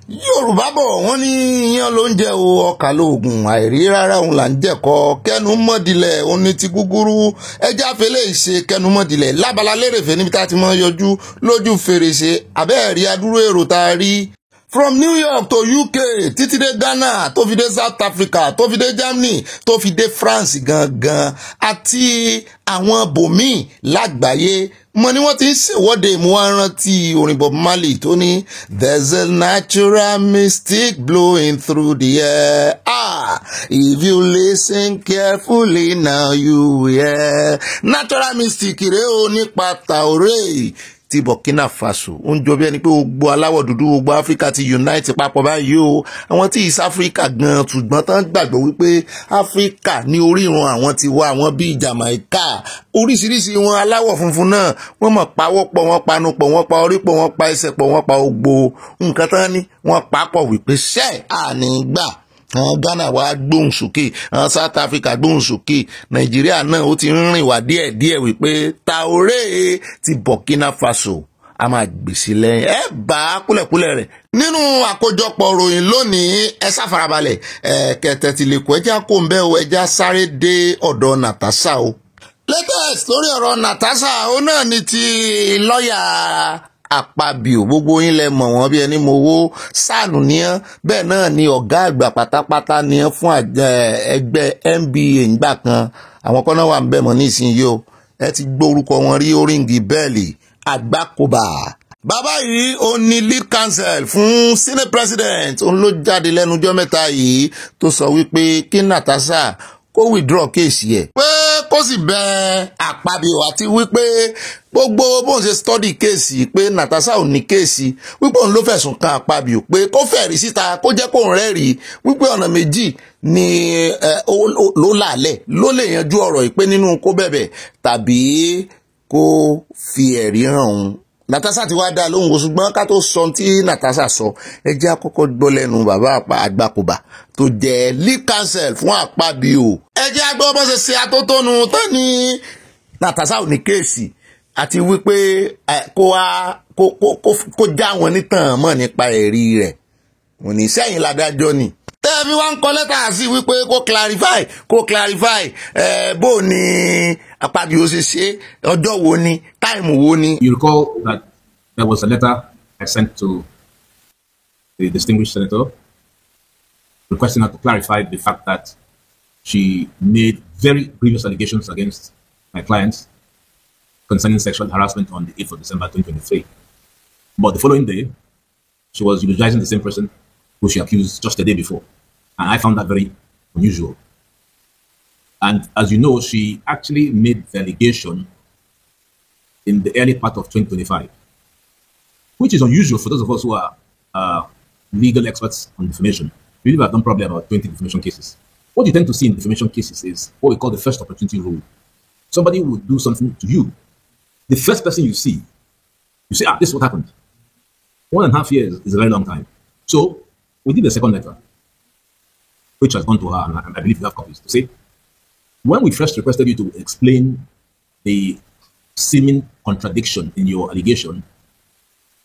Yorùbá bọ̀ wọ́n ní iyán ló ń jẹ o ọkà lóògùn àìrí rárá òun là ń jẹ̀kọ kẹnu mọ́dilẹ̀ òun ní ti gúgúrú ẹja fẹlẹ́ ìṣe kẹnu mọ́dilẹ̀ lábala lérèfé níbi tá a ti mọ́ yọjú lójú fèrèsé abẹ́ẹ̀rí adúrú èrò tá a rí. From New York to UK títí dé Ghana tó fi dé South Africa tó fi dé Germany tó fi dé France gangan àti àwọn bòmíì lágbàáyé mo ní wọ́n ti ń ṣèwọ́de mú wá rántí orin Bob Marley tó ní there's a natural mystic blowing through the air. If you listen carefully now you hear. Natural mystic rèé o nípa Traore ti Burkina Faso ó ń jọ bí ẹni pé gbogbo aláwọ̀ dúdú gbogbo Áfíríkà ti unite papọ̀ báyìí o àwọn tí East Africa gan ṣùgbọ́n tán gbàgbọ́ wípé Áfíríkà ní oríran àwọn ti wá àwọn bíi Jamaica oríṣiríṣi wọn aláwọ̀ funfun náà wọ́n mọ̀ pawọ́pọ̀ wọn panupọ̀ wọn pa orí pọ̀ wọn pa ẹsẹ̀ pọ̀ wọn pa gbogbo nǹkan tán ní wọ́n papọ̀ wípé ṣẹ́ àní gbà. Ghana wá gbóhùn sókè South Africa gbóhùn sókè Nàìjíríà náà ó ti rìn wá díẹ̀díẹ̀ wípé Traore ti Burkina Faso a máa gbèsè lẹ́yìn ẹ bá kúlẹ̀kúlẹ̀ rẹ̀ nínú àkójọpọ̀ ròyìn lónìí ẹ sáfarabalẹ̀ kẹtẹ̀tìlẹ̀kùn ẹja kò ń bẹ́ o ẹja sáré dé ọ̀dọ̀ Natasha o. Latest lórí ọ̀rọ̀ Natasha ó náà ní ti lọ́ọ̀yà Àpábíò gbogbo yín lẹ mọ̀ wọ́n bí ẹni mo wó sànù níyàn bẹ́ẹ̀ náà ni ọ̀gá àgbà pátápátá níyàn fún ẹgbẹ́ NBA ńgbà kan àwọn kan náà wà ń bẹ̀ mọ́ nísìnyí o ẹ ti gbọ́ orúkọ wọn rí oríǹgì bẹ́ẹ̀lì Àgbákòbá. Bàbá yìí ó ní lead counsel fún senate president òun ló jáde lẹ́nu ọjọ́ mẹ́ta yìí tó sọ wípé kí Natasha kó withdraw kéèsì ẹ̀ pé kó sì bẹ Àpábíò àti wípé gbogbo bóun ṣe study kéèsì pé Natasha ò ní kéèsì wípé òun ló fẹ̀sùn kan Àpábíò pé kó fẹ̀rí síta kó jẹ́ kóun rẹ́rìí wípé ọ̀nà méjì ni ló làálẹ̀ ló lè yanjú ọ̀rọ̀ yìí pé nínú kó bẹ̀bẹ̀ tàbí kó fi ẹ̀rí hàn òun. Natasha ti wá dá lóhùn o ṣùgbọ́n ká tó sọ tí Natasha sọ ẹ jẹ́ àkọ́kọ́ gbọ́ lẹ́nu bàbá Àgbákòbá tó jẹ́ lead counsel fún Àpábíò. Ẹ jẹ́ àgbọ̀ bó ṣe ṣe atótónu tó ní Natasha ò ní kéèsì àti wípé kó já wọn nítàn mọ́ nípa ẹ̀rí rẹ̀ wọ́n ní sẹ́yìn ládájọ́ ni. Tẹ́ẹ̀bí wá ń kọ lẹ́tà sí wípé kó clarify bó ni Àpábíò ṣe ṣe ọjọ́ wo ni táìmù wo ni. You recall that there was a letter I sent to the distinguished senator requesting her to clarify the fact that she made very grievous allegations against my clients concerning sexual harassment on the 8th of December 2023. But the following day, she was eulogizing the same person who she accused just the day before. And I found that very unusual. And as you know, she actually made the allegation in the early part of 2025, which is unusual for those of us who are legal experts on defamation. We believe I've done probably about 20 defamation cases. What you tend to see in defamation cases is what we call the first opportunity rule. Somebody would do something to you. The first person you say, this is what happened. 1.5 years is a very long time. So we did a second letter, which has gone to her, and I believe you have copies, to say, when we first requested you to explain the seeming contradiction in your allegation,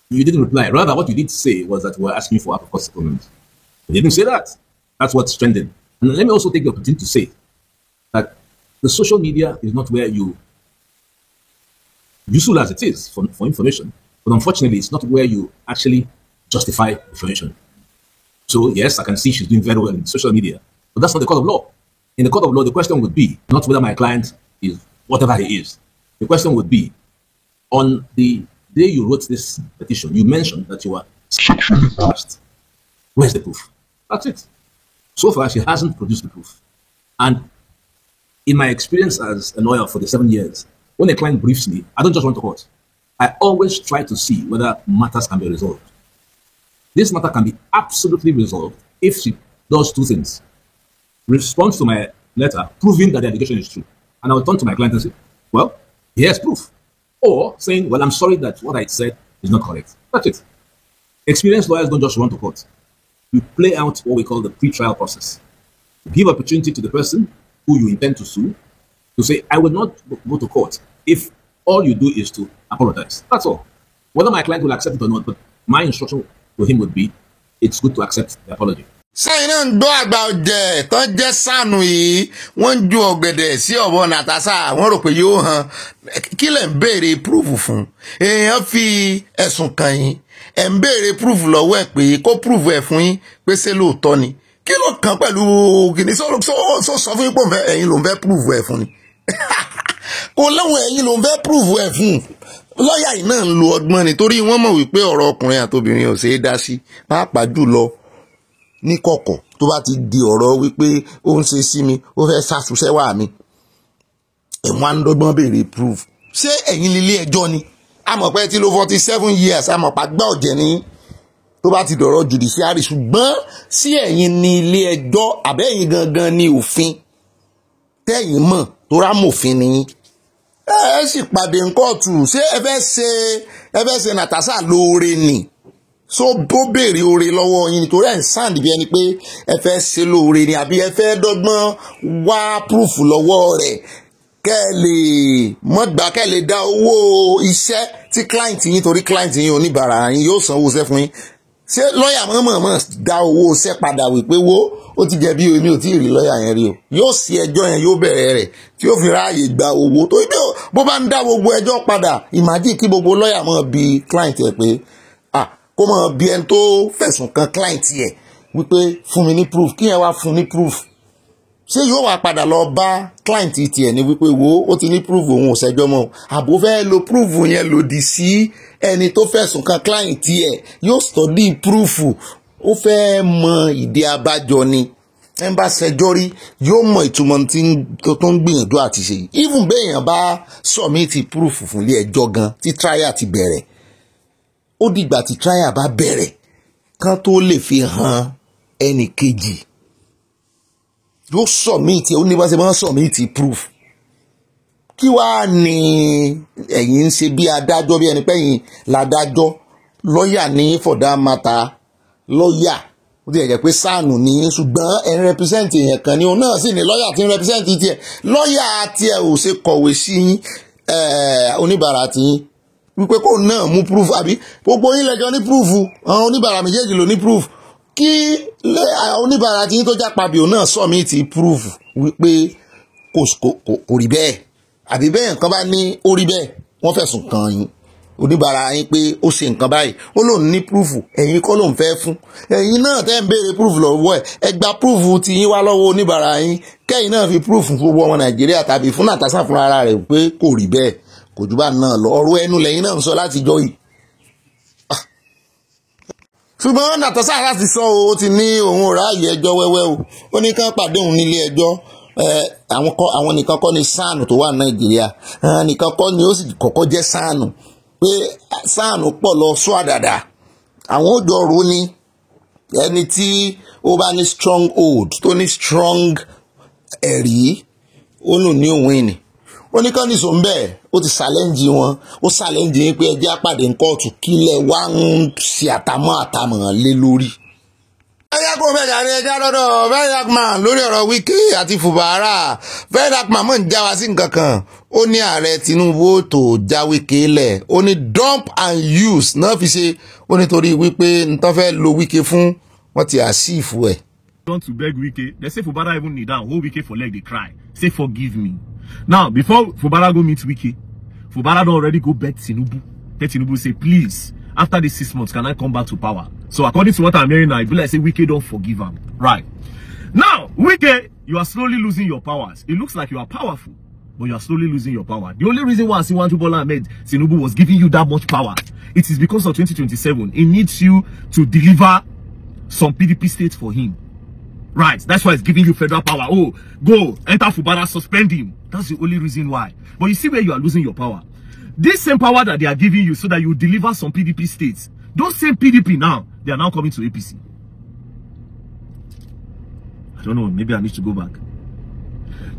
you didn't reply. Rather, what you did say was that we were asking you for out-of-court settlement. You didn't say that. That's what's trending. And let me also take the opportunity to say that the social media is not where you, useful as it is for information, but unfortunately, it's not where you actually justify information. So yes, I can see she's doing very well in social media, but that's not the court of law. In the court of law, the question would be not whether my client is whatever he is. The question would be, on the day you wrote this petition, you mentioned that you were sexually harassed. Where's the proof? That's it. So far, she hasn't produced the proof. And in my experience as a lawyer for the 7 years, when a client briefs me, I don't just run to court. I always try to see whether matters can be resolved. This matter can be absolutely resolved if she does two things. Responds to my letter, proving that the allegation is true. And I will turn to my client and say, well, here's proof. Or saying, well, I'm sorry that what I said is not correct. That's it. Experienced lawyers don't just run to court. You play out what we call the pre-trial process. Give opportunity to the person who you intend to sue to say, I will not go to court if all you do is to apologize. That's all. Whether my client will accept it or not, but my instruction to him would be, it's good to accept the apology. sẹ́yìn náà ń gbọ́ àgbà ọ̀jẹ̀ tó jẹ́ sànù yìí wọ́n ń ju ọ̀gẹ̀dẹ̀ sí ọ̀bọ nàtàsà wọ́n rò pé yóò hàn kí lẹ̀ ń béèrè púrúfù fún èèyàn fi ẹ̀sùn kàn yín ẹ̀ ń béèrè púrúfù lọ́wọ́ ẹ̀ pé kó púrúfù ẹ̀ fún yín pé ṣé lóòótọ́ ni kí ló kàn pẹ̀lú kìnìún sọ fún yín pé ẹ̀yin ló ń fẹ́ púrúfù ẹ̀ fún ni kò lóhùn ẹ̀yin ló ń fẹ́ púrúfù ẹ̀ fún lọ́ọ̀yà yìí náà ń lo ọgbọ́n nítorí wọ́n mọ̀ wípé ọ̀rọ̀ ọkùnrin àtobìnrin ò ṣeé dá sí pàápàá jùlọ ní kọ̀kọ̀ tó bá ti di ọ̀rọ̀ wípé ó ń ṣe sí mi ó fẹ́ ṣàtúnṣe wà mí ẹ̀wọ̀n àńdọ́gbọ́n béèrè proof ṣé ẹ̀yin lílé ẹjọ́ ni amọ̀pẹ́ ti lo 47 years amọ̀pá gbá ọ̀jẹ̀ ní tó bá ti dọ̀rọ̀ judiciary ṣùgbọ́n sí ẹ̀yin ní ilé ẹjọ́ àbẹ́yìn gangan ní òfin tẹ́yìn mọ̀ tó rámòfin ni ẹ sì pàdé nkọ́ọ̀tù ṣé ẹ fẹ́ ṣe Natasha lóore ni so bó béèrè oore lọ́wọ́ yín nítorí ẹ̀ ń sáǹd bí ẹni pé ẹ fẹ́ ṣe lóore ni àbí ẹ fẹ́ dọ́gbọ́n wá proof lọ́wọ́ rẹ̀ kẹ́ ẹ lè mọ́gbà kẹ́ ẹ lè dá owó iṣẹ́ tí client yín torí client yín oníbàárà yín yóò sanwó iṣẹ́ fún yín ṣé lọ́ọ̀yà mọ̀ọ́mọ̀ dá owó iṣẹ́ padà wípé wo ó ti jẹ̀bi èmi ò tí ì rí lọ́ọ̀yà yẹn rí o yóò sí ẹjọ́ yẹn yóò bẹ̀rẹ̀ rẹ̀ tí yóò fi ráàyè gba owó tó ibi bó bá ń dá gbogbo ẹjọ́ padà imagine kí gbogbo lọ́ọ̀yà mọ̀ bí client ẹ̀ pé kó mọ̀ bí ẹni tó fẹ̀sùn kan client ẹ̀ wípé fún mi ní proof kí yẹn wá fún ní proof ṣé yóò wá padà lọ bá client tiẹ̀ ní wípé wo ó ti ní proof òun ò ṣẹjọ́ mọ́ àbò fẹ́ lo proof yẹn lòdì sí ẹni tó fẹ̀sùn kan client tiẹ̀ yóò study proof ó fẹ́ mọ ìdí abájọ ni ẹ̀ ń bá ṣẹjọ́ rí yóò mọ ìtumọ̀ tó ń gbìyànjú àti ṣe even béèyàn bá submit proof fún ilé ẹjọ́ gan tí trial ti bẹ̀rẹ̀ ó dìgbà tí trial bá bẹ̀rẹ̀ kán tó lè fi hàn ẹnì kejì yóò submit ó ní bá ṣe máa submit proof kí wàá ní ẹ̀yin ń ṣe bí adájọ́ bí ẹni pẹ́yìn ládájọ́ lọ́ọ̀yà ní for that matter lọ́ọ̀yà ó ti jẹ́ pé sáànù ní ṣùgbọ́n ẹ̀ ń represent èèyàn kan ní òun náà sì ní lọ́ọ̀yà tí ń represent tiẹ̀ lọ́ọ̀yà tiẹ̀ ò ṣe kọ̀wé sí oníbàárà tí wípé kó náà mú proof àbí gbogbo yín lẹ́jọ́ ní proof àwọn oníbàárà méjèèjì ló ní proof kí oníbàárà tí yín tó jápa bí òun náà submit proof wípé kò rí bẹ́ẹ̀ àbí bẹ́ẹ̀ nǹkan bá ní ó rí bẹ́ẹ̀ wọ́n fẹ̀sùn kàn yín oníbàárà yín pé ó ṣe nǹkan báyìí ó lòun ní proof ẹ̀yin kọ́ lòun fẹ́ fún ẹ̀yin náà tẹ́ ń béèrè proof lọ́wọ́ ẹ gba proof tí yín wá lọ́wọ́ oníbàárà yín kẹ́yìn náà fi proof fún gbogbo ọmọ Nàìjíríà tàbí fún Natasha fúnra rẹ̀ pé kò rí bẹ́ẹ̀ kò jù bá náà lọ ọ̀rọ̀ ẹnu lẹ́yìn náà ń sọ láti jọ yìí ṣùgbọ́n Natasha láti sọ ó ti ní òun ò ráàyè ẹjọ́ wẹ́wẹ́ o ó ní kán pàdé òun nílé ẹjọ́ àwọn nìkan kọ́ ni sáànù tó wà Nàìjíríà nìkan kọ́ ni ó sì kọ́kọ́ jẹ́ sáànù pé sáànù pọ̀ lọ sọ àdàdà àwọn òjò ro ni ẹni tí ó bá ní strong hold tó ní strong ẹ̀rí ó lò ní òun ìní ó ní kán ní sọ bẹ́ẹ̀ ó ti ṣàlẹ́ǹjì wọn ó ṣàlẹ́ǹjì yín pé ẹjẹ́ àpàdé ń kóòtù kílẹ̀ wá ń ṣe àtàmọ́ lé lórí. ẹ̀yà kò fẹ́ jàre ẹja lọ́dọ̀ Verydarkman lórí ọ̀rọ̀ Wike àti Fubara Verydarkman mọ̀ ń já wa sí nǹkan kan ó ní ààrẹ Tinubu tó já Wike lẹ̀ ó ní dump and use náà fi ṣe ó nítorí wípé nǹkan fẹ́ lo Wike fún wọ́n ti àṣìfù ẹ̀. Want to beg Wike, they say Fubara even kneel down, hold Wike for leg, they cry, say forgive me. Now, before Fubara go meet Wike, Fubara don't already go beg Tinubu. Let Tinubu say, please, after these 6 months, can I come back to power? So according to what I'm hearing now, it be like say Wike don't forgive him. Right. Now, Wike, you are slowly losing your powers. It looks like you are powerful, but you are slowly losing your power. The only reason why Bola Ahmed Tinubu was giving you that much power, it is because of 2027. He needs you to deliver some PDP states for him. Right, that's why it's giving you federal power. Oh, go, enter Fubara, suspend him. That's the only reason why. But you see where you are losing your power. This same power that they are giving you so that you deliver some PDP states, those same PDP now, they are now coming to APC. I don't know, maybe I need to go back.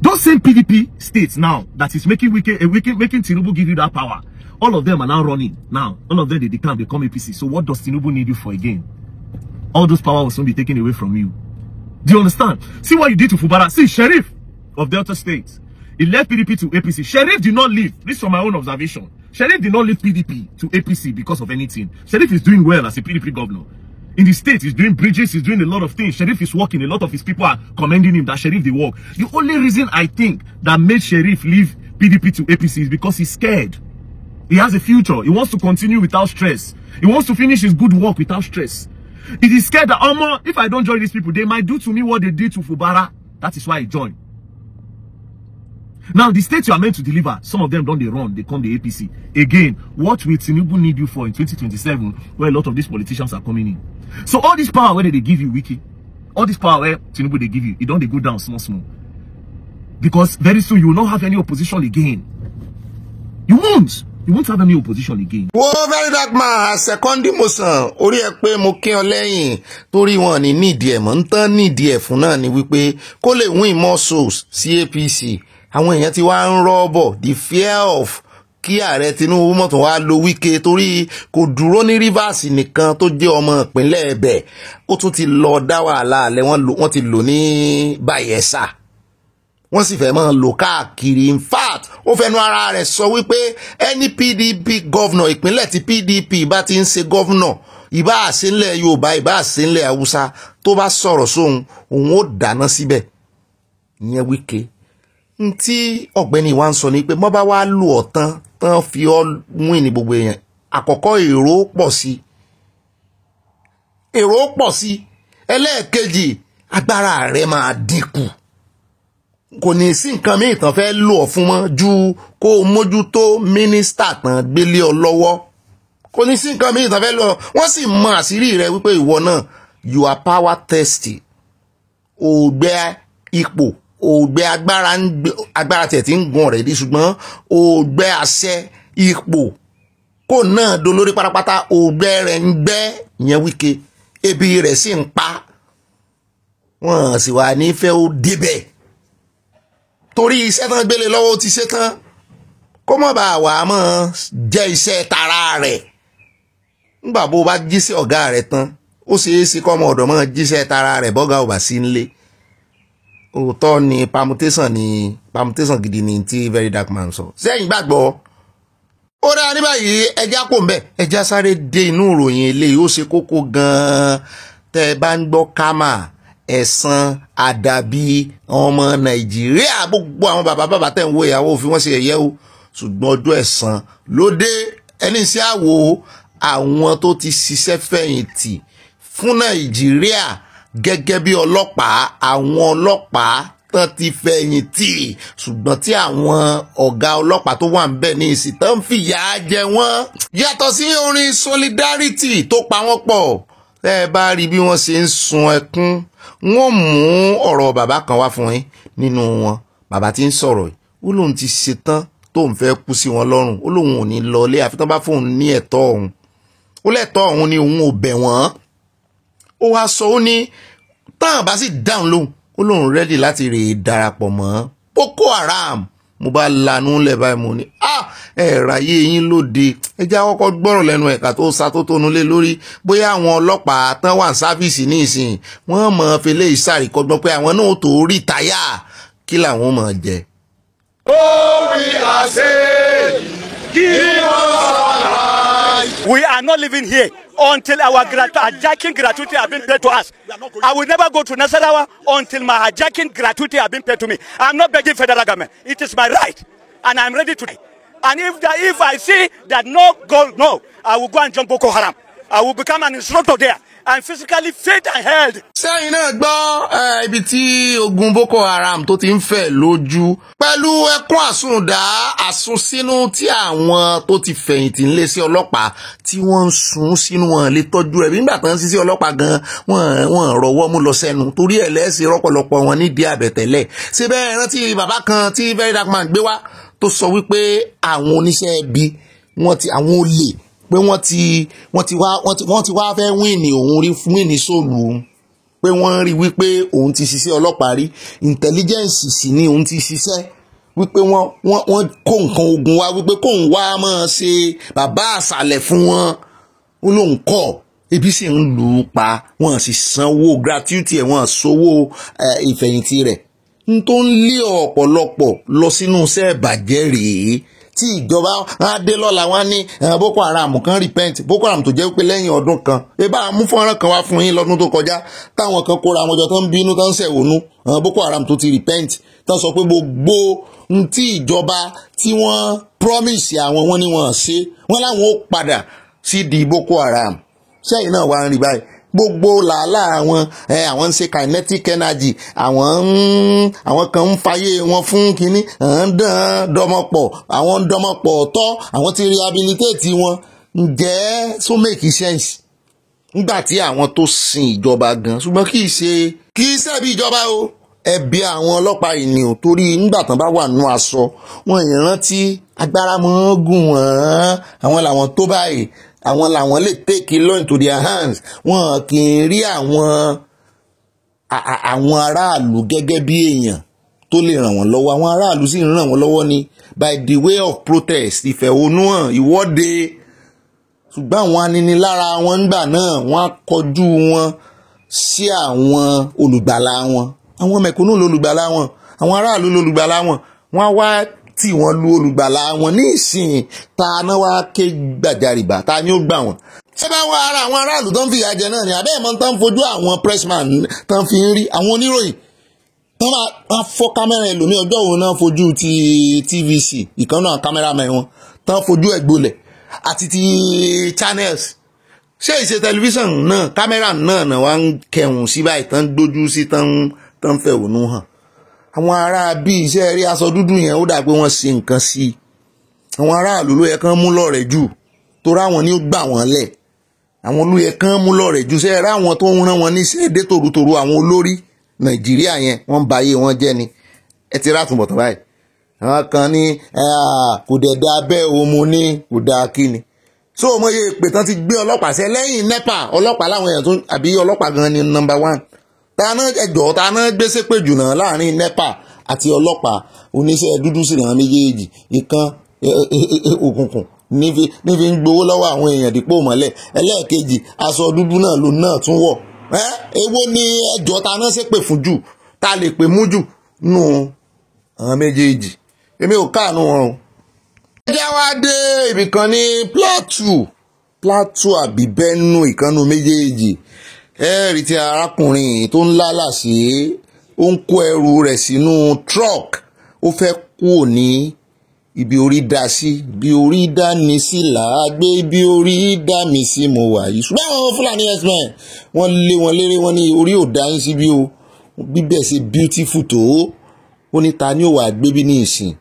Those same PDP states now, that is making making Tinubu give you that power, all of them are now running. Now, all of them, they become APC. So what does Tinubu need you for again? All those power will soon be taken away from you. Do you understand? See what you did to Fubara. See, Sheriff of Delta State, he left PDP to APC. Sheriff did not leave. This is from my own observation. Sheriff did not leave PDP to APC because of anything. Sheriff is doing well as a PDP governor. In the state, he's doing bridges, he's doing a lot of things. Sheriff is working, a lot of his people are commending him that Sheriff they work. The only reason I think that made Sheriff leave PDP to APC is because he's scared. He has a future. He wants to continue without stress. He wants to finish his good work without stress. He is scared that, if I don't join these people, they might do to me what they did to Fubara. That is why he joined. Now, the states you are meant to deliver, some of them don't they run, they come the APC. Again, what will Tinubu need you for in 2027, where a lot of these politicians are coming in? So all this power, where they give you, Wiki, all this power where Tinubu they give you, it don't they go down small. Because very soon you will not have any opposition again. You won't have any opposition again. Whoa, very dark man, second motion. Orí ẹ pé mo kí ọ lẹ́yìn torí wọn ní nídìí ẹ̀ mọ̀ ń tán nídìí ẹ̀ fún náà ni wípé kó lè win more souls sí APC. Àwọn èèyàn ti wá ń rọ́bọ̀ the fear of kí ààrẹ Tinubu mọ̀ tó wá lo Wike torí kò dúró ní Rivers nìkan tó jẹ́ ọmọ ìpínlẹ̀ ẹ̀bẹ̀ ó tún ti lọ dá wàhálà alẹ́ wọ́n ti lò ní Bayelsa wọ́n sì fẹ́ máa lò káàkiri. In fact ó fẹnu ara rẹ̀ sọ wípé any PDP governor ìpínlẹ̀ tí PDP bá ti ń ṣe governor ìbá àṣínlẹ̀ Yorùbá ìbá àṣínlẹ̀ Haúsá tó bá sọ̀rọ̀ sóhun òun ó dáná síbẹ̀. Ìyẹn Wike tí Ogbeni wá ń sọ ní pé mọ́ bá wá lù ọ̀tán tán fi ọ́ win ní gbogbo èèyàn àkọ́kọ́ èrò pọ̀ sí ẹlẹ́ẹ̀kejì agbára rẹ̀ máa dínkù kò ní sí nǹkan míì tán fẹ́ lò ọ́ fún mọ́ ju kó mójútó mínísítà tán gbélé ọ lọ́wọ́ kò ní sí nǹkan míì tán fẹ́ lò wọ́n sì mọ àṣírí rẹ̀ wípé ìwọ náà you are power thirsty ògbẹ́ ipò ògbẹ́ agbára tẹ̀ tí ń gun rẹ̀ dí ṣùgbọ́n ògbẹ́ àṣẹ ipò kò náà dolórí pátápátá ògbẹ́ rẹ̀ ń gbẹ́ ìyẹn Wike ebi rẹ̀ sì ń pa wọ́n sì wà nífẹ̀ẹ́ ó débẹ̀ torí iṣẹ́ tán gbélé lọ́wọ́ ti ṣe tán kó mọ̀ bá wà mọ́ jẹ́ iṣẹ́ tara rẹ̀ nígbà bó bá jíṣẹ́ ọ̀gá rẹ̀ tán ó ṣeé ṣe kọ́ ọmọ ọ̀dọ̀ mọ́ jíṣẹ́ tara rẹ̀ bọ́gà ò bá sí nílé. Òótọ́ ni permutation gidi ni tí very dark man sọ. Sẹ́yìn gbàgbọ́ ó dáa ní báyìí ẹja kò ń bẹ̀ ẹja sáré dé inú ìròyìn eléyìí ó ṣe kókó gan-an tẹ́ ẹ bá ń gbọ́ kámà ẹ̀san àdàbí ọmọ Nàìjíríà gbogbo àwọn bàbá tẹ̀ ń wo ìyàwó òfin wọ́n ṣe ẹ̀yẹ́ o ṣùgbọ́n ọjọ́ ẹ̀san ló dé ẹni sí àwò àwọn tó ti ṣiṣẹ́ fẹ̀yìntì fún Nàìjíríà gẹ́gẹ́ bí ọlọ́pàá àwọn ọlọ́pàá tán ti fẹ̀yìntì ṣùgbọ́n tí àwọn ọ̀gá ọlọ́pàá tó wà ń bẹ̀ ní ìsìn tán fìyà jẹ wọ́n yàtọ̀ sí orin solidarity tó pa wọ́n pọ̀ tẹ́ ẹ bá rí bí wọ́n ṣe ń sun ẹkún wọ́n mú ọ̀rọ̀ bàbá kan wá fún yín nínú wọn bàbá tí ń sọ̀rọ̀ yìí ó lóun ti ṣetán tóun fẹ́ kú sí wọn lọ́rùn ó lóun ò ní lọ ilé àfi tán bá fóun ní ẹ̀tọ́ òun ó lẹ́tọ́ òun ni òun ò bẹ̀ wọ́n ó wá sọ ó ní tán bá sì dáhùn lóhùn ó lóun rẹ́dì láti rè darapọ̀ mọ́ Boko Haram. Mo bá lanú lẹ̀ báyìí mo ní ráyé yín lóde ẹjẹ́ àkọ́kọ́ gbọ́rọ̀ lẹ́nu ẹ̀ka tó sa tó tónú lé lórí bóyá àwọn ọlọ́pàá tán wà ní sáfíìsì ní ìsìn wọ́n mọ̀ fẹlẹ́ ìsàríkọ́gbọ́n pé àwọn náà tó rí táyà kí làwọn mọ̀ jẹ. We are not living here until our hijacking gratuity have been paid to us. I will never go to Nasarawa until my hijacking gratuity have been paid to me. I'm not begging federal government. It is my right, and I'm ready to. And if I see that no, I will go and join Boko Haram. I will become an instructor there and physically fit and held. Sẹ́yìn náà gbọ́ ibi tí ogun Boko Haram tó ti ń fẹ̀ lójú pẹ̀lú ẹkún àsundà àsunsínú tí àwọn tó ti fẹ̀yìntì ń lé sí ọlọ́pàá tí wọ́n ń sun sínú wọn lè tọ́jú rẹ̀ nígbà tán sí ọlọ́pàá gan wọ́n rọwọ́ mú lọ sẹ́nu torí ẹ̀ lẹ́sìn rọ́pọ̀lọpọ̀ wọn nídìí àbẹ̀tẹ́lẹ̀ ṣé bẹ́ẹ̀ rántí bàbá kan tí very dark man gbé wá tó sọ wípé àwọn oníṣẹ́ ibi àwọn olè pé wọ́n ti wá fẹ́ wíìnì òun rí wíìnì sóòlù pé wọ́n rí wípé òun ti ṣiṣẹ́ ọlọ́pàá rí intelligence sì ni òun ti ṣiṣẹ́ wípé wọ́n kó nǹkan ogun wá wípé kóun wá máa ṣe bàbá àṣàlẹ̀ fún wọn ó lóun kọ́ ebi sì ń lù ú pa wọ́n sì sanwó gratuity ẹ̀ wọ́n sanwó ìfẹ̀yìntì rẹ̀ n tó ń lé ọ̀pọ̀lọpọ̀ lọ sínú iṣẹ́ ìbàjẹ́ rèé tí ìjọba á dé lọ́la wá ní Boko Haram kan repent Boko Haram tó jẹ́ pé lẹ́yìn ọdún kan bá mú fọ́nrán kan wá fún yín lọ́dún tó kọjá táwọn kan kóra wọn jọ tó ń bínú tó ń ṣẹ̀wọ̀nú Boko Haram tó ti repent tó sọ pé gbogbo tí ìjọba tí wọ́n promise àwọn wọn ni wọ́n ṣe wọ́n láwọn ó padà sí di Boko Haram sẹ́yìn náà wá ń rí báyìí gbogbo làálàá àwọn ń ṣe kinetic energy àwọn kan ń fàyè wọn fún kínní àwọn ń dọmọpọ̀ tọ́ àwọn ti rehabilitate wọn ǹjẹ́ so make sense nígbà tí àwọn tó sin ìjọba gan ṣùgbọ́n kì í ṣe bí ìjọba o ẹ̀bi àwọn ọlọ́pàá ìní ò torí nígbà tán bá wà nínú aṣọ wọn ìrántí agbára mọ́ gùn wọ́n àwọn làwọn tó báyìí àwọn làwọn lè take law into their hands wọn kì í rí àwọn aráàlú gẹ́gẹ́ bí èèyàn tó lè ràn wọ́n lọ́wọ́ àwọn aráàlú sì ń ràn wọ́n lọ́wọ́ ní by the way of protest ìfẹ̀hónúhàn ìwọ́de ṣùgbọ́n àwọn aninilára wọn nígbà náà wọ́n á kọjú wọn sí àwọn olùgbàlà wọn àwọn mẹ̀kúnnù lólùgbàlà wọn àwọn aráàlú lólùgbàlà wọn wọ́n á wá tí wọ́n lu olùgbàlà wọn ní ìsìn ta náà wá ké gbàjarìbà ta ni ó gbà wọ́n. ṣé bá wọn ara àwọn aráàlú tó ń fìyà jẹ náà ni àbẹ́ ìmọ̀ tán fojú àwọn pressman tán fi ń rí àwọn oníròyìn tán máa fọ́ kámẹ́rà ẹlòmíì ọjọ́ òun náà fojú ti TVC ìkan náà kámẹ́rámẹ́ wọn tán fojú ẹ̀ gbolẹ̀ àti ti channels ṣé ìṣe tẹlifíṣàn náà kámẹ́rà náà wá ń kẹrùn sí báyìí tán gbójú sí tán fẹ̀hónú hàn. àwọn ará bí iṣẹ́ rí aṣọ dúdú yẹn ó dà pé wọ́n ṣe nǹkan sí i àwọn aráàlú ló yẹ kán mú lọ́rẹ̀ jù torí àwọn ni ó gbà wọ́n lẹ̀ àwọn ló yẹ kán mú lọ́rẹ̀ jù ṣe rá àwọn tó ń rán wọn níṣẹ́ dé tòrútòrú àwọn olórí Nàìjíríà yẹn wọ́n ń ba ayé wọn jẹ́ ni ẹ ti rà túnbọ̀ tán báyìí àwọn kan ní kò dẹ̀ da bẹ́ẹ̀ o mo ní kò da kí ni so mo yẹ pé tán ti gbé ọlọ́pàá sẹ́ lẹ́yìn NEPA ọlọ́pàá láwọn èèyàn tó àbí ọlọ́pàá gan ni number 1 tàná gbèsè pé jù náà láàrin NEPA àti ọlọ́pàá oníṣẹ́ dúdú sí àwọn méjèèjì ìkan òkùnkùn nífi ń gbowó lọ́wọ́ àwọn èèyàn dípò mọ́lẹ̀ ẹlẹ́ẹ̀kejì aṣọ dúdú náà ló náà tún wọ̀ èwo ni ẹjọ́ tàná ṣépè fún jù ta lè pè mú jù nù àwọn méjèèjì èmi ò káàánú wọn o. ẹjẹ́ wá dé ibìkan ní Plateau àbí Benue ìkànnù méjèèjì ẹ̀rí tí arákùnrin tó ń lálàsí ó ń kó ẹrù rẹ̀ sínú truck ó fẹ́ kúrò ní ibi orí dá sí bí orí dá ní sí làágbé bí orí dá mi sí mo wà yìí ṣùgbọ́n àwọn Fúlàní herdsmen wọ́n lé wọn léré wọn ní orí ò dá yín sí bí o bíbẹ̀ ṣe beautiful tó ó ní ta ni ó wà gbé bí ní ìsìn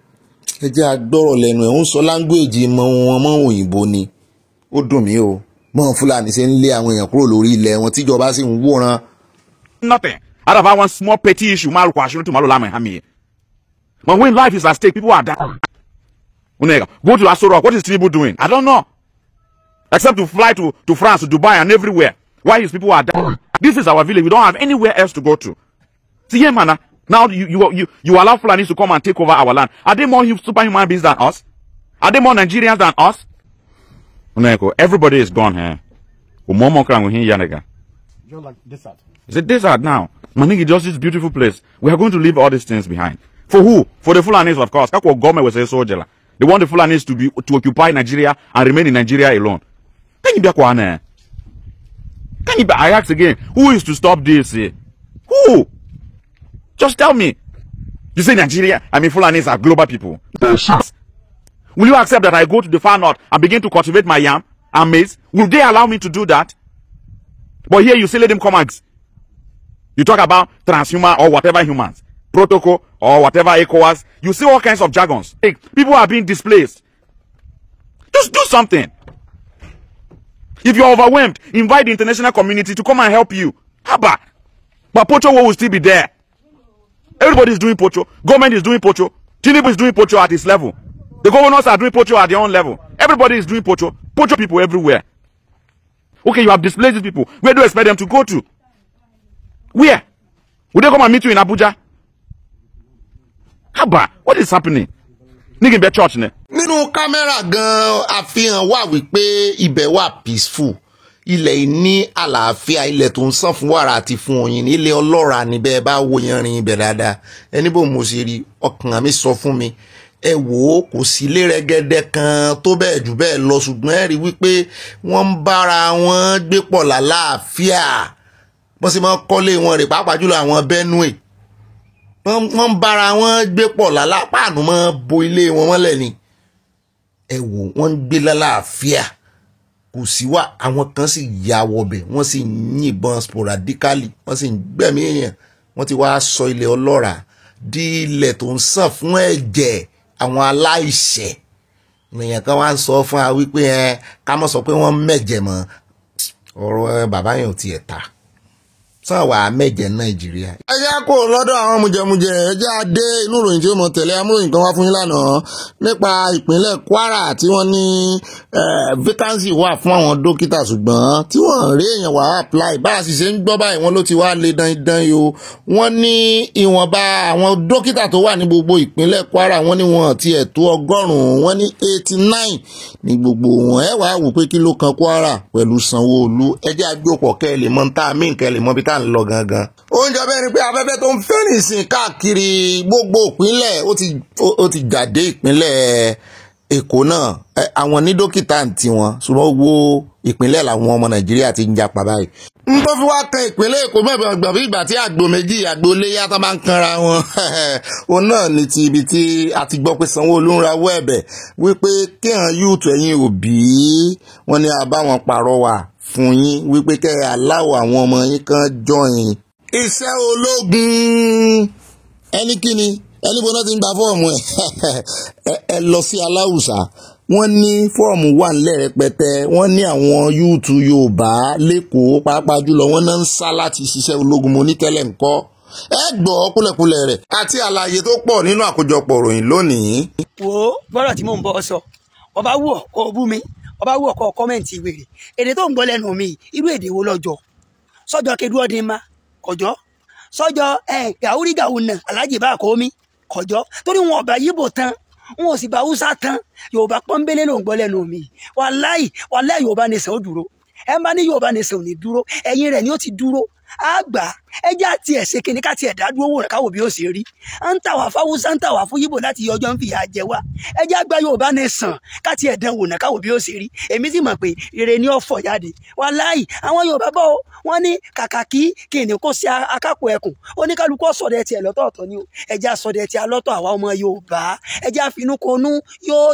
ẹ jẹ́ agbọ́rọ̀ lẹ́nu ẹ̀ ń sọ láńgbèjì mọ́ wọn mọ́ òyìnbó ni ó dùn mí o mọ́ Fúlàní ṣe ń lé àwọn èèyàn kúrò lórí ilẹ̀ wọn tíjọba sì ń wòran. Nothing out of one small petty issue maru kwa shinu to malu lama hami. But when life is at stake, people are down. Go to Aso Rock. What is Tinubu doing? I don't know. Except to fly to France, to Dubai, and everywhere. Why his people are down? This is our village. We don't have anywhere else to go to. See here, man. Now you allow Fulanis to come and take over our land. Are they more superhuman beings than us? Are they more Nigerians than us? Everybody is gone here. Just like desert. It's a desert now. Manigi, just this beautiful place. We are going to leave all these things behind. For who? For the Fulanis, of course. That's what government will say, soldier. They want the Fulanis to occupy Nigeria and remain in Nigeria alone. Can you be a Can you be? I ask again, who is to stop this? Who? Just tell me. You say Nigeria, I mean Fulanis are global people. Will you accept that I go to the far north and begin to cultivate my yam and maize? Will they allow me to do that? But here you say let them come and you talk about transhuman or whatever humans, protocol or whatever ECOWAS. You see all kinds of jargons. Hey, people are being displaced. Just do something. If you're overwhelmed, invite the international community to come and help you. Haba. But Pocho will still be there. Everybody is doing Pocho. Government is doing Pocho. Tinubu is doing Pocho at his level. The governors are doing Pocho at their own level. Everybody is doing Pocho. Pocho people everywhere. Okay, you have displaced these people. Where do you expect them to go to? Where? Will they come and meet you in Abuja? Haba, what is happening? Nigga be church ne. Nínú kámẹ́rà gan àfihàn wà wípé ibẹ̀ wà peaceful. Ilẹ̀ ní àlàáfíà, ilẹ̀ tó ń sàn fún wàrà àti fún oyin, ilẹ̀ ọlọ́ràá níbẹ̀ bá wo yanrìn ibẹ̀ dáadáa. Ẹni bó mo ṣe rí ọkàn mi sọ fún mi ẹ wò ó kò sí ilé rẹ́gẹ́dẹ́ kan tó bẹ́ẹ̀ jù bẹ́ẹ̀ lọ ṣùgbọ́n ẹ rí wípé wọ́n ń bára wọn gbé pọ̀ lálàáfíà wọ́n sì máa ń kọ́lé wọn rè pàápàá jùlọ àwọn Benue wọ́n ń bára wọn gbé pọ̀ lálàápàánù mọ́ bo ilé wọn mọ́lẹ̀ ni ẹ wò wọ́n ń gbé lálàáfíà kò sí wà àwọn kan sì ya wọbẹ̀ wọ́n sì ń yìnbọn sporadically wọ́n sì ń gbẹ̀mí èèyàn wọ́n ti wá sọ ilẹ̀ ọlọ́ràá di ilẹ̀ tó ń sàn fún ẹ̀jẹ̀ àwọn aláìṣẹ̀ èèyàn kan wá ń sọ fún wa wípé ká mọ̀ sọ pé wọ́n mẹ̀jẹ̀ mọ́ ọ̀rọ̀ bàbá yẹn ò tiẹ̀ ta sàn wà mẹ̀jẹ̀ Nàìjíríà. ẹ jẹ́ kó lọ́dọ̀ àwọn mujẹmujẹ ẹ jẹ́ adé inú ìròyìn tí ó mọ̀ tẹ̀lé amúròyìn kan wá fún yín lánàá nípa ìpínlẹ̀ Kwara tí wọ́n ní vacancy wà fún àwọn dókítà ṣùgbọ́n tí wọ́n rí èèyàn wá apply bá a sì ṣe ń gbọ́ báyìí wọ́n ló ti wá lé dandan yìí o wọ́n ní ìwọ̀nba àwọn dókítà tó wà ní gbogbo ìpínlẹ̀ Kwara wọ́n ní wọn ti ẹ̀ tó 100 wọ́n ní 89 ní gbogbo wọn ẹ wàá wò pé kí ló kan Kwara pẹ̀lú Sanwó-Olú ẹ jẹ́ àgbòpọ̀ kẹ́ ẹ lè mọ tá a mí kẹ́ ẹ lè mọ bí tá à ń lọ gangan. oúnjẹ bẹ́ẹ̀ ni pé afẹ́fẹ́ tó ń fẹ́ nìsín káàkiri gbogbo ìpínlẹ̀ ó ti jáde ìpínlẹ̀ Èkó náà àwọn ní dókítà àǹtí wọn ṣùgbọ́n gbogbo ìpínlẹ̀ làwọn ọmọ Nàìjíríà ti ń japa báyìí. n tó fi wá kan ìpínlẹ̀ Èkó mẹ́bàá gbàgbé ìgbà tí àgbò méjì àgbò léyà tó máa ń kanra wọn òun náà ní ti ibi tí a ti gbọ́ pé Sanwó-Olú ń rawọ́ ẹ̀bẹ̀ wípé kéèyàn yúùtù ẹ̀yin òbí wọn ni àbáwọn pàrọwà fún yín wípé kẹ́ ẹ aláwọ̀ àwọn ọmọ yín kan jọyìn iṣẹ́ ológun ẹni kíni ẹni bọ́ná ti ń gba fọ́ọ̀mù ẹ lọ sí Aláùsá wọ́n ní fọ́ọ̀mù wà nílẹ̀ rẹpẹtẹ wọ́n ní àwọn yúùtù Yorùbá lẹ́kọ̀ọ́ pàápàá jùlọ wọ́n náà ń sá láti ṣiṣẹ́ ológun mo ní tẹ́lẹ̀ ńkọ́ ẹ gbọ́ kúlẹ̀kúlẹ̀ rẹ̀ àti àlàyé tó pọ̀ nínú àkójọpọ̀ ìròyìn lónìí. wo bọ́rọ̀ tí mò ń bọ́ sọ ọba wù ọ́ kó bú mi ọba wù ọ́ kó kọ́mẹ̀ntì wèrè èdè tó ń gbọ́ lẹ́nu mi irú èdè wo lọ́jọ́ sọ́jọ́ kedu ọdín ma kọjọ́ sọ́jọ́ gàúrí gàúnà alájì bá kó mi kọjọ́ torí wọn ọba yíbò tán wọn ò sì bá Haúsá tán Yorùbá pọ́nbélé ló ń gbọ́ lẹ́nu mi wàláì Yorùbá nìṣẹ́ ó dúró ẹ bá ní Yorùbá nìṣẹ́ ò ní dúró ẹ̀yìn rẹ̀ ni ó ti dúró àgbà ẹjẹ àti ẹsẹ kìnní ká tiẹ̀ dádúró wò rẹ káwọ bí ó ṣe rí à ń tà wá fáwùsá ń tà wá fún yíbò láti yọ ọjọ́ ń fìyà jẹ wá ẹjẹ àgbà Yorùbá ní sàn ká tiẹ̀ dán wò náà káwọ bí ó ṣe rí èmi sì mọ̀ pé rere ni ó fọ̀ jáde wàláì àwọn Yorùbá bọ̀ wọ́n ní kàkà kí kìnní kó sí akápò ẹkùn oníkálukú ọ̀sọ̀dẹ̀ tiẹ̀ lọ́tọ̀ọ̀tọ̀ ni o ẹjẹ àsọdẹ̀ tiẹ̀ alọ́tọ̀ àwa ọmọ Yorùbá ẹjẹ àfinúkonú yóò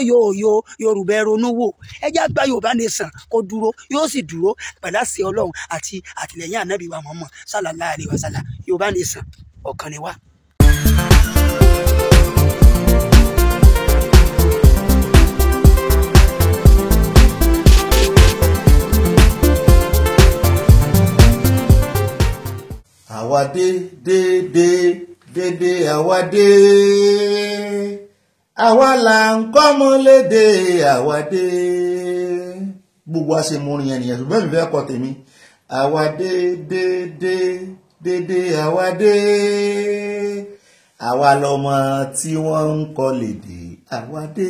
Yorùbá ronú wò ẹjẹ àgbà Yorùbá ní sàn kó dúró yóò sì dúró pẹ̀lú àṣẹ Ọlọ́run àti àtìlẹ́yìn ànábì wa Muhammad sallallahu alaihi wasallam Yorùbá nation ọ̀kan ni wá. àwa dé àwa dé àwa là ń kọ́mọ lédè àwa dé gbogbo a ṣe mú orin yẹn nìyẹn ṣùgbọ́n mi fẹ́ kọ tèmi àwa dé àwa dé àwa lọmọ tí wọ́n ń kọ lédè àwa dé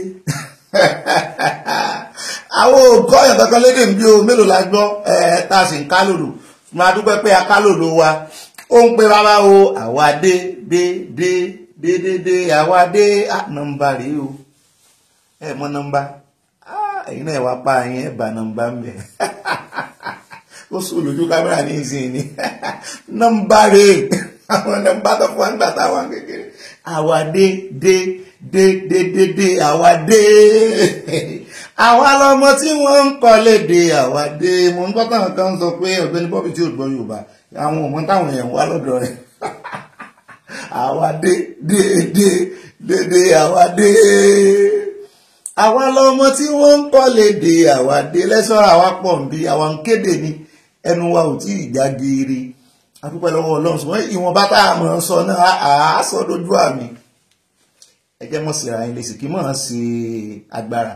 àwọn òkọ́ yẹn kankan lédè ń bí o mélòó la gbọ́ tá a sì ń ká lòlò máa dúpẹ́ pé a ká lòlò wa ó ń pe bàbá o àwa dé àwa dé nọ́mbà rèé o ẹ mọ nọ́mbà ẹ̀yin náà wá pa ẹ̀yin ẹ̀ bá nọ́mbà ń bẹ̀ ó sùn lójú kámẹ́rà ní ìsìn ni nọ́mbà rèé àwọn nọ́mbà tó fún wa ń gbà táwọn kékeré àwa dé àwa dé àwa lọmọ tí wọ́n ń kọ́ lédè àwa dé mo ń gbọ́ táwọn kan sọ pé Ọ̀gbẹ́ni Bobby tí ò gbọ́ Yorùbá àwọn ọmọ táwọn èèyàn wá lọ́dọ̀ rẹ̀ àwa dé àwa dé àwa lọmọ tí wọ́n ń kọ́ lédè àwa dé lẹ́sọ̀rọ̀ àwa pọ̀ ń bí àwa ń kéde ni ẹnu wa ò tí ì já geere adúpẹ́ lọ́wọ́ Ọlọ́run ṣùgbọ́n ìwọ̀nba tá a mọ̀ ń sọ náà àá sọ dójú àmì ẹjẹ́ mọ̀ sí ara ilé sì kí mọ̀ sí agbára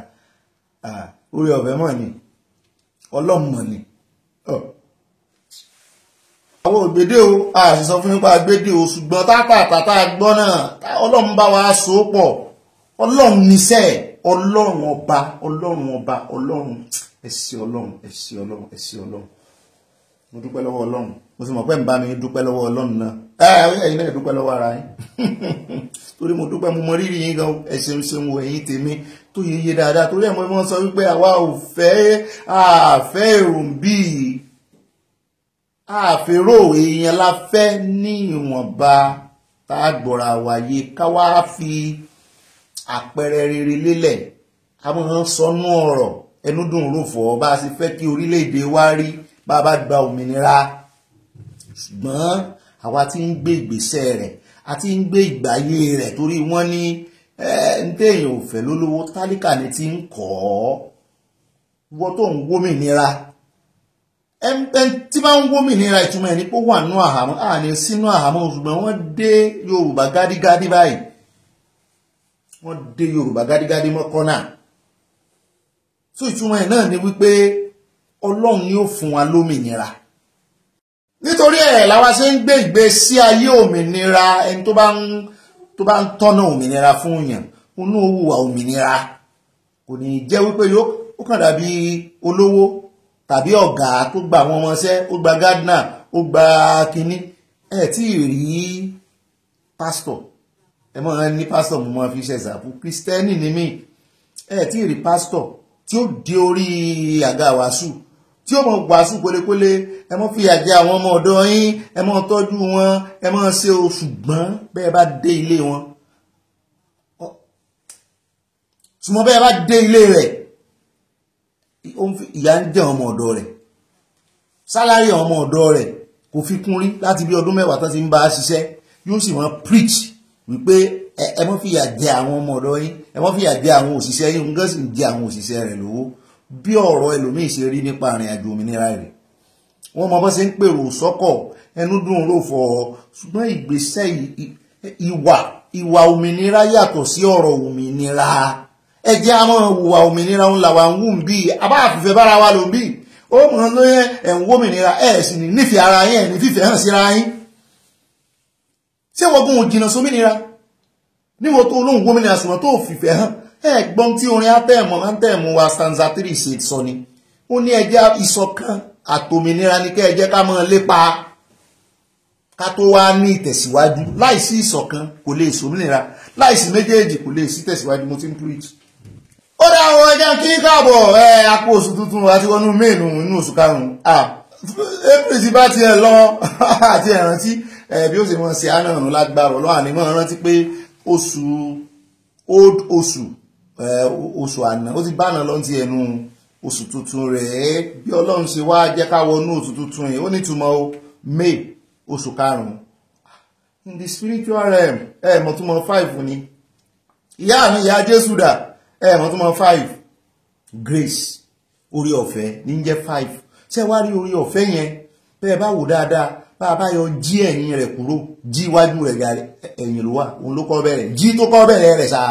orí ọ̀fẹ́ mọ̀ ni Ọlọ́run mọ̀ ni àwọn ògbédè o a sì sọ fún nípa gbédè o ṣùgbọ́n tátà gbọ́ náà Ọlọ́run bá wa so pọ̀ Ọlọ́run níṣẹ́ Ọlọ́run ọba Ọlọ́run ẹ ṣé Ọlọ́run mo dúpẹ́ lọ́wọ́ Ọlọ́run mo sì mọ̀ pé ń bá mi dúpẹ́ lọ́wọ́ Ọlọ́run náà ẹ̀yin náà dúpẹ́ lọ́wọ́ ara yín torí mo dúpẹ́ mo mọ rírì yín gan ẹ ṣeun ṣeun ẹ̀yin tèmi tó yeye dáadáa torí ẹ̀ mo sọ wípé àwa ò fẹ́ àfẹ́ èrò bíi àfẹ́rò èèyàn la fẹ́ ní ìwọ̀nba tá a gbọ́ra wáyé ká wá fi àpẹẹrẹ rere lélẹ̀ àwọn sọnù ọ̀rọ̀ ẹnu dùn rò fọ́ bá a sì fẹ́ kí orílẹ̀-èdè wa rí bá a bá gba òmìnira ṣùgbọ́n àwa tí ń gbé ìgbésẹ̀ rẹ̀ àti ń gbé ìgbáyé rẹ̀ torí wọ́n ní ń téèyàn ò fẹ́ lólówó tálíkà ni ti ń kọ́ wọ́n tó ń wómìnira tí bá ń wómìnira ìtumọ̀ ẹ̀ ní pé ó wà nínú àhámọ́ àní sínú àhámọ́ ṣùgbọ́n wọ́n dé Yorùbá gádígádí báyìí wọ́n dé Yorùbá gádígádí mọ́ kọ́nà so ìtumọ̀ ẹ̀ náà ni wípé Ọlọ́run ni ó fún wa lómìnira nítorí ẹ̀ làwa ṣe ń gbé ìgbésí ayé òmìnira ẹni tó bá ń tọ́nà òmìnira fún yàn onú òwúwà òmìnira kò ní jẹ́ wípé ó kàn dàbí olówó tàbí ọ̀gá tó gba àwọn ọmọọṣẹ́ ó gba gardener ó gba kínní ẹ̀ tí ì rí pásítọ̀ ẹ mọ̀ ní pásítọ̀ mo máa fi ṣe ṣàpù kristẹni ni mí ẹ̀ tí ì rí pásítọ̀ tí ó dé orí àga wàásù tí ó mọ̀ wàásù kólékólé ẹ mọ̀ fìyà jẹ àwọn ọmọ ọ̀dọ́ yín ẹ mọ̀ tọ́jú wọn ẹ mọ̀ ṣe o ṣùgbọ́n bẹ́ẹ̀ bá dé ilé wọn ṣùgbọ́n bẹ́ẹ̀ bá dé ilé rẹ̀ ìyà ń jẹ ọmọ ọ̀dọ̀ rẹ̀ sálárì ọmọ ọ̀dọ̀ rẹ̀ kò fi kún rí láti bí ọdún mẹ́wàá tán ti ń bá a ṣiṣẹ́ yóò sì wọ́n preach wípé ẹ mọ́ fìyà jẹ àwọn ọmọ ọ̀dọ̀ yín ẹ mọ́ fìyà jẹ àwọn òṣìṣẹ́ yín nǹkan sì ń jẹ àwọn òṣìṣẹ́ rẹ̀ lówó bí ọ̀rọ̀ ẹlòmíì ṣe rí nípa àrìn àjò òmìnira rẹ̀ wọ́n mọ bọ́ ṣe ń pèrò sọ́kọ̀ ẹnu dùn rò fọ́ ṣùgbọ́n ìgbésẹ̀ ìwà òmìnira yàtọ̀ sí ọ̀rọ̀ òmìnira ẹ jẹ́ a máa hùwà òmìnira ń là wà ń wù ń bí abá àfìfẹ́ bára wa ló ń bí ó mọ̀ lóyún ẹ̀ ń wómìnira ẹ̀ sì ní nífẹ̀ẹ́ ara yín ẹ̀ ní fífẹ́ hàn síra yín ṣé wọ́n gún òjìnà sómìnira níwọ̀n tó olóhùn gómìnà ṣùgbọ́n tó fìfẹ́ hàn gbọ́n tí orin antẹ́ẹ̀mù wa stanza 3 ṣe sọ ni ó ní ẹjẹ́ ìṣọ̀kan àtòmìnira ní kẹ́ ẹjẹ́ ká máa lépa ká tó wá ní ìtẹ̀síwájú láìsí ìṣọ̀kan kò lè sómìnira láìsí méjèèjì kò lè sí tẹ̀síwájú mo ti ń preach. ó dá àwọn ẹjẹ́ kí káàbọ̀ àpò oṣù tuntun àti wọnú mẹ́ẹ̀nù inú oṣù karùn-ún april ti bá tiẹ̀ lọ àti ẹ̀rántí bí ó ṣe mọ̀ sí àná ọ̀run lágbára ọlọ́run àní mọ̀ rántí pé oṣù àná ó ti bánà lọ́n ti ẹnu oṣù tuntun rẹ̀ bí ọlọ́run ṣe wá jẹ́ ká wọnú oṣù tuntun yìí ó nítumọ̀ May oṣù karùn-ún in the spiritual realm mọ̀ tó mọ̀ 5 ni ìyá mi ìyá Jésù dà mọ̀ tó mọ̀ 5 grace orí ọ̀fẹ́ ní jẹ́ 5 ṣé wá rí orí ọ̀fẹ́ yẹn bẹ́ẹ̀ bá wò dáadáa bá a bá yọ jí ẹ̀yìn rẹ̀ kúrò jí iwájú rẹ̀ ga ẹ̀yìn ló wà òun ló kọ́ bẹ̀rẹ̀ jí tó kọ́ bẹ̀rẹ̀ rẹ̀ sáà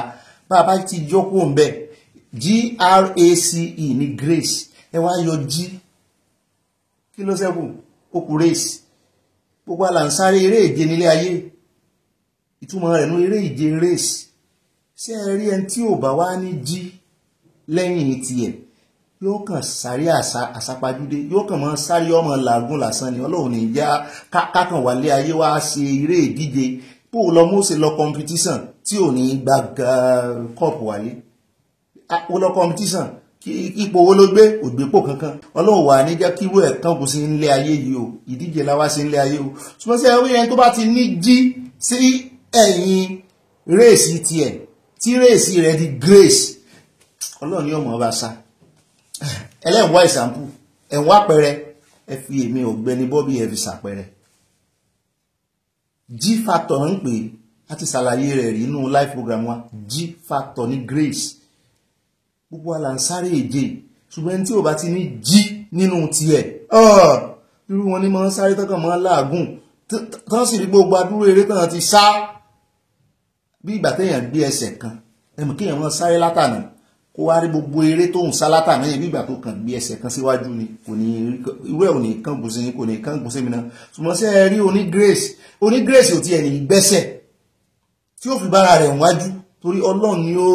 bá a bá ti jókòó ń bẹ̀ grace ní grace ẹ wá yọ jí kí ló ṣẹ́kù ó kù race gbogbo àlànsáré eré ìje nílé ayé ìtumọ̀ rẹ̀ ní eré ìje race ṣé ẹ rí ẹni tí ò bá wá ní jí lẹ́yìn tiẹ̀ yóò kàn sáré àsápajúdé yóò kàn mọ́ sáré ọmọ làágùn lásán ni Ọlọ́run ní já kákan wálé ayé wá ṣe eré ìdíje bó lọ mọ́ ṣe lọ competition tí ò ní gba kọ́ọ̀pù wálé ó lọ competition ipò owó ló gbé ògbépò kankan Ọlọ́run wà ní jẹ́ kí irú ẹ̀ kàn kù sí nílé ayé yìí o ìdíje la wá sí nílé ayé o ṣùgbọ́n sí ẹ̀rí ẹni tó bá ti ní jí sí ẹ̀yìn réèsì tiẹ̀ tí réèsì rẹ̀ di grace Ọlọ́run ni ọmọ ọba sá ẹlẹ́wọ̀n ìsàmpù ẹ̀wọ̀n àpẹẹrẹ ẹ fi èmi Ọ̀gbẹ́ni Bobby ẹ fi ṣàpẹẹrẹ G factor ń pè á ti ṣàlàyé rẹ̀ rí inú live program wa G factor ní grace gbogbo àlà ń sáré èje ṣùgbọ́n ẹni tí ò bá ti ní G nínú tiẹ̀ irú wọn ní máa ń sáré tọ́kàn máa ń láàgùn tán sì rí gbogbo adúrú eré tán ti sá bí ìgbà téèyàn gbé ẹsẹ̀ kan ẹ̀mí kéèyàn máa sáré látànà kó wá rí gbogbo eré tó ń sá látànà yẹn bí ìgbà tó kàn gbé ẹsẹ̀ kan síwájú ni kò ní irú ẹ̀ ò ní kán gùn sí ni kò ní kán gùn sí mi náà ṣùgbọ́n sí ẹ rí oní grace ò tiẹ̀ ní gbẹ́sẹ̀ tí ó fi bára rẹ̀ wájú torí Ọlọ́run ni ó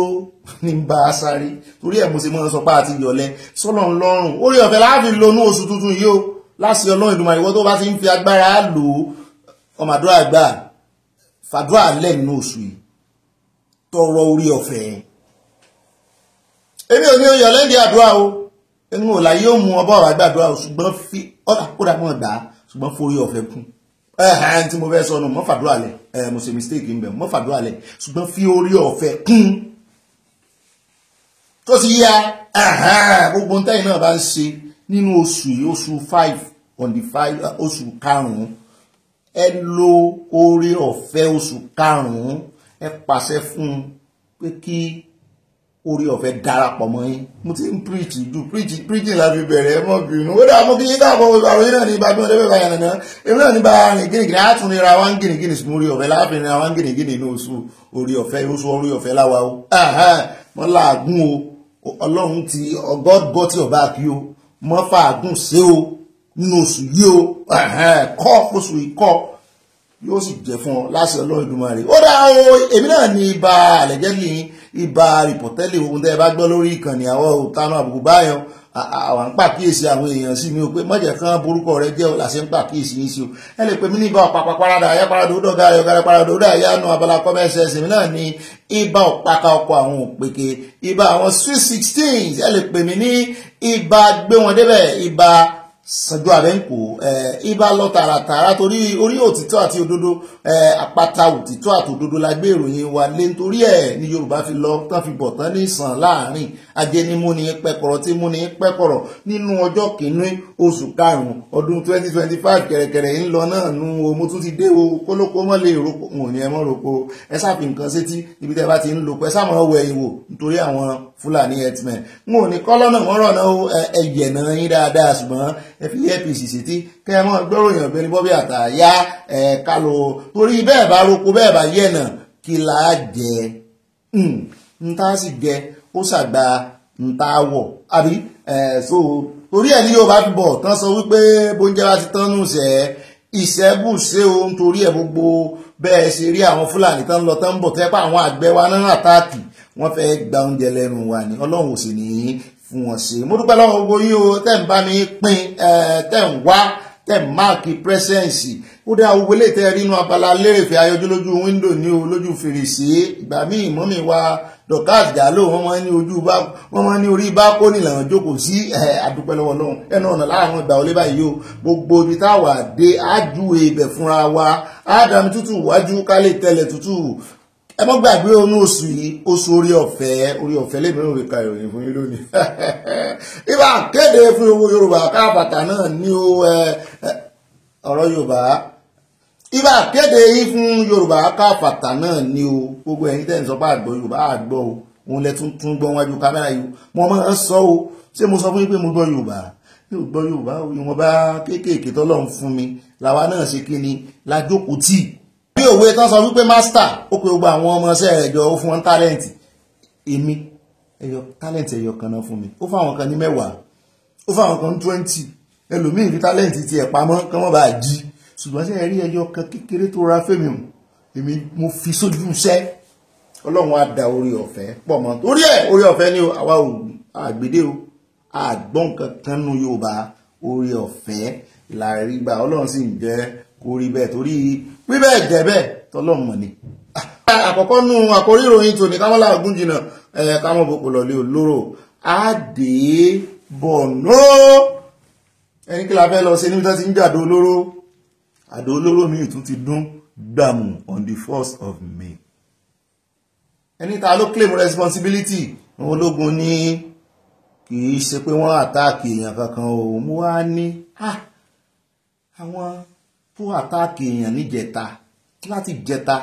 ní bá a sáré torí ẹ̀ mo ṣe máa ń sọ pé àti yọ̀lẹ́ sọ́lọ́run lọ́rùn orí ọ̀fẹ́ láàfin lonú oṣù tuntun yìí o láti Ọlọ́run Èdùmàrè ìwọ tó bá ti ń fi agbára lò ọmọ àdúrà gbà fàdúrà lẹ̀ nínú oṣù yìí tọrọ orí ọ̀fẹ́. Èmi ò ní oyè ọlẹ́dì àdúrà o ẹnu ò láyé ó mú ọba ọ̀rọ̀ àgbàdúrà o ṣùgbọ́n fi kódà mọ́ gbà ṣùgbọ́n forí ọ̀fẹ́ kún tí mo fẹ́ sọ nù mọ́ fàdúrà lẹ̀ mo ṣe mistake ń bẹ̀ mọ́ fàdúrà lẹ̀ ṣùgbọ́n fi orí ọ̀fẹ́ kún tó ti yá gbogbo ntẹ́yìn náà bá ń ṣe nínú oṣù yìí oṣù 5 on the 5 oṣù karùn-ún ẹ lo orí ọ̀fẹ́ oṣù karùn-ún ẹ pàṣẹ fún pé kí orí ọ̀fẹ́ darapọ̀ mọ́ yín. Mo ti ń preach ju preaching la fi bẹ̀rẹ̀ ẹ mọ́ bínú ó dáa mo kí yín káàbọ̀ àwọn yín náà ní ibà bí wọ́n lè bá yànnà náà èmi náà ní bá rìn gínígíní àtúnira wá ń gínígíní sí orí ọ̀fẹ́ láàfin ra wá ń gínígíní ní oṣù orí ọ̀fẹ́ oṣù orí ọ̀fẹ́ láwa o mọ́ làágùn o Ọlọ́run ti God bọ́ tí ọba kí o mọ́ fàágùn ṣe o nínú oṣù yìí o kọ́ oṣù ikọ́ yóò sì jẹ́ fún ọ láti Ọlọ́run Èdùmàrè. Ó dá o èmi náà ní ibà àlẹ́jẹ́lì ibà rìpọ̀tẹ́lì ohun tẹ́ ẹ bá gbọ́ lórí ìkànnì àwọn òtánú àbùkù báyọ̀ àwọn ń pàkíyèsí àwọn èèyàn sí ni o pé mọ̀jẹ̀ kan borúkọ rẹ jẹ́ o làṣẹ ń pàkíyèsí yín sí o ẹ lè pè mí ní ibà ọ̀pàpà parada ayá parada odò ọ̀gá ayọ̀gá parada odò ayá nu abala kọ́mẹ́sẹ̀sì mi náà ní ibà ọ̀pàkà ọkọ̀ àwọn òpèké ibà àwọn sweet 16 ẹ lè pè mí ní ibà gbé wọn débẹ̀ ibà Sanjo Abenko ibà lọ tààràtààrà torí orí òtítọ́ àti òdodo àpáta òtítọ́ àti òdodo la gbé ìròyìn wa lé nítorí ẹ̀ ní Yorùbá fi lọ tán fi bọ̀ tán ní ìsàn láàrin ajẹnimúni pẹ́kọ̀rọ̀ tí múni pẹ́kọ̀rọ̀ nínú ọjọ́ kìíní oṣù karùn-ún ọdún 2025 kẹ̀rẹ̀kẹ̀rẹ̀ ń lọ náà nu mo tún ti dé o kólókó mọ́ lè roko wọn ò ní ẹ mọ́ roko ẹ sáfi nǹkan sétí ibi tẹ́ bá ti ń lò pẹ́ sáà mọ́ wẹ ìwò nítorí àwọn Fúlàní herdsmen wọn ò ní kọ́lọ́nà mọ́rọ̀ náà ẹ̀yẹ̀ náà yín dáadáa ṣùgbọ́n ẹ fi APC sétí kẹ́ ẹ mọ́ gbọ́ròyìn ọ̀gbẹ́ni Bobby àtàyà ká lọ torí bẹ́ẹ̀ bá roko bẹ́ẹ̀ bá yẹ̀ náà kí là á jẹ ntá sì jẹ ó ṣàgbà ntá wọ̀ àbí so torí ẹ̀ ní yóò bá fi bọ̀ tán sọ wípé bóúnjẹ bá ti tán nù sẹ́ ìṣẹ́bùṣe o nítorí ẹ̀ gbogbo bẹ́ẹ̀ ṣe rí àwọn Fúlàní tán lọ tán bọ̀ tẹ́pẹ́ àwọn àgbẹ̀ wa náà àtáàkì wọ́n fẹ́ gba oúnjẹ lẹ́nu wa ní Ọlọ́run ò sì ní fún wọn ṣe. Mo dúpẹ́ lọ́wọ́ gbogbo yín o tẹ́ ń bá mi pín tẹ́ ń wá tẹ́ ń máàkì pírẹ́sẹ̀ǹsì ó dá owó lè tẹ́ rí inú abala lérèfé ayọjú lójú wíńdò ní o lójú fèrèsé ìgbà míì mọ́mì wa Dorcas Jalo wọ́n máa ń ní ojú bá wọ́n máa ń ní orí bá kó nílànà jókòó sí àdúpẹ́ lọ́wọ́ Ọlọ́run ẹnu ọ̀nà láàrin ìgbà olé báyìí o gbogbo ibi táwà dé ájúwe ibẹ̀ fúnra wa ádàmì tútù wájú ká lè tẹ̀lẹ̀ tútù ẹ mọ́ gbàgbé onú oṣù yìí oṣù orí ọ̀fẹ́ lèmíràn òwe ka ìròyìn fún yín lónìí ibà kéde fún owó Yorùbá káàbàtà náà ní ọ̀rọ̀ Yorùbá ibà kéde yìí fún Yorùbá káàbàtà náà ní o gbogbo ẹ̀yin tẹ́ ń sọ pé àgbọ̀ Yorùbá àgbọ̀ o òun lẹ tún gbọ́ wájú kámẹ́rà yìí mo máa ń sọ o ṣé mo sọ fún yín pé mo gbọ́ Yorùbá yóò gbọ́ Yorùbá ìwọ̀n bá kéékèèké tọ́lọ́run fún mi làwa náà ṣe kí ni lájókòó tì bí òwe tán sọ wípé master ó pe gbogbo àwọn ọmọọṣẹ́ rẹ̀ jọ ó fún wọn tálẹ́ǹtì èmi tálẹ́ǹtì ẹyọ kan náà fún mi ó fáwọn kan ní 10 ó fáwọn kan ní 20 ẹlòmíì fi tálẹ́ǹtì ti ẹ̀ pamọ́ kán wọ́n bá jí ṣùgbọ́n sí ẹ̀rí ẹyọ kan kékeré tó ra fẹ́mi hùn èmi mo fi sójú iṣẹ́ Ọlọ́run á da orí ọ̀fẹ́ pọ̀ mọ́ torí ẹ̀ orí ọ̀fẹ́ ni àwa ò àgbèdè o àgbọ̀n kankan nu Yorùbá orí ọ̀fẹ́ làrí gbà Ọlọ́run sì ń jẹ́ orí bẹ́ẹ̀ torí wíbẹ̀ jẹ́ bẹ́ẹ̀ tọ́lọ́mọ̀ ni. Àkọ́kọ́ nú àkórí ìròyìn tòní kámọ́lá ògúnjìnà kámọ́ bòpò lọ́lé olóró àdé Borno ẹni kí la fẹ́ lọ sí níbi tó ti ń jàdó olóró mi tún ti dún gbàmù on the 1st of May. Ẹni ta ló claim responsibility ológun ní kì í ṣe pé wọ́n àtáàkì èèyàn kankan o mú wá ní àwọn tó àtáàkì èèyàn níjẹta láti jẹta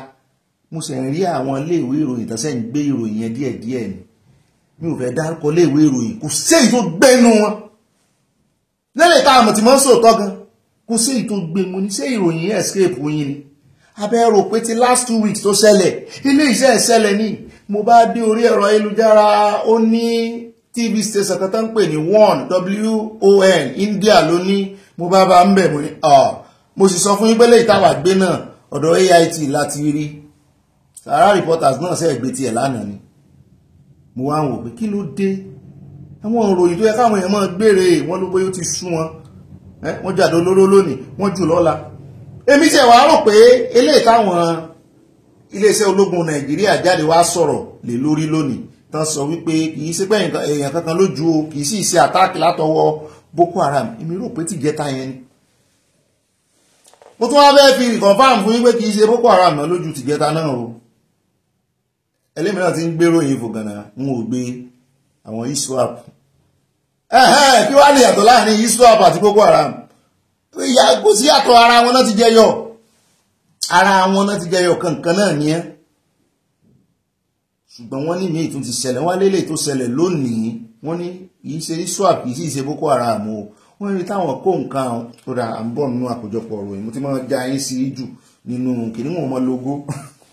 mo sì ń rí àwọn iléèwé ìròyìn tó sẹ́ ń gbé ìròyìn yẹn díẹ̀díẹ̀ ni mi ò fẹ́ dárúkọ iléèwé ìròyìn kò sí èyí tó gbénu wọn lẹ́lẹ̀ tá àmọ̀ tí mo ń sòótọ́ gan kò sí èyí tó gbé mu ní ṣé ìròyìn yẹn escape yín ni abẹ́rò pé ti last 2 weeks tó ṣẹlẹ̀ ilé iṣẹ́ ìṣẹ̀lẹ̀ ní mo bá dé orí ẹ̀rọ ayélujára ó ní TV station kan tó ń pè ní WON India ló ní mo bá ń bẹ̀ mo ní mo sì sọ fún yín pé lè táwà gbé náà ọ̀dọ̀ AIT láti rí Sahara Reporters náà sẹ́ gbé tiẹ̀ lánàá ni mo wá ń wò pé kí ló dé àwọn ìròyìn tó yẹ káwọn èèyàn máa gbére wọn ló bóyá ó ti sú wọn wọ́n jáde olóró lónìí wọ́n jù lọ́la. Èmi ṣe wàá rò pé eléyìí táwọn iléeṣẹ́ ológun Nàìjíríà jáde wá sọ̀rọ̀ lé lórí lónìí tán sọ wípé kì í ṣe pé èèyàn kankan lójú o, kì í sì ṣe àtáàkì látọwọ́ Boko Haram. Èmi rò pé tìjẹta yẹn ni. Mo tún wá fẹ́ fi confirm fún yín pé kì í ṣe Boko Haram náà lójú tìjẹta náà o. Ẹlẹ́mìíràn ti ń gbèrò yìí fògànà ń ò gbé àwọn ISWAP. Kí wá lè yàtọ̀ láàrin ISWAP àti Boko Haram? Kò sí yàtọ̀, ara wọn náà ti jẹyọ. Ara wọn náà ti jẹyọ kankan náà ni ẹ́. Ṣùgbọ́n wọ́n ní mi ìtún ti ṣẹlẹ̀, wọ́n lélẹ̀ tó ṣẹlẹ̀ lónìí, wọ́n ní kì í ṣe ISWAP kì í sì ṣe Boko Haram o. Wọ́n rí táwọn kó nǹkan tó ra à ń bọ̀ nínú àkójọpọ̀ ọ̀rọ̀ yìí. Mo ti máa já yín sí jù nínú kìíní wọn mọ logo.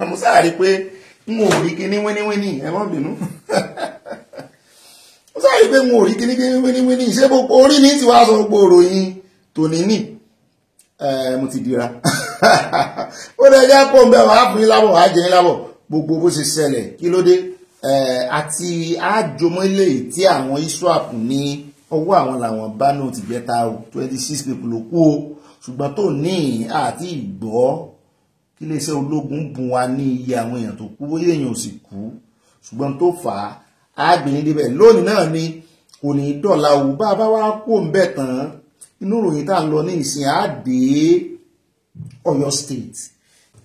Mo sáà rí pé n ò rí kíní wíníwíní, ẹ má bínú. Mo sáà rí pé n ò rí kíní wíníwíní, ṣé orí ní ti wá sọ gbogbo òròyìn tòní nì. Mo ti dira. Ó lè jẹ́ pọ̀ ń bẹ̀ wá fún yín lábọ̀, wá jẹ́ yín lábọ̀ gbogbo bó ṣe ṣẹlẹ̀ kí ló dé àti àjọmọ́ ilé tí àwọn ISWAP ní ọwọ́ àwọn làwọn bá náà ti gbẹ́ta o 26 people ló kú o. Ṣùgbọ́n tó ní àti ìgbọ́ kí iléeṣẹ́ ológun bùn wa ní iye àwọn èèyàn tó kú, bóyá èèyàn ò sì kú, ṣùgbọ́n tó fà á àgbẹ̀yìn débẹ̀ lónìí náà ni kò ní dọ̀la o. Bá a bá wá kó ń bẹ̀ tán inú ìròyìn tá à ń lọ ní ìsìn àdé Ọ̀yọ́ State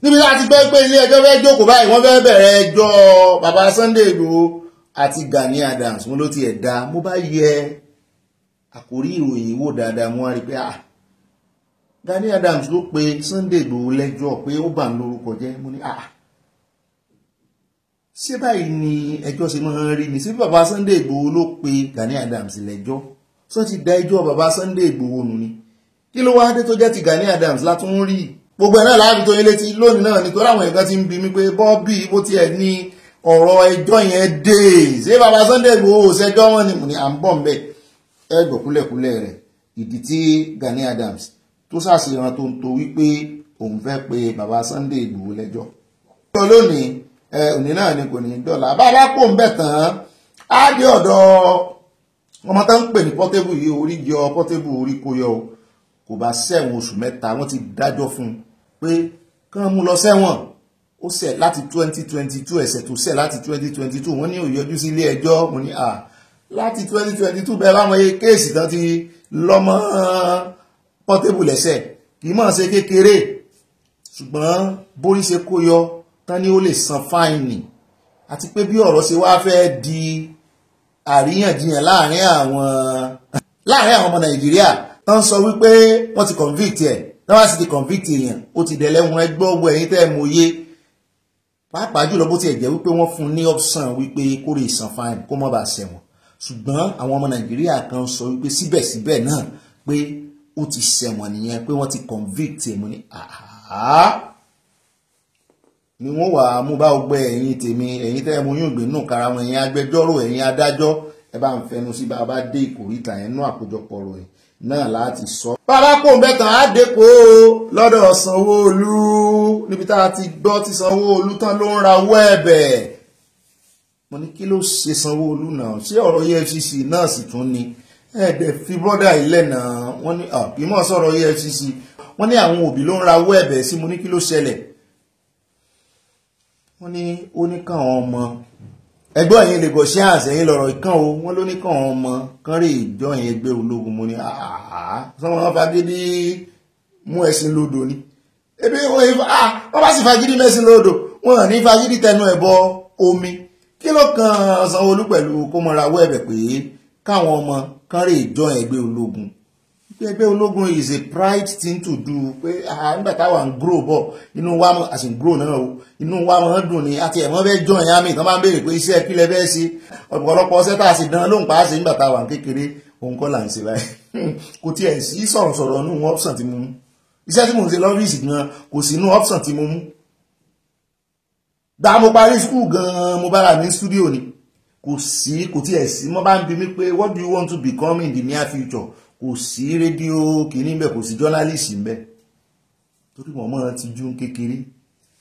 níbi láti gbọ́ pé ilé ẹjọ́ fẹ́ jókòó báyìí wọ́n fẹ́ bẹ̀rẹ̀ ẹjọ́ bàbá Sunday Igboho àti Gani Adams. Mo ló ti ẹ̀ dá, mo bá yẹ àkórí ìròyìn wò dáadáa, mo wá rí pé Gani Adams ló pe Sunday Igboho lẹ́jọ́ pé ó bà ń lórúkọ jẹ́. Mo ní ṣé báyìí ni ẹjọ́ ṣe máa ń rí ni? Ṣé bàbá Sunday Igboho ló pe Gani Adams lẹ́jọ́? Sọ ti da ẹjọ́ bàbá Sunday Igboho nù ni? Kí ló wá dé tó jẹ́ ti Gani Adams látún rí? Gbogbo ẹ̀ náà láàbí tó yín létí lónìí náà nítorí àwọn ẹ̀kan ti ń bi mí pé Bobby bó tiẹ̀ ní ọ̀rọ̀ ẹjọ́ yẹn dé, ṣé bàbá Sunday Igboho ṣẹjọ́ wọn ni? Mo ní à ń bọ̀ ń bẹ̀ ẹ gbọ́ kúlẹ̀kúlẹ̀ rẹ̀ ìdí tí Gani Adams tó ṣàṣìyàn tó ń to wípé òun fẹ́ pe bàbá Sunday Igboho lẹ́jọ́. Lónìí òní náà ni kò ní dọ́là. Bàbá kò ń bẹ̀ tán á dé ọ̀dọ̀ ọmọ tó ń pè ní Portable yìí, orí jọ Portable orí kó yọ o. Kò bá ṣẹ̀wọ̀n oṣù mẹ́ta, wọ́n ti dájọ́ fún un pé kán mú lọ ṣẹ̀wọ̀n. Ó ṣẹ̀ láti 2022, ẹ̀ṣẹ̀ tó ṣẹ̀ láti 2022 wọ́n ní ó yọjú sí ilé ẹjọ́. Mo ní láti 2022 bẹ́ẹ̀ bá wọn yé kéèsì tán ti lọ́mọ Portable lẹ́sẹ̀ kì í mọ̀ ṣe kékeré. Ṣùgbọ́n borí ṣe kó yọ tán ni ó lè san fáìnì, àti pé bí ọ̀rọ̀ ṣe wá fẹ́ di àríyànjiyàn láàrin àwọn ọmọ Nàìjíríà tán sọ wípé wọ́n ti convict ẹ̀, tán wá sí ti convict èèyàn ó ti dẹ̀lẹ́wọ̀n. ẹgbẹ́ ọgbọ́ ẹ̀yìn tẹ́ mọ̀ yé pàápàá jùlọ bó ti ẹ̀ jẹ́ wípé wọ́n fún ní option wípé kó lè san fine kó má bàa ṣẹ̀wọ̀n. Ṣùgbọ́n àwọn ọmọ Nàìjíríà kan sọ wípé síbẹ̀síbẹ̀ náà pé ó ti ṣẹ̀wọ̀n nìyẹn, pé wọ́n ti convict ẹ̀. Mo ní ni wọ́n wà á mú bá ọgbẹ́ ẹ̀yìn tèmi, ẹ̀yìn tẹ́ mọ̀ yóò gbé nù kára wọn, ẹ̀yìn agbẹjọ́rò, ẹ̀yìn adájọ́, ẹ bá ń fẹnu sí bá a bá dé ìkòríta ẹ̀ nú àkójọpọ̀ rọ̀ ẹ̀ náà láti sọ. Bàbá kò mẹ́tàn á dépò lọ́dọ̀ Sanwó-Olú níbi tá a ti gbọ́ tí Sanwó-Olú tán ló ń rawọ́ ẹ̀bẹ̀. Mo ní kí ló ṣe Sanwó-Olú náà? Ṣé ọ̀rọ̀ EFCC náà sì tún ni? Ẹ̀ẹ́dẹ̀ fi brọ́dà ilẹ̀ náà. Wọ́n ní kì í mọ̀ sọ̀rọ̀ EFCC. Wọ́n ní àwọn òbí ló ń rawọ́ ẹ̀bẹ̀ sí. Mo ní kí ló ṣẹlẹ̀? Wọ́n ní ó ní káwọn ọmọ ẹgbẹ́ ẹ̀yìn Lagos ṣe àṣẹyìn lọ́rọ̀ ìkan o. Wọ́n ló ní káwọn ọmọ kan rí ìjọ yẹn ẹgbẹ́ ológun. Mo ní sọmọ wọn fagídí mú ẹṣin lódò ni. Ebi wọ́n bá sì fagídí mẹ́sìn lódò wọ́n ní fagídí tẹnu ẹ̀bọ omi. Kí ló kan Sanwó-Olú pẹ̀lú kó mọ́ra wọ́ ẹ̀bẹ̀ pé káwọn ọmọ kan rí ìjọ ẹgbẹ́ ológun? Ẹgbẹ́ ológun is a pride thing to do. Pé nígbà táwa ń grow bọ̀ inú wa mọ̀ àti ń grow náà o, inú wa mọ̀ ń dùn ní àti ẹ̀mọ́ bẹ́ẹ̀ jọ ìyá mi tán bá ń béèrè pé iṣẹ́ kí lẹ bẹ́ẹ̀ ṣe. Ọ̀pọ̀lọpọ̀ ọṣẹ́ tá a sì dán lóhùn pa á ṣe nígbà táwa ń kékeré, òun kọ́ là ń ṣe báyìí. Kò tiẹ̀ sí sọ̀rọ̀sọ̀rọ̀ nínú option tí mo mú. Iṣẹ́ tí mo ń ṣe lọ́fíìsì gan kò sí inú option tí mo mú. Gbà mo parí school gan mo bára ní studio ni. Kò tiẹ̀ sí mo bá ń bi mí pé what do you want to become in the near future? Kò sí rédíò kìíní ń bẹ, kò sí journalist ń bẹ. Torí mo mọ́ ti jú kékeré.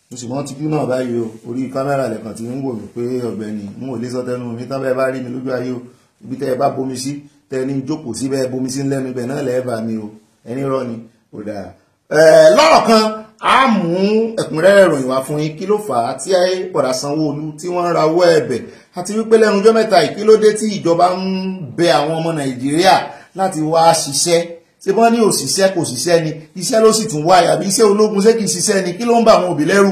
Mo sì mọ́ ti jú náà báyìí o. Orí kámẹ́rà lẹ́kàn tí ń wò mí pé Ọ̀gbẹ́ni n ò lè sọ tẹnu mi tán bẹ́ẹ̀ bá rí mi lójú ayé o. Ibi tẹ́ ẹ bá bomi sí tẹ́ ní jókòó sí bẹ́ẹ̀ bomi sí lẹ́nu ibẹ̀ náà lẹ́ẹ̀ bá mi o. ẹni rọ ni ó dáa. Lọ́rọ̀ kan a mú ẹ̀kúnrẹ́rẹ́ ìròyìn wá fún yín kí ló fà á tí Bọ̀dá Sanwó-Olú tí wọ́n ń rawọ́ ẹ̀bẹ̀ àti wípé lẹ́nu ọjọ́ mẹ́ta kí ló dé tí ìjọba ń bẹ àwọn ọmọ Nàìjíríà láti wá ṣiṣẹ́ ṣé wọ́n ní òṣìṣẹ́ kò ṣiṣẹ́ ni iṣẹ́ ló sì tún wáyà bí iṣẹ́ ológun ṣé kì í ṣiṣẹ́ ni kí ló ń bá àwọn òbí lẹ́rù.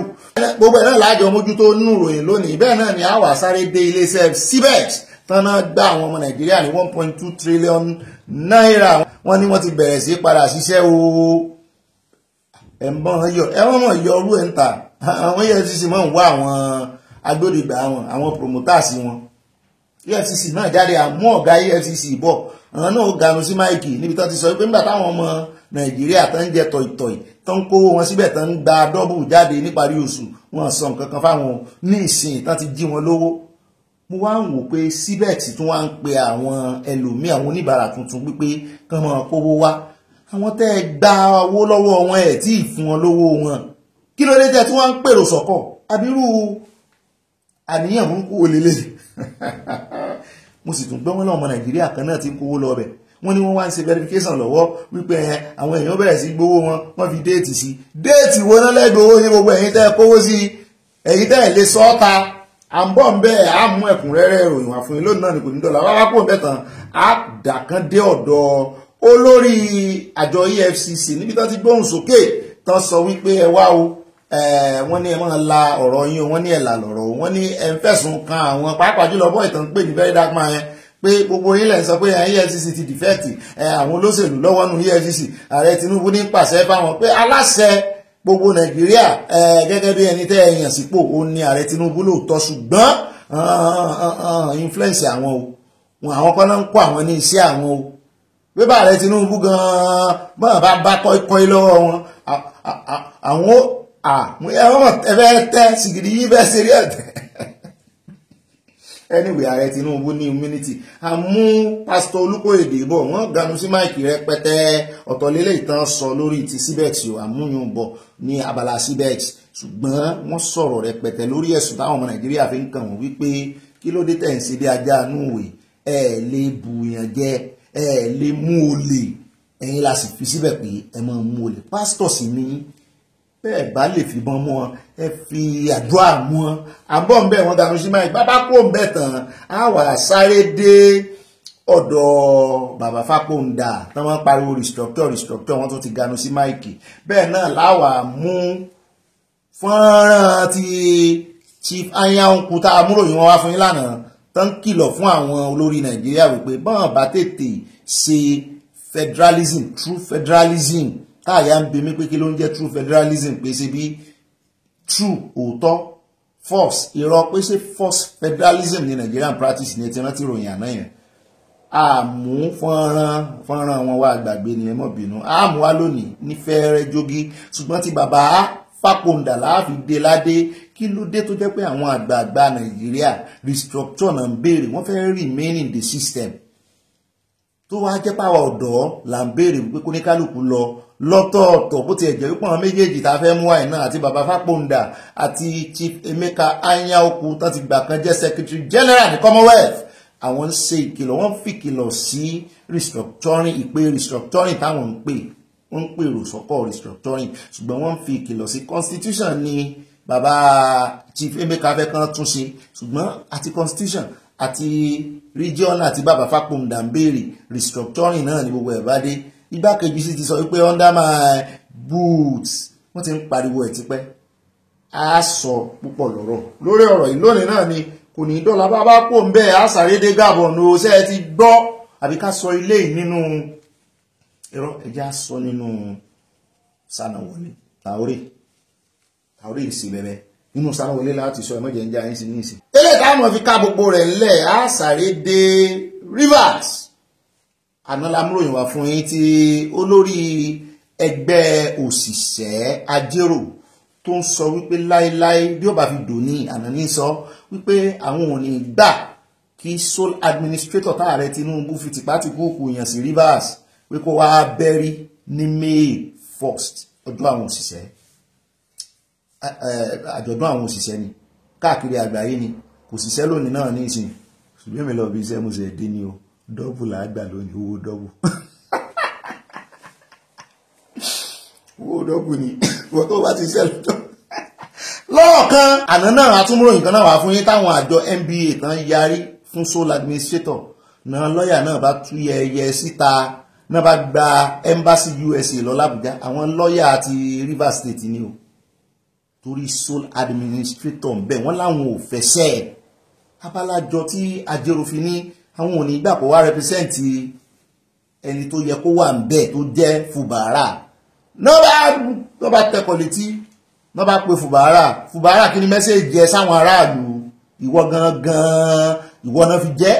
Gbogbo ẹ̀ náà láàjọ mójútó nínú ìròyìn lónìí bẹ́ẹ̀ náà ni a wà sáré dé iléeṣẹ́ CBEX tán náà gbá àwọn ọmọ Nàìjíríà ní 1.2 trillion naira wọ́n ní wọ́n ti bẹ̀rẹ̀ sí padà ṣiṣẹ́ o. Ẹ̀wọ̀n mọ̀ yọ orú ẹ̀ ń ta àwọn EFCC máa ń wá àwọn agbódegbà wọn àwọn promoters wọn. EFCC náà jáde àmú ọ̀gá EFCC bọ̀ àwọn náà ó ganu sí máìkì níbi tó ti sọ pé nígbà táwọn ọmọ Nàìjíríà tó ń jẹ tọ̀ìtọ̀ì tó ń kówó wọn síbẹ̀ tó ń gba dọ́bù jáde níparí oṣù wọn sọ nǹkan kan fáwọn ní ìsìn tó ti jí wọn lówó. Mo wá ń wò pé CBEX tún wá ń pe àwọn ẹlòmíì àwọn oníbàárà tuntun wípé kán máa kówó wá àwọn tẹ́ ẹ gba owó lọ́wọ́ wọn ẹ̀ tí ì fún wọn lówó wọn kí ló dé tẹ́ tí wọ́n ń pèrò sọ́kọ̀ abirú àníyàn mú kú olèlè mo sì tún gbọ́ wọn lọ́mọ Nàìjíríà kan náà ti ń kówó lọ bẹ̀ wọ́n ní wọ́n wá ń ṣe verification lọ́wọ́ wípé àwọn èèyàn bẹ̀rẹ̀ sí gbówó wọn wọ́n fi déètì sí déètì wo náà lẹ́gbẹ̀ẹ́ owó ní gbogbo ẹ̀yin tẹ́ ẹ kówó sí ẹ̀yin tẹ́ ẹ lè sọ́ọ́ta à ń bọ̀ ń bẹ́ẹ̀ á mú ẹ̀kúnrẹ́rẹ́ ìròyìn wá fún yín lónìí náà ní kò ní dọ́là wá kó ń bẹ̀ tán á dà kan dé ọ̀dọ̀ olórí àjọ EFCC níbi tó ti gbóhùn sókè tán sọ wípé ẹ wá o wọ́n ní ẹ máa la ọ̀rọ̀ yín o wọ́n ní ẹ là lọ̀rọ̀ o wọ́n ní ẹ ń fẹ̀sùn kan àwọn pàápàá jùlọ bọ́ ìtàn pé ní very dark man yẹn pé gbogbo yín lẹ̀ ń sọ pé EFCC ti dìfẹ́ẹ̀tì àwọn olóṣèlú lọ́wọ́ nù EFCC ààrẹ Tinubu ní pàṣẹ fáwọn pé aláṣẹ gbogbo Nàìjíríà gẹ́gẹ́ bí ẹni tẹ́ ẹ yàn sípò ó ní ààrẹ Tinubu lóòótọ́ ṣùgbọ́n influence àwọn o àwọn kan náà ń kó àwọn ní iṣẹ́ àwọn o pé bá ààrẹ Tinubu gan-an bọ́n bá kọ́ lọ́wọ́ wọn àwọn ẹ̀fẹ́ tẹ́ sìgìdì yí bẹ́ẹ̀ ṣe rí ẹ̀tẹ́ anyway ààrẹ Tinubu ní immunity àmú pásítọ̀ Olúkóyèdè bọ̀ wọ́n ganu sí máìkì rẹpẹtẹ ọ̀tọ̀lélẹ̀ ìtàn sọ lórí ti CBEX o àmúyùn bọ̀ ní abala CBEX ṣùgbọ́n wọ́n sọ̀rọ̀ rẹpẹtẹ lórí ẹ̀sùn táwọn ọmọ Nàìjíríà fi ń kàn wọ́n wípé kí ló dé tẹ̀ ń ṣe bí ajá núwèé lè bùyàn jẹ lè mú olè ẹ̀yin la sì fi síbẹ̀ pé ẹ máa mú olè pásítọ̀ sì ní bẹ́ẹ̀ bá lè fìbọn mú wọn ẹ fi àdúrà mú wọn àbọ̀ ń bẹ̀ wọ́n dànù sí máa bàbá kó ń bẹ̀ tán á wà sáré dé ọ̀dọ̀ bàbá Fápóńdà tí wọ́n pariwo restructure wọ́n tún ti ganu sí máìkì bẹ́ẹ̀ náà láwà mú fọ́nrán ti Chief Anyanwu tá a múròyìn wọn wá fún yín lánàá tó ń kìlọ̀ fún àwọn olórí Nàìjíríà wípé bọ́n bá tètè ṣe federalism true federalism táàyà ń bi mí pé kí ló ń jẹ́ true federalism pé ṣe bí true òótọ́ false irọ́ pé ṣe false federalism ní Nigerian practice ní ẹtì rántí ìròyìn àná yẹn àmú fọ́nrán wọn wá gbàgbé ni ẹ mọ̀ bínú àmú wá lónìí ní fẹ́ẹ́rẹ́ jogi ṣùgbọ́n tí bàbá Fápóńdà láàfin dé ládé kí ló dé tó jẹ́ pé àwọn àgbààgbà Nàìjíríà restructure náà ń béèrè wọ́n fẹ́ remain in the system tó wá jẹ́ pàwọ̀ ọ̀dọ́ là ń béèrè wípé kó ní kálukú lọ lọ́tọ̀ọ̀tọ̀ bó ti ẹ̀jẹ̀ wípé àwọn méjèèjì tá a fẹ́ mú wáyé náà àti bàbá Fápóńdà àti Chief Emeka Anyanwu tó ti gbà kan jẹ́ Secretary General ní Commonwealth àwọn ń ṣe ìkìlọ̀ wọ́n fi ìkìlọ̀ sí restructuring ìpè restructuring táwọn ń pè wọ́n ń pèrò sọ́kọ̀ restructuring ṣùgbọ́n wọ́n fi ìkìlọ̀ sí constitution ní bàbá Chief Emeka fẹ́ kan tún ṣe ṣùgbọ́n àti constitution àti regional àti bàbá Fápóńdà ń béèrè restructuring náà ní gbogbo ẹ̀ bá dé igbákejì sì ti sọ wípé under my boots wọ́n ti ń pariwo ẹ̀ tipẹ́ a sọ púpọ̀ lọ́rọ̀ lórí ọ̀rọ̀ yìí lónìí náà ni kò ní dọ́là bá pò ń bẹ́ẹ̀ a sàrédé Gabon ní oṣẹ́ ẹ ti gbọ́ àbí ká sọ ilé yìí nínú ẹ̀rọ ẹja sọ nínú Sanawole Traore ìsì bẹ̀bẹ̀ nínú Sanawole láti sọ ẹmọ́jẹ̀ ń já yín sí ní ìsìn. eléyìí táwọn fi ká gbogbo rẹ̀ ńlẹ̀ a sàrédé Rivers àná lámúròyìn wá fún yín tí olórí ẹgbẹ́ òṣìṣẹ́ ajérò tó ń sọ wípé láéláé bí ó bá fi dòní àná ní sọ wípé àwọn ò ní gbà kí sole administrator táàrẹ Tinubu fi tìpátìkúùkù yàn sí Rivers pé kó wá bẹ́rí ní May 1st ọjọ́ àwọn òṣìṣẹ́ àjọ̀dún àwọn òṣìṣẹ́ ni káàkiri àgbáyé ni kò ṣiṣẹ́ lónìí náà ní ìsìn ṣùgbọ́n mi lọ bí iṣẹ́ mo ṣe dé ní o dọ́bù làágbà lónìí owó dọ́bù owó dọ́gbù ni wọ́n tó bá ti ṣẹlẹ̀ tó. Lọ́ọ̀kan àná náà atúmúròyìn kan náà wà fún yín táwọn àjọ NBA tán yarí fún sole administrator náà lọ́ọ̀yà náà bá tú yẹyẹ síta náà bá gba embassy USA lọ l'Àbújá àwọn lọ́ọ̀yà àti Rivers State ni o torí sole administrator ń bẹ wọ́n láwọn ò fẹsẹ̀ abalajọ tí ajéròfin ní àwọn ò ní gbà kó wá represent ẹni tó yẹ kó wà ń bẹ tó jẹ́ Fubara náà bá tẹkọ̀ létí náà bá pe Fubara kí ni mẹ́sẹ̀jì ẹ sáwọn aráàlú ìwọ gangan ìwọ náà fi jẹ́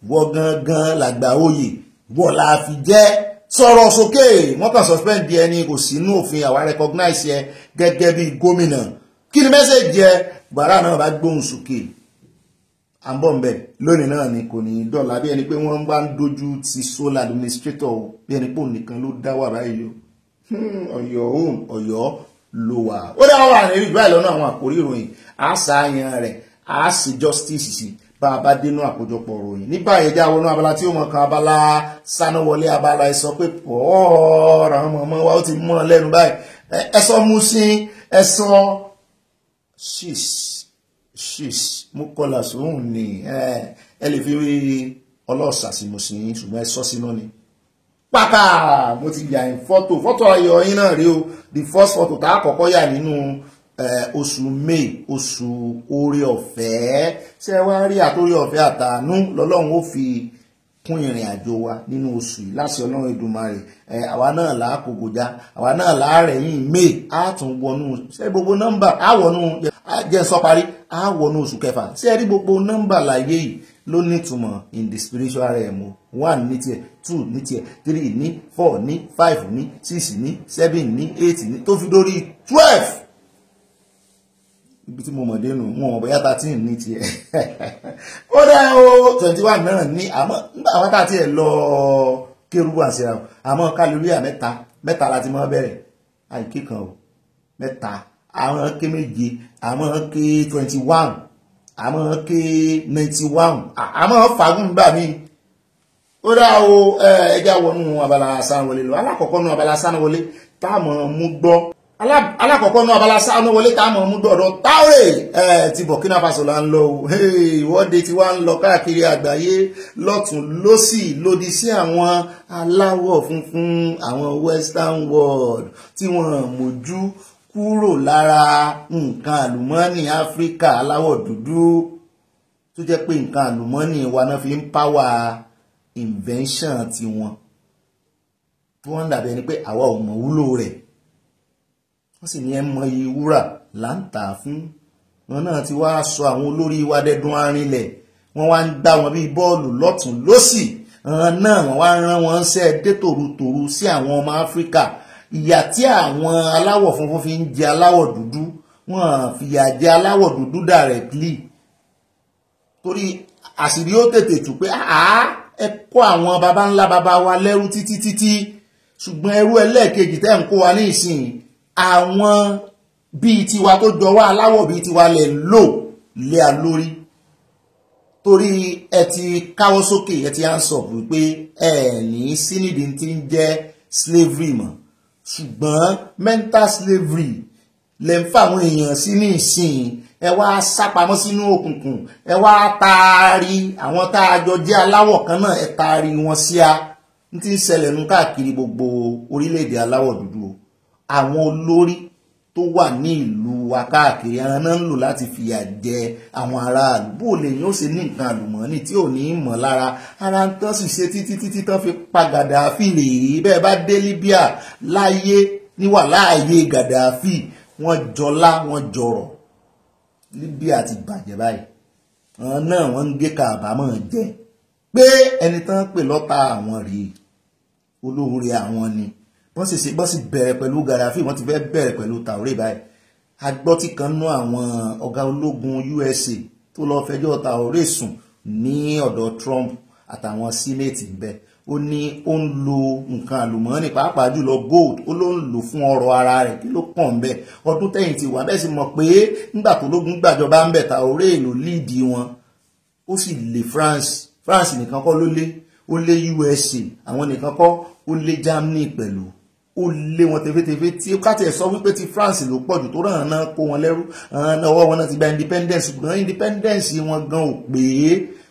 ìwọ gangan làgbà oyè ìwọ la fi jẹ́ sọ̀rọ̀ sókè wọ́n kàn suspend ẹni kò sínú òfin àwa recognize ẹ gẹ́gẹ́ bí gómìnà kí ni mẹ́sẹ̀jì ẹ Fubara náà bá gbóhùn sókè àbọ̀m̀bẹ̀ lónìí náà ni kò ní dọ́là bí ẹni pé wọ́n bá ń dojú ti sole administrator bí ẹni pé òun nìkan ló dá wà báyìí Ọ̀yọ́ ló wà ó dá wà ní ìlú àìlọ́nà àwọn àkórí ìròyìn àṣàyàn rẹ̀ àṣì justice sí bá a bá dénú àkójọpọ̀ ìròyìn ní báyìí já wọnú abala tí ó mọ̀ kan abala sánáwọlé abala ẹ̀sọ́ pé ọ̀rọ̀ àwọn ọmọ wa ó ti mọ́ lẹ́nu báyìí ẹ̀sọ́ mú sí ẹ̀sọ́ ṣìṣ mú kọlà sóhùn ní ẹ lè fi rí ọlọ́ọ̀sà sí mo sì ṣùgbọ́n ẹ sọ sínú ni pàkà mo ti yà ní fọ́tò ayọ̀ yín náà rí o the first photo tá a kọ́kọ́ yà nínú oṣù May oṣù oore ọ̀fẹ́ ṣé wá rí àtórí ọ̀fẹ́ àtàánú lọ́lọ́run ó fi kún ìrìn àjò wa nínú oṣù yìí láti Ọlọ́run Èdùmàrè àwa náà là á kògòjá àwa náà là á rẹ̀yìn May á tún wọnú ṣé gbogbo nọ́mbà á wọnú jẹ́ sọ parí á wọnú oṣù kẹfà ṣé rí gbogbo nọ́mbà láyé yìí ló nítumọ̀ in the spiritual realm 1 ní tiẹ̀ 2 ní tiẹ̀ 3 ní 4 ní 5 ní 6 ní 7 ní 8 ní tó fi dórí 12 ibi tí mo mọ̀ dénú wọn mọ̀ bóyá 13 ní tiẹ̀ ó dá o 21 náà ní àmọ́ nígbà àwọn tá tiẹ̀ lọ kérúbù àṣírà àmọ́ kálóríà mẹ́ta láti mọ́ bẹ̀rẹ̀ àìké kan o mẹ́ta àwọn ké méje àwọn ké 21 àmọ́ ké 91 àmọ́ fagún gbà mí ó dá o ẹjá wọnú abala sánáwọlé lọ alákọ̀ọ́kọ́ nú abala sánáwọlé táàmù mú gbọ́ alákọ̀ọ́kọ́ nú abala sánáwọlé táàmù mú dọ̀dọ̀ Traore ti Burkina Faso là ń lọ o ìwọ́de tí wá ń lọ káàkiri àgbáyé lọ́tún lósì lòdì sí àwọn aláwọ̀ funfun àwọn western world tí wọ́n mójú kúrò lára nǹkan àlùmọ́ọ́nì Áfíríkà aláwọ̀ dúdú tó jẹ́ pé nǹkan àlùmọ́ọ́nì wa náà fi ń pàwà invention tiwọn tí wọ́n ń dàbí ẹni pé àwa ò mọ̀ wúlò rẹ̀ wọ́n sì ní ẹ mọ iye wúrà là ń tà fún wọn náà ti wá sọ àwọn olórí wa dẹ́dún arìnlẹ̀ wọ́n wá ń gbá wọn bíi bọ́ọ̀lù lọ́tún lósì náà wọ́n wá rán wọn ṣẹ́ dé tòrutòru sí àwọn ọmọ Áfíríkà ìyà tí àwọn aláwọ̀ funfun fi ń jẹ aláwọ̀ dúdú wọ́n fìyà jẹ aláwọ̀ dúdú directly torí àṣírí ó tètè tú pé ẹ kó àwọn baba ńlá baba wa lẹ́rú títí ṣùgbọ́n ẹrú ẹlẹ́ẹ̀kejì tẹ́ ń kó wa ní ìsìn àwọn bíi tiwa tó jọ wá aláwọ̀ bíi tiwa lẹ̀ lò lé a lórí torí ẹ ti káwọ́ sókè ẹ ti answer wípé ẹ ní sí nídìí tí ń jẹ́ slavery mọ́ ṣùgbọ́n mental slavery lẹ́ ń fáwọn èèyàn sí ní ìsìn ẹ wá sápamọ́ sínú òkùnkùn ẹ wá taari àwọn tá a jọ jẹ́ aláwọ̀ kan náà ẹ taari wọn sí a ní tí ń ṣẹlẹ̀ nù káàkiri gbogbo orílẹ̀-èdè aláwọ̀ dúdú àwọn olórí tó wà ní ìlú wa káàkiri ẹran náà ń lò láti fìyà jẹ àwọn aráàlú bó lè yín ó ṣe ní nǹkan àlùmọ́ọ́nì tí ò ní mọ̀ lára ara ń tán sì ṣe títí tán fi pa Gàdáfì rèé bẹ́ẹ̀ bá dé Libya láyé níwà láàyè Gàdáfì wọ́n jọlá wọ́n jọrọ̀ Libya ti bàjẹ́ báyìí àwọn náà wọ́n ń gé kàbámọ̀ jẹ pé ẹni tán pè lọ́ta àwọn rèé olóore àwọn ni wọ́n sì bẹ̀rẹ̀ pẹ̀lú Gàdáfì wọ́n ti fẹ́ bẹ̀rẹ̀ pẹ̀lú Traore báyìí agbọ́tí kan nú àwọn ọ̀gá ológun USA tó lọ fẹjọ́ Traore sùn ní ọ̀dọ̀ Trump àtàwọn sínéètì ń bẹ ó ní ó ń lo nǹkan àlùmọ́ọ́nì pàápàá jùlọ gold ó ló ń lò fún ọrọ̀ ara rẹ̀ kí ló kàn ń bẹ ọdún tẹ́yìn ti wà bẹ́ẹ̀ sì mọ̀ pé nígbà tó lógun gbàjọba ń bẹ Traore ló líìdì wọn ó sì lé France nìkan kọ́ ló lé ó lé USA àwọn nìkan kọ́ ó lé Germany pẹ̀lú ó lé wọn tefetefe tí ó káàtì ẹ̀ sọ wípé ti France ló pọ̀ jù tó ràn án kó wọn lẹ́rú ọwọ́ wọn náà ti gba independence ṣùgbọ́n independence wọn gan ò pé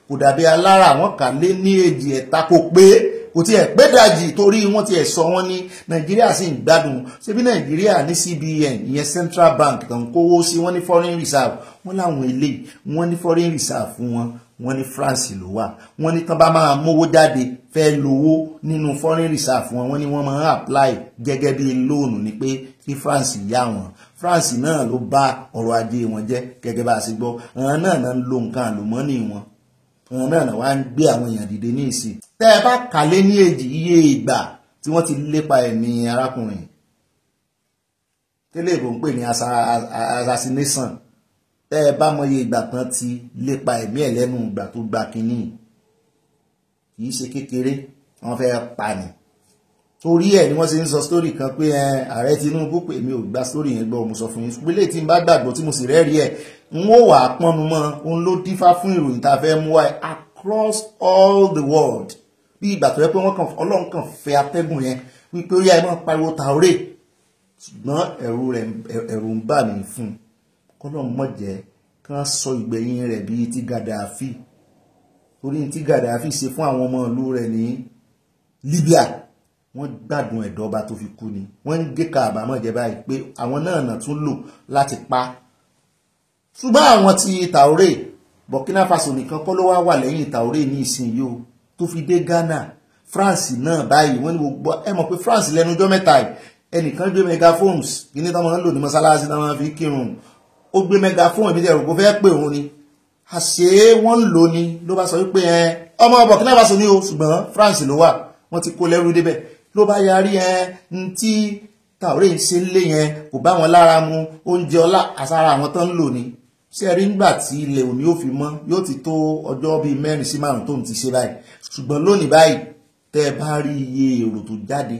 kò dàbí alára àwọn kà lé ní èjì ẹ̀ta kò pé kò tiẹ̀ pé dàjì torí wọ́n tiẹ̀ sọ wọ́n ní Nàìjíríà sì ń gbádùn ṣebí Nàìjíríà ní CBN ìyẹn Central Bank tó ń kówó sí wọ́n ní foreign reserve wọ́n láwọn eléyìí wọ́n ní foreign reserve fún wọn wọ́n ní France ló wà wọ́n ní tán bá máa mówó jáde fẹ́ lówó nínú foreign reserve wọn wọ́n ní wọ́n máa apply gẹ́gẹ́ bí lóònù ni pé kí France yá wọn France náà ló bá ọrọ̀ ajé wọn jẹ́ gẹ́gẹ́ bá a ṣe gbọ́ àwọn náà ń lo nǹkan àlùmọ́nì wọn àwọn náà wá ń gbé àwọn èèyàn dìde ní ìsìn tẹ́ ẹ bá kàlé ní èjì iye ìgbà tí wọ́n ti lépa ẹ̀mí arákùnrin tẹ́lẹ̀ ìbò ń pè ní assassination tẹ́ ẹ bá mọye ìgbà tán ti lépa ẹ̀mí ẹ̀ lẹ́nu ìgbà tó gba kínní kì í ṣe kékeré wọ́n fẹ́ pa ni torí ẹ̀ ni wọ́n ṣe ń sọ sítórì kan pé ààrẹ Tinubu pé mi ò gba sítórì yẹn gbọ́ mo sọ fún yín ṣùgbọ́n eléyìí tí n bá gbàgbọ́ tí mo sì rẹ́rìí ẹ̀ n ó wà á pọ́nnu mọ́ òun ló dífá fún ìròyìn tá a fẹ́ mú wáyé across all the world bí ìgbà tó yẹ pé wọ́n kàn Ọlọ́run kàn fẹ́ atẹ́gùn yẹn wípé ó yá ẹ máa pariwo Traore ṣùgbọ́n ẹ̀rù ń bà mí fún kọ́lọ́run mọ̀ jẹ́ kán sọ ìgbẹ̀yìn rẹ̀ bíi ti Gaddafi torí ti Gaddafi ṣe fún àwọn ọmọ ìlú rẹ̀ ní Libya wọ́n gbádùn ẹ̀dọ́ba tó fi kú ni wọ́n ń gé kàbámọ̀ jẹ́ báyìí pé àwọn náà tún lò láti pa ṣùgbọ́n àwọn ti Traore Burkina Faso nìkan kọ́ ló wà lẹ́yìn Traore ní ìsinyìí o tó fi dé Ghana France náà báyìí wọ́n ní gbogbo ẹ mọ̀ pé France lẹ́nu ọjọ́ mẹ́ta ẹnìkan gbé megaphones kí ní táwọn ń lò ní mọ́sálásí táwọn fi kírun ó gbé megaphone ibi tí ẹ̀rù kò fẹ́ pè òun ni àṣé wọ́n ń lò ní ló bá sọ wípé ọmọ Burkina Faso ní o ṣùgbọ́n France ló wà wọ́n ti kó lẹ́rú débẹ̀ ló bá yarí tí Traore ń ṣe lé yẹn kò bá wọn lára mu oúnjẹ ọlá àsára àwọn tó ń lò ní ṣe rí nígbà tí ilẹ̀ òní ó fi mọ́ yóò ti tó ọjọ́ bíi 4 sí 5 tó ń ti ṣe báyìí ṣùgbọ́n lónìí báyìí tẹ́ ẹ bá rí iye èrò tó jáde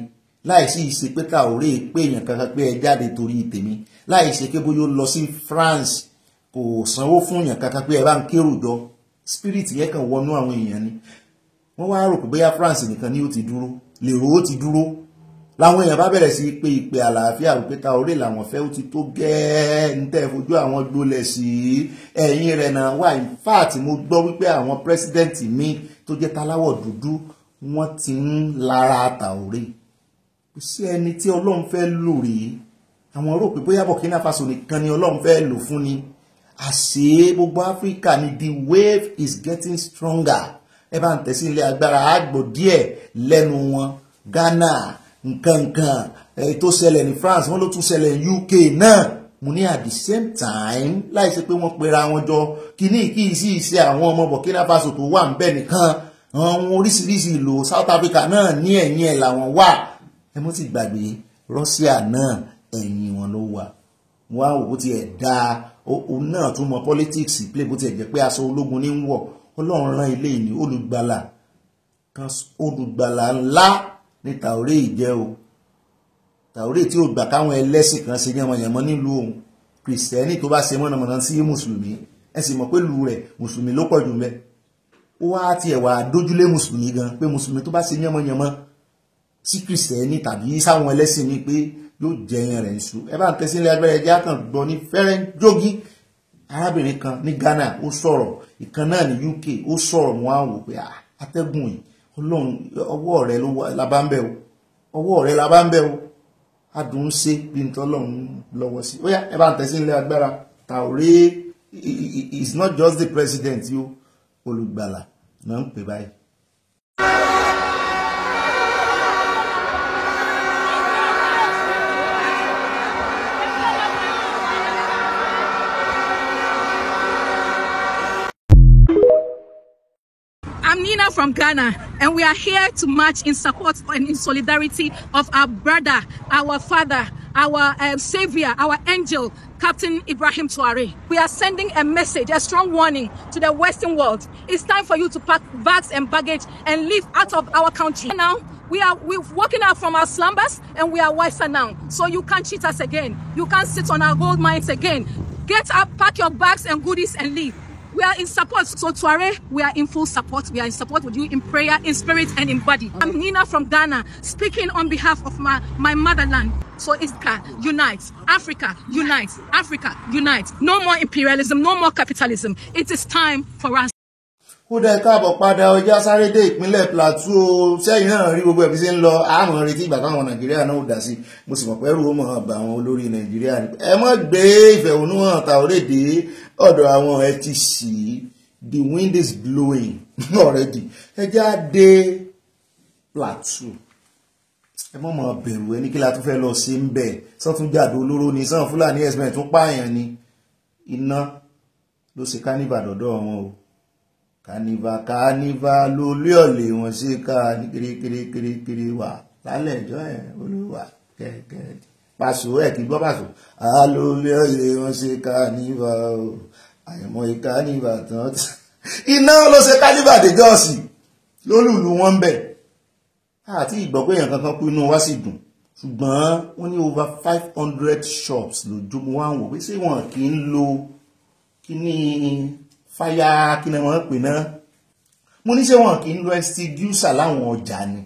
láìsí ìṣe pé Traore pé èèyàn kankan pé ẹ jáde torí tèmi láìṣe pé bóyá ó lọ sí France kò sanwó fún èèyàn kankan pé ẹ bá ń kérò jọ spirit yẹn kàn wọnú àwọn èèyàn ni wọ́n wá rò pé bóyá France nìkan ni ó ti dúró lèrò ó ti dúró láwọn èèyàn bá bẹ̀rẹ̀ sí pé ìpè àlàáfíà wípé Traore làwọn fẹ́ ó ti tó gẹ́ẹ́ ní tẹ́ fojú àwọn gbolẹ̀ sí ẹ̀yìn rẹ̀ náà wà in fact mo gbọ́ wípé àwọn president mi tó jẹ́ taláwọ̀ dúdú wọ́n ti ń lára Traore kò sí ẹni tí Ọlọ́run fẹ́ lò rèé àwọn rò pé bóyá Burkina Faso nìkan ni Ọlọ́run fẹ́ lò fún ni àṣé gbogbo Áfíríkà ni the wave is getting stronger ẹ bá ń tẹ̀sí ilé agbára àgbò díẹ̀ lẹ́nu wọn Ghana nkankan tó ṣẹlẹ̀ ní France wọ́n ló tún ṣẹlẹ̀ ní UK náà mo ní at the same time láìsí pé wọ́n pera wọn jọ kíní kí sí iṣẹ́ àwọn ọmọ Burkina Faso tó wà ń bẹ̀ nìkan àwọn oríṣiríṣi ìlú South Africa náà ní ẹ̀yìn ẹ̀ làwọn wà ẹ mọ́ ti gbàgbé Russia náà ẹ̀yìn wọn ló wà wọ́n á wò ó ti ẹ̀ dáa òun náà tún mọ politics play bó ti ẹ̀ jẹ́ pé aṣọ ológun ní ń wọ̀ Ọlọ́run rán ilé ìní olùgbàlà ńlá ní Traore ìjẹ́ o Traore tí ó gbà káwọn ẹlẹ́sìn kan ṣe yánmọ̀yánmọ́ nílùú òun kìrìsìtẹ́nì tó bá ṣe mọ̀nàmọ́ná sí mùsùlùmí ẹ sì mọ̀ pé lù rẹ̀ mùsùlùmí ló pọ̀ jù mẹ́ ó wá tiẹ̀ wà dójúlé mùsùlùmí gan pé mùsùlùmí tó bá ṣe yánmọ̀yánmọ́ sí kìrìsìtẹ́nì tàbí sáwọn ẹlẹ́sìn ní pé yóò jẹyàn rẹ̀ ńṣu ẹ bá ń tẹ́sí ilé agbára ẹjẹ́ àkàn gbọ́ ní fẹ́rẹ́ jógí arábìnrin kan ní Ghana ó sọ̀rọ̀ ìkan náà ní UK ó sọ̀rọ̀ wọn á wò pé atẹ́gùn yìí Ọlọ́run ọwọ́ rẹ̀ la bá ń bẹ̀ o ọwọ́ rẹ̀ la bá ń bẹ̀ o adùn ṣe bí n tọ́lọ́run lọ́wọ́ sí ó yá ẹ bá ń tẹ̀sí ilé agbára Traore is not just the president yóò olùgbàlà náà ń pè báyìí. From Ghana, and we are here to march in support and in solidarity of our brother, our father, our savior, our angel, Captain Ibrahim Traore. We are sending a message, a strong warning to the Western world. It's time for you to pack bags and baggage and leave out of our country. Now, we're walking out from our slumbers and we are wiser now. So you can't cheat us again. You can't sit on our gold mines again. Get up, pack your bags and goodies and leave. We are in support. So Traore, we are in full support. We are in support with you in prayer, in spirit, and in body. I'm Nina from Ghana, speaking on behalf of my motherland. So it's unite. Africa, unite. Africa, unite. No more imperialism, no more capitalism. It is time for us. Kódà káàbọ̀ padà ọjà sáré dé ìpínlẹ̀ Plateau sẹ́yìn náà rí gbogbo ẹ̀bí sí ń lọ àmọ́ retí ìgbà táwọn Nàìjíríà náà ó dá sí mo sì mọ̀ pé ẹrù ó mọ̀ bá àwọn olórí Nàìjíríà ni ẹ mọ́ gbé ìfẹ̀hónúhàn Traore dé ọ̀dọ̀ àwọn EFCC. The wind is blowing already ẹ já dé Plateau ẹ mọ̀ bẹ̀rù ẹni kí la tún fẹ́ lọ sí ń bẹ̀ sọ́tún jáde olóró ni sàn Fúlàní ẹ̀sìn tún pààyàn ni iná ló ṣe kánífà dọ̀dọ̀ wọn o. Carnival lórí ọ̀lẹ̀ wọn ṣe ká ní kéré wà lálẹ́ ìjọ ẹ̀ olúwa kẹ̀kẹ́ pàṣọ ẹ̀ kí gbọ́ pàṣọ lórí ọ̀lẹ̀ wọn ṣe Carnival o àìmọ̀ Carnival tán iná ló ṣe Carnival dé jọ́ọ̀sì lólùlù wọn ń bẹ̀ àti ìgbọ́ pé èèyàn kankan kú inú wa sì dùn ṣùgbọ́n wọ́n ní over 500 shops lójúmọ́ wá ń wò pé ṣé wọn kì í lo kíní fáyà kí ni wọ́n pè náà mo ní ṣé wọn kì í lo extinguisher láwọn ọjà ni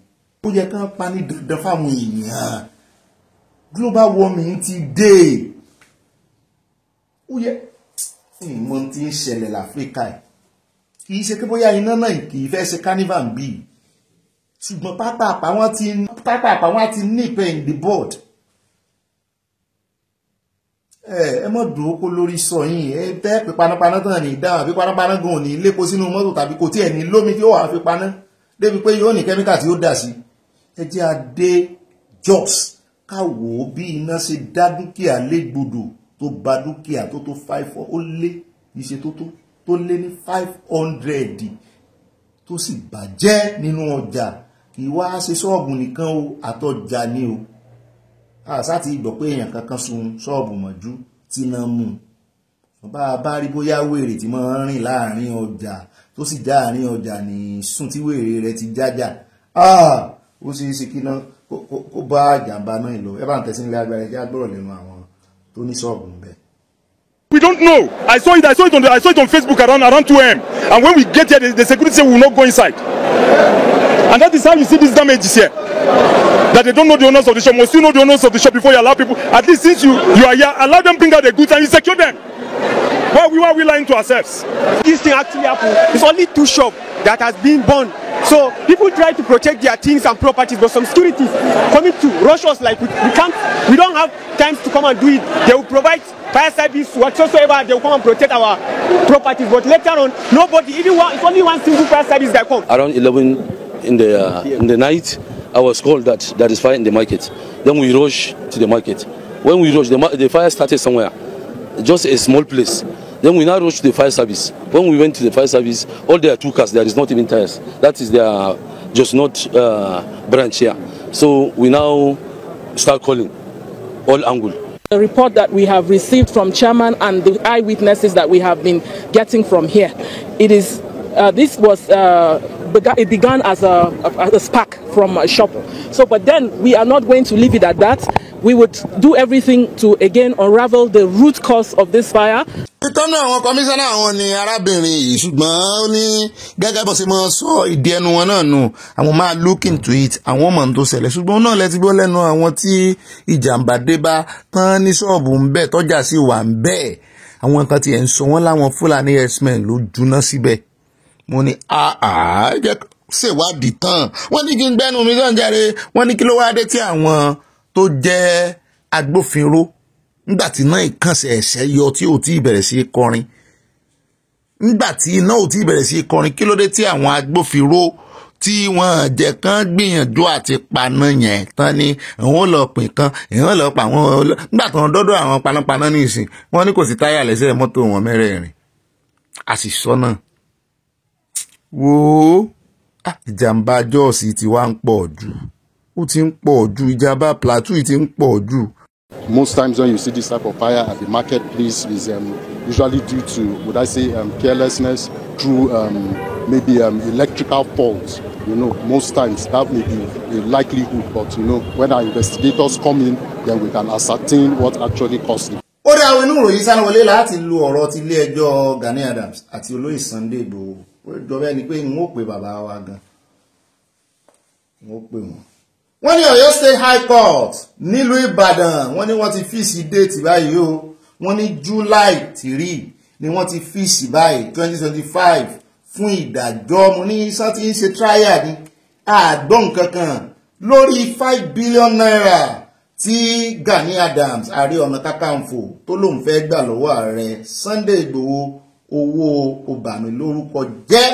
ó yẹ kán pa ní dandan fáwọn èèyàn global warming ti dé ó yẹ ìmọ̀ tí ń ṣẹlẹ̀ láfíríkà kì í ṣe pé bóyá iná náà kì í fẹ́ ṣe carnival bí ṣùgbọ́n pápá wọn ti nípẹ̀ in the board ẹ mọ̀ dúró kó lórí sọ yín ẹ tẹ́ pé panápaná tán ní ìdáhùn àbí panápaná gan ò ní lépo sínú mọ́tò tàbí kò tí ẹ̀ ní lómi tí ó wà fi paná débi pé yóò ní kẹ́míkà tí ó dà sí ẹ jẹ́ adé jobs káwò bí iná ṣe dá dúkìá légbodò tó bà dúkìá tó 5 ó lé ìṣe tó lé ní 500 tó sì bàjẹ́ nínú ọjà kì í wá ṣe ṣọ́ọ̀bù nìkan o àtọjà ni o àsáti ìgbọ̀ pé èèyàn kankan sun ṣọ́ọ̀bù mọ̀jú tí náà mú bá rí bóyá wèrè tí máa ń rìn láàrin ọjà tó sì já àárín ọjà ní sùn tí wèrè rẹ̀ ti jájà ó sì ṣe kí náà kó bá jàǹbá náà lọ ẹ bá ń tẹ̀sí nílé agbára ẹjẹ́ agbọ́rọ̀ lẹ́nu àwọn tó ní ṣọ́ọ̀bù ń bẹ̀. We don't know. I saw it on Facebook around 2 a.m. And when we get here, the security say we will not go inside. And that is how you see this damage is here. That they don't know the owners of the shop. Must you know the owners of the shop before you allow people? At least since you are here, allow them bring out the goods and you secure them. Why are we lying to ourselves? This thing actually happened. It's only 2 shops that has been burned. So people try to protect their things and properties, but some securities coming to rush us like we don't have time to come and do it. They will provide fire service, whatsoever, they will come and protect our properties. But later on, nobody, it's only one single fire service that comes. Around 11 in the night, I was called that there is fire in the market. Then we rushed to the market. When we rushed, the fire started somewhere, just a small place. Then we now rushed to the fire service. When we went to the fire service, all their 2 cars, there is not even tires. That is their just not branch here. So we now start calling all angle. The report that we have received from chairman and the eyewitnesses that we have been getting from here, it is it began as a spark from a shop. So, but then we are not going to leave it at that. We would do everything to again unravel the root cause of this fire. ìtọ́nà àwọn kọmíṣánná àwọn ni arábìnrin yìí ṣùgbọ́n ó ní gẹ́gẹ́ bó ṣe máa sọ ìdí ẹnu wọn náà nù àwọn máa look into it àwọn ọmọ tó ṣẹlẹ̀ ṣùgbọ́n náà lẹ́tí gbọ́ lẹ́nu àwọn tí ìjàmbá dé bá tán ní ṣọ́ọ̀bù ń bẹ̀ tọ́jà sí wà ń bẹ̀ àwọn kan tiẹ̀ ń sọ wọ́n láwọn Fúlàní herdsmen ló jóná síbẹ̀ mo ní jẹ́ ṣèwádìí tán wọ́n ní kí n gbẹ́nu mi lọ́n jáde wọ́n ní kí ló wá dé tí àwọn tó jẹ́ agbófinró nígbàtí náà ìkànsẹ̀ ẹ̀ṣẹ̀ yọ tí ò tí bẹ̀rẹ̀ sí kọrin nígbàtí iná ò tí bẹ̀rẹ̀ sí kọrin kí ló dé tí àwọn agbófinró tí wọ́n jẹ́ kán gbìyànjú àti paná yẹn tán ní àwọn ọlọ́pìn kan èèyàn lọ pa àwọn nígbà tán dọ́dọ̀ àwọn panápaná ní ìsìn wọ́n ní kò sí táyà lẹ́sẹ̀ mọ́tò wọn mẹ́rẹ̀ẹ̀rin àṣìṣọ́ náà wo ìjàmbá jọ́ọ̀sì ti wá ń pọ̀ jù ó ti ń pọ̀ jù ìjàmbá Plateau ti ń pọ̀ jù. Most times when you see this type of fire at the marketplace is usually due to, would I say, carelessness through maybe electrical faults. You know, most times that may be a likelihood, but you know, when our investigators come in, then we can ascertain what actually caused it. ó dá àwọn inú ìròyìn sáná wọlé láti lu ọ̀rọ̀ ti ilé ẹjọ́ Gani Adams àti olóyè Sunday Igboho ó jọ bẹ́ẹ̀ ni pé n ó pè bàbá wa gan n ó pè wọ́n ní Ọ̀yọ́ State High Court nílùú Ìbàdàn wọ́n ní wọ́n ti fíìsì déètì báyìí o wọ́n ní July 3 ni wọ́n ti fíìsì báyìí 2025 fún ìdájọ́ mo ní sọ́tí ń ṣe trial ní àgbọ̀n kankan lórí 5 billion naira tí Gani Adams Ààrẹ Ọ̀nà Kakanfò tó lóun fẹ́ gbà lọ́wọ́ ààrẹ Sunday Igboho owó òbàmílórúkọ jẹ́.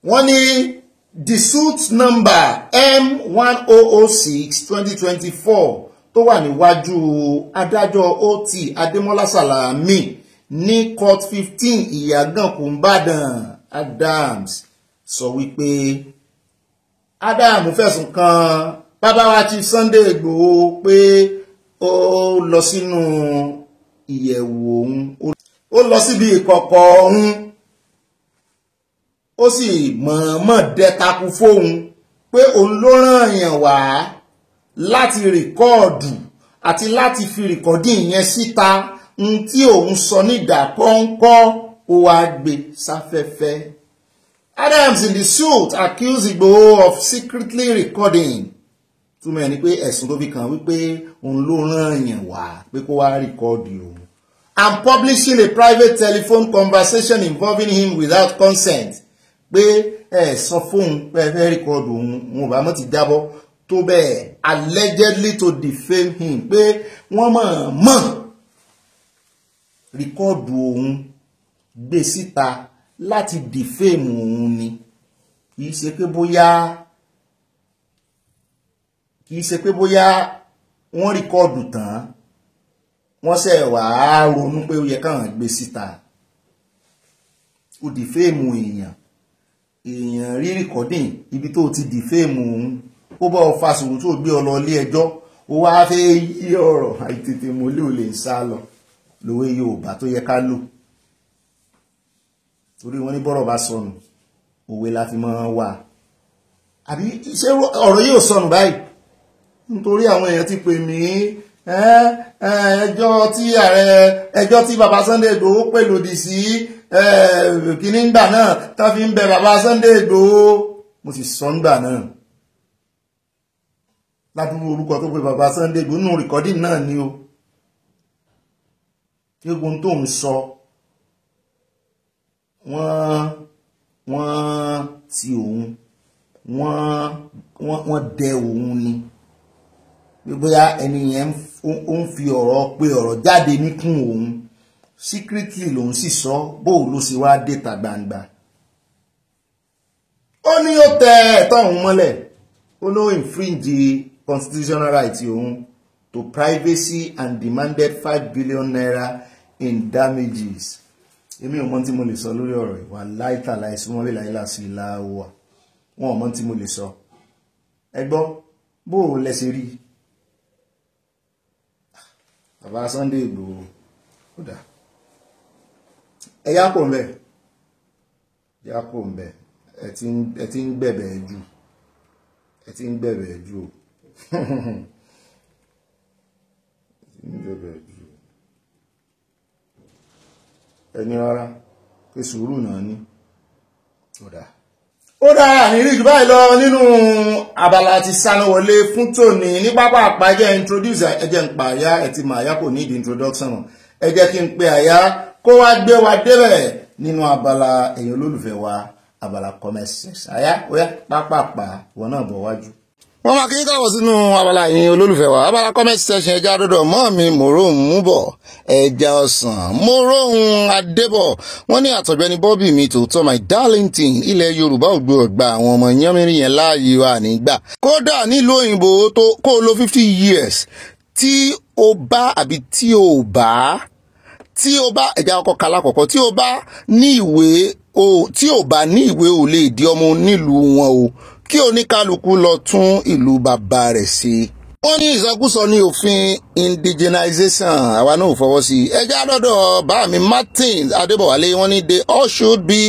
wọ́n ní the suit number M1006/2024 tó wà níwájú adájọ́ OT Adémọ́lá Sàlámì ní court 15 Ìyàgànkù Ìbàdàn. Adams sọ wípé Adams fẹ̀sùn kan bàbá wa Chief Sunday Igboho pé ó lọ sínú ìyẹ̀wò òun ó lọ síbi ìkọ̀kọ̀ òun ó sì mọ̀ọ́mọ̀ dẹ́takú fóun pé òun ló rán èèyàn wá láti rìkọ́ọ̀dù àti láti fi rìkọ́dì yẹn síta tí òun sọ nídà kọ́ńkọ́ ó wá gbé sáfẹ́fẹ́. Adams in the suit accused Igboho of secretly recording. Túmọ̀ ní pé ẹ̀sùn tó fi kàn wípé òun ló rán èèyàn wá pé kó wá rìkọ́ọ̀dù òun. And publishing a private telephone conversation involving him without consent. Pé ẹ sọ fóun pé ẹ fẹ́ rìkọ́ọ̀dù òun ò bá mọ́ ti jábọ́ tó bẹ́ẹ̀ allegedly to defame him pé wọ́n mọ̀ rìkọ́ọ̀dù òun gbé síta láti defame òun ni kìí ṣe pé bóyá wọ́n rìkọ́ọ̀dù tán wọ́n ṣe wà á ronú pé ó yẹ káwọn gbé síta. Ó defame èèyàn rí rìkọ́dìn ibi tó ti defame òun ó bá ọ fásitì tó gbé ọ lọ ilé ẹjọ́ ó wá fẹ́ yí ọ̀rọ̀ àìtètè mọ́lé ò lè sá lọ lówó Yorùbá tó yẹ ká lò torí wọ́n ní bọ́rọ̀ bá sọnù òwe la fi máa wà àbí ṣé ọ̀rọ̀ yóò sọnù báyìí nítorí àwọn èèyàn ti pè mí ẹjọ́ tí bàbá Sunday Igboho pè lòdì sí kíní ńgbà náà tá fi ń bẹ bàbá Sunday Igboho mo sì sọ ńgbà náà ládùúgbò orúkọ tó pè bàbá Sunday Igboho nínú rìkọ́dì náà ni o egun tó ń sọ wọ́n ti òun wọ́n dẹ òun ni bóyá ẹni yẹn ó ń fi ọ̀rọ̀ pé ọ̀rọ̀ jáde níkùn òun secretly lòun sì sọ bóò ló ṣe wá déta gbangba. ó ní ó tẹ ẹ̀tọ́ òun mọ́lẹ̀ ó ló infringe constitutional right òun to privacy and demanded 5 billion naira in damages. Èmi ò mọ̀ tí mo lè sọ lórí ọ̀rọ̀ ìwà láìta láìsí wọn lè láìlá sí láwà wọn ò mọ̀ tí mo lè sọ. Ẹ gbọ́ bó o lẹ́sẹ̀ rí bàbá Sunday Igboho ó dà ẹ̀yà kò ń bẹ̀ ẹ ti ń gbẹ̀bẹ̀ jù ẹni rárá pé sùúrù náà ní ó dára ní rí jù báyìí lọ nínú abala ti sáná wọlé fún tòní ní pápá àpájẹ́ introduce ẹjẹ́ ń pa àyá ẹ̀tì mà àyá kò ní ìdí introduction ẹjẹ́ kí n pe àyá kó wá gbé wa débẹ̀ nínú abala ẹ̀yin olólùfẹ́ wa abala comment section àyá ó yá pápá wọn náà bọ̀ wájú. wọ́n máa kí n káwọ̀ sínú abala ẹ̀yin olólùfẹ́ wa abala comment section ẹja dọ́dọ̀ mọ́ mi mòróhùn múbọ̀ ẹja ọ̀sán mòróhùn adébọ̀ wọ́n ní àtọ̀gbẹ́ni bọ́bì mi tòótọ́ my darlington ilẹ̀ yorùbá ògbó ọ̀gbà àwọn ọmọ yánmírín yẹn láàyè wa nígbà kódà nílùú òyìnbó tó kó lo 50 years tí ó bá àbí tí ó bá ẹja ọkọ̀ kala kọ̀kọ́ tí ó bá ní ìwé ò lè di ọmọ nílùú wọn o kí oníkálukú lọ tún ìlú bàbá rẹ̀ ṣe. wọ́n ní ìsọkúsọ ní òfin indigenization àwa náà fọwọ́ sí ẹjẹ́ àdọ́dọ̀ bá mi Martin Adébọ̀wálé wọ́n ní they all should be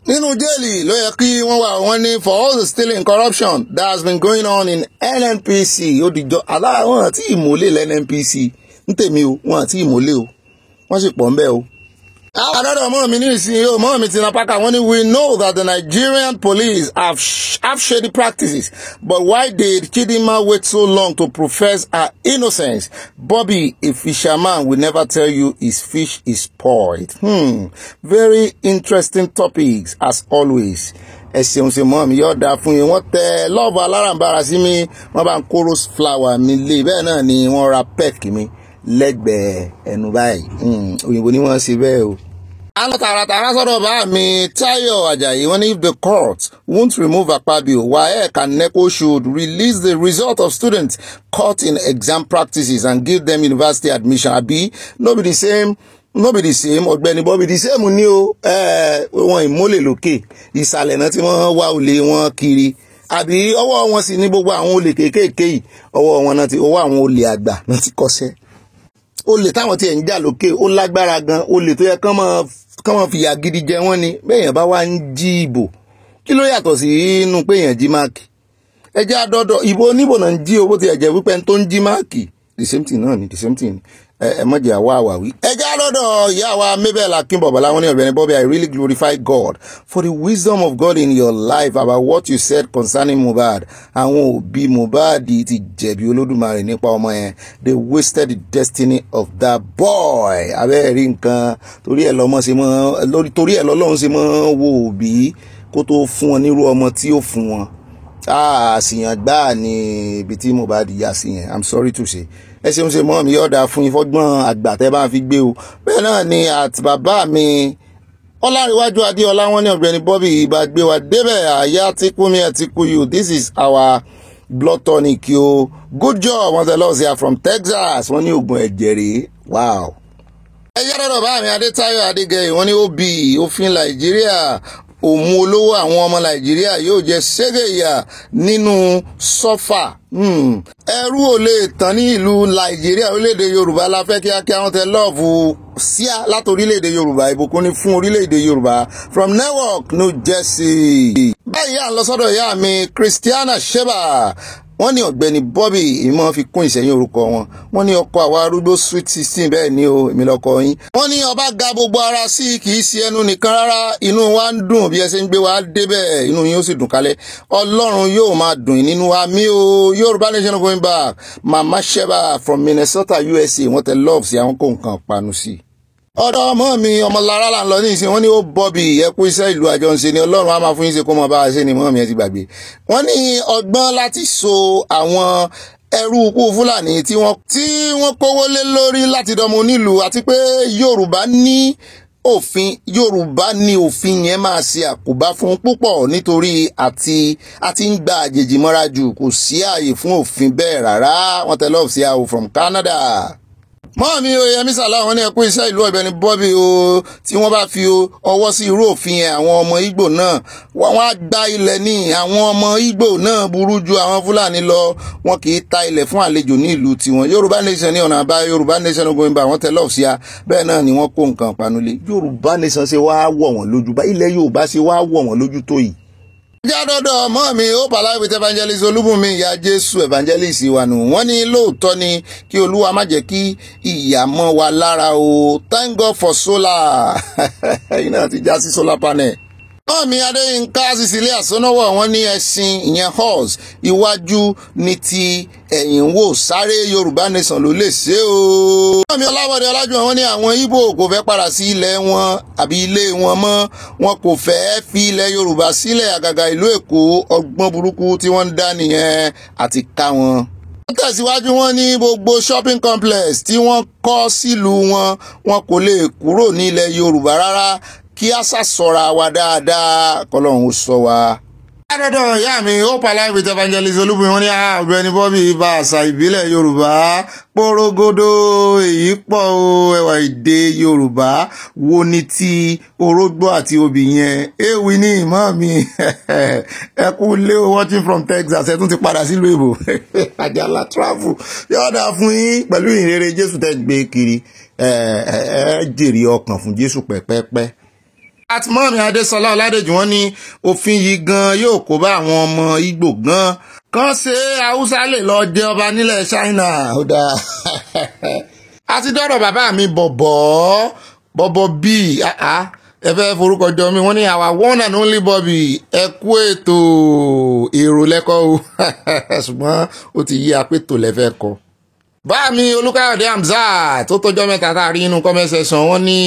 nínú jẹ́ẹ̀lì ló yẹ kí wọ́n wà wọ́n ní for all the stealing corruption that has been going on in NNPC ó dìjọ́ aláwọ̀n tí ìmọ̀lẹ̀ lNNPC ntèmi o wọn àti ìmọ́lẹ̀ o wọ́n sì pọ̀ ń bẹ o. Another mom in we know that the Nigerian police have shady practices, but why did Chidinma wait so long to profess her innocence? Bobby, a fisherman, will never tell you his fish is spoiled. Very interesting topics as always. Ẹ ṣeun ṣe mọ́ mi yóò dáa fún yín wọ́n tẹ lọ́ọ̀bù alárànbarà sí mi wọ́n bá ń kó rose flower mi lé bẹ́ẹ̀ náà ni wọ́n ra pec mi lẹ́gbẹ̀ẹ́ ẹnu báyìí òyìnbó ni wọ́n ṣe bẹ́ẹ̀ o. Àwọn tààràtàrà sọ́dọ̀ bá mi Táyọ̀ Àjàyí wọ́n ní if the court won't remove Akpabio, WAEC and NECO should release the result of students caught in exam practices and give them university admission. Abi no be the same Ogbeni Bobby the same ni o wọn ìmọ́lẹ̀ lókè ìsàlẹ̀ náà tí wọ́n wá olè wọn kiri àbí ọwọ́ wọn sì ní gbogbo àwọn olè kéékèèké yìí ọwọ́ wọn náà ti ọwọ́ àwọn olè àgbà náà ti kọ́ṣẹ́. Olè táwọn tí ẹ̀ ń jà lókè ó lágbára gan olè tó yẹ kán mọ́ fìyà gidi jẹ wọ́n ni bẹ́ẹ̀yàn bá wá ń jí ìbò kí ló yàtọ̀ sí inú pé èèyàn jí máàkì ẹjẹ́ àdọ́dọ̀ ìbò oníbò náà ń jí owó tí ẹ̀jẹ̀ wípé tó ń jí máàkì the same thing náà ni the same thing ẹmọ́jẹ̀ àwa àwàwí. ẹjẹ́ àdọ́dọ̀ ìyá wa Mabel Akínbọ̀bọ̀lá wọn ní Ọ̀gbẹ́ni Bobby, I really glorify God for the wisdom of God in your life about what you said concerning Mohbad. Àwọn òbí Mohbad ti jẹ̀bi Olódùmarè nípa ọmọ yẹn. They wasted the destiny of that boy. abẹ́rẹ́ nǹkan torí ẹ̀ lọ́lọ́run ṣe mọ́ wo òbí kó tó fún wọn nírú ọmọ tí ó fún wọn. Àṣìyàn gbáà ni ibi tí Mohbad yà sí yẹn, I'm sorry to say. Ẹ ṣeun ṣe mọ́ mi yọ̀ọ̀dà fún ìfọ́gbọ́n àgbà tẹ́ bá fi gbé o. Bẹ́ẹ̀ náà ni àti bàbá mi Ọlárìwájú Adéọlá wọn ní Ọ̀gbẹ́ni Bobby ìbá gbé wa débẹ̀ àyà tí kú mi àti kú you. This is our blood tonic o. Good job wọn tẹ lọ́ọ̀ sí from Texas wọ́n ní oògùn ẹ̀jẹ̀ rèé. Wow. Ẹ yára lọ bá mi Adétáyọ̀ Adégẹyè wọ́n ní OB òfin Nàìjíríà òun olówó àwọn ọmọ Nàìjíríà yóò jẹ ségèyà nínú sọ́fà. Ẹrú ò lè tán ní ìlú Nàìjíríà orílẹ̀-èdè Yorùbá la fẹ́ kíákíá wọn tẹ lọ́ọ̀fù síá láti orílẹ̀-èdè Yorùbá ìbùkún ni fún orílẹ̀-èdè Yorùbá from Newark, New Jersey. Báyìí à ń lọ sọ́dọ̀ ìyá mi Christiana Sheba wọ́n ní Ọ̀gbẹ́ni Bobby ìmọ̀ fi kún ìṣẹ̀yìn orúkọ wọn. Wọ́n ní ọkọ àwa arúgbó sweet 16 bẹ́ẹ̀ ni o èmi lọ́kọ yín. Wọ́n ní ọba ga gbogbo ara sí kì í ṣe ẹnu nìkan rárá inú wa ń dùn bí ẹ ṣe ń gbé wa débẹ̀ inú yín ó sì dùn kálẹ̀. Ọlọ́run yóò máa dùn nínú wa mí o. Yorùbá nation going back. Mama Sheba from Minnesota, USA wọ́n tẹ love sí àwọn kó nǹkan panu sí. Ọ̀dọ̀ ọmọ mi ọmọlára là ń lọ ní ìsìn wọ́n ní ó Bobby ẹ kú iṣẹ́ ìlú àjọ ń ṣe ni Ọlọ́run á máa fún yín ṣe kó mọ bá a ṣe ni mọ́ mi ẹ ti gbàgbé. Wọ́n ní ọgbọ́n láti so àwọn ẹrú ikú Fúlàní tí wọ́n kówó lé lórí láti dọmọ onílùú àti pé Yorùbá ní òfin yẹn máa ṣe àkóbá fún púpọ̀ nítorí àti ń gba àjèjì mọ́ra jù kò sí ààyè fún òfin bẹ́ẹ̀ rárá. Wọ́n tẹ love sí àwọn from Canada. Mọ́ mi o Yẹmí Sàlá wọn ní ẹkú iṣẹ́ ìlú Ọ̀gbẹ́ni Bobby o tí wọ́n bá fi ọwọ́ sí irú òfin yẹn àwọn ọmọ Ìgbò náà wọ́n á gba ilẹ̀ ní àwọn ọmọ Ìgbò náà burú ju àwọn Fúlàní lọ wọn kì í ta ilẹ̀ fún àlejò ní ìlú tiwọn. Yorùbá nation ní ọ̀nà àbá Yorùbá nation going back wọ́n tẹ lọ́ọ̀ sí a bẹ́ẹ̀ náà ni wọ́n kó nǹkan panulé. Yorùbá nation ṣe wá wọ̀ wọ́n lójú bá ilẹ̀ Yorùbá ṣe wá wọ̀ wọ́n lójú tó yìí. Jádọ́dọ̀ mọ́ mi ó pàlá with evangelist Olúbùnmi ìyá Jésù evangelist wa nù wọ́n ní lóòótọ́ ni kí Olúwa má jẹ́ kí ìyà mọ́ wa lára o. Thank God for solar. Iná ti já sí solar panel. Mọ́ mi Adéyínká Cecilia Sọ́nọ́wọ̀ wọ́n ní ẹṣin ìyẹn horse iwájú ní ti ẹ̀yìn wò sáré Yorùbá nation ló lè ṣe o. Mọ́ mi Ọlábọ̀dé Ọlájúwọ̀n wọ́n ní àwọn Ìgbò kò fẹ́ padà sí ilẹ̀ wọn àbí ilé wọn mọ́ wọn kò fẹ́ fi ilẹ̀ Yorùbá sílẹ̀ àgàgà ìlú Èkó ọgbọ́n burúkú tí wọ́n ń dá nìyẹn àti ká wọn. Wọ́n tẹ̀síwájú wọn ní gbogbo shopping complex tí wọ́n kọ́ sílùú wọn kò lè kúrò ní ilẹ̀ Yorùbá rárá kí a ṣàṣọ́ra wa dáadáa kọ́lọ́run ó sọ wa. Adọ́dọ̀ ìyá mi ó pàlá with evangelist Olúbùnmi wọ́n ní Ọ̀gbẹ́ni Bobby bá àṣà ìbílẹ̀ Yorùbá porogodo èyí pọ̀ o ẹwà èdè Yorùbá wo ni ti orógbó àti obì yẹn ewì ní ìmọ̀ mi ẹ kú lé o watching from Texas ẹ tún ti padà sílùú èbò Àjàlá travel yọ̀ọ̀dà fún yín pẹ̀lú ìrere Jésù tẹ́ gbé kiri jèrè ọkàn fún Jésù pẹ́pẹ́pẹ́. Àtìmọ́mí Adésọlá Ọládèjì wọ́n ní òfin yìí gan yóò kó bá àwọn ọmọ Ìgbò gan kan ṣe Haúsá lè lọ jẹ ọba nílẹ̀ China ó dáa. àti dọ́rọ̀ bàbá mi bọ̀bọ̀ bíi ẹ fẹ́ forúkọ jọ mi wọ́n ní our one and only Bobby ẹ kú ètò èrò lẹ́kọ́ o ṣùgbọ́n ó ti yí apètò lẹ́fẹ́ kọ. Báàmí Olúkáyọ̀dé Hamzat tó tọ́jọ́ mẹ́ta tá a rí inú comment section wọ́n ní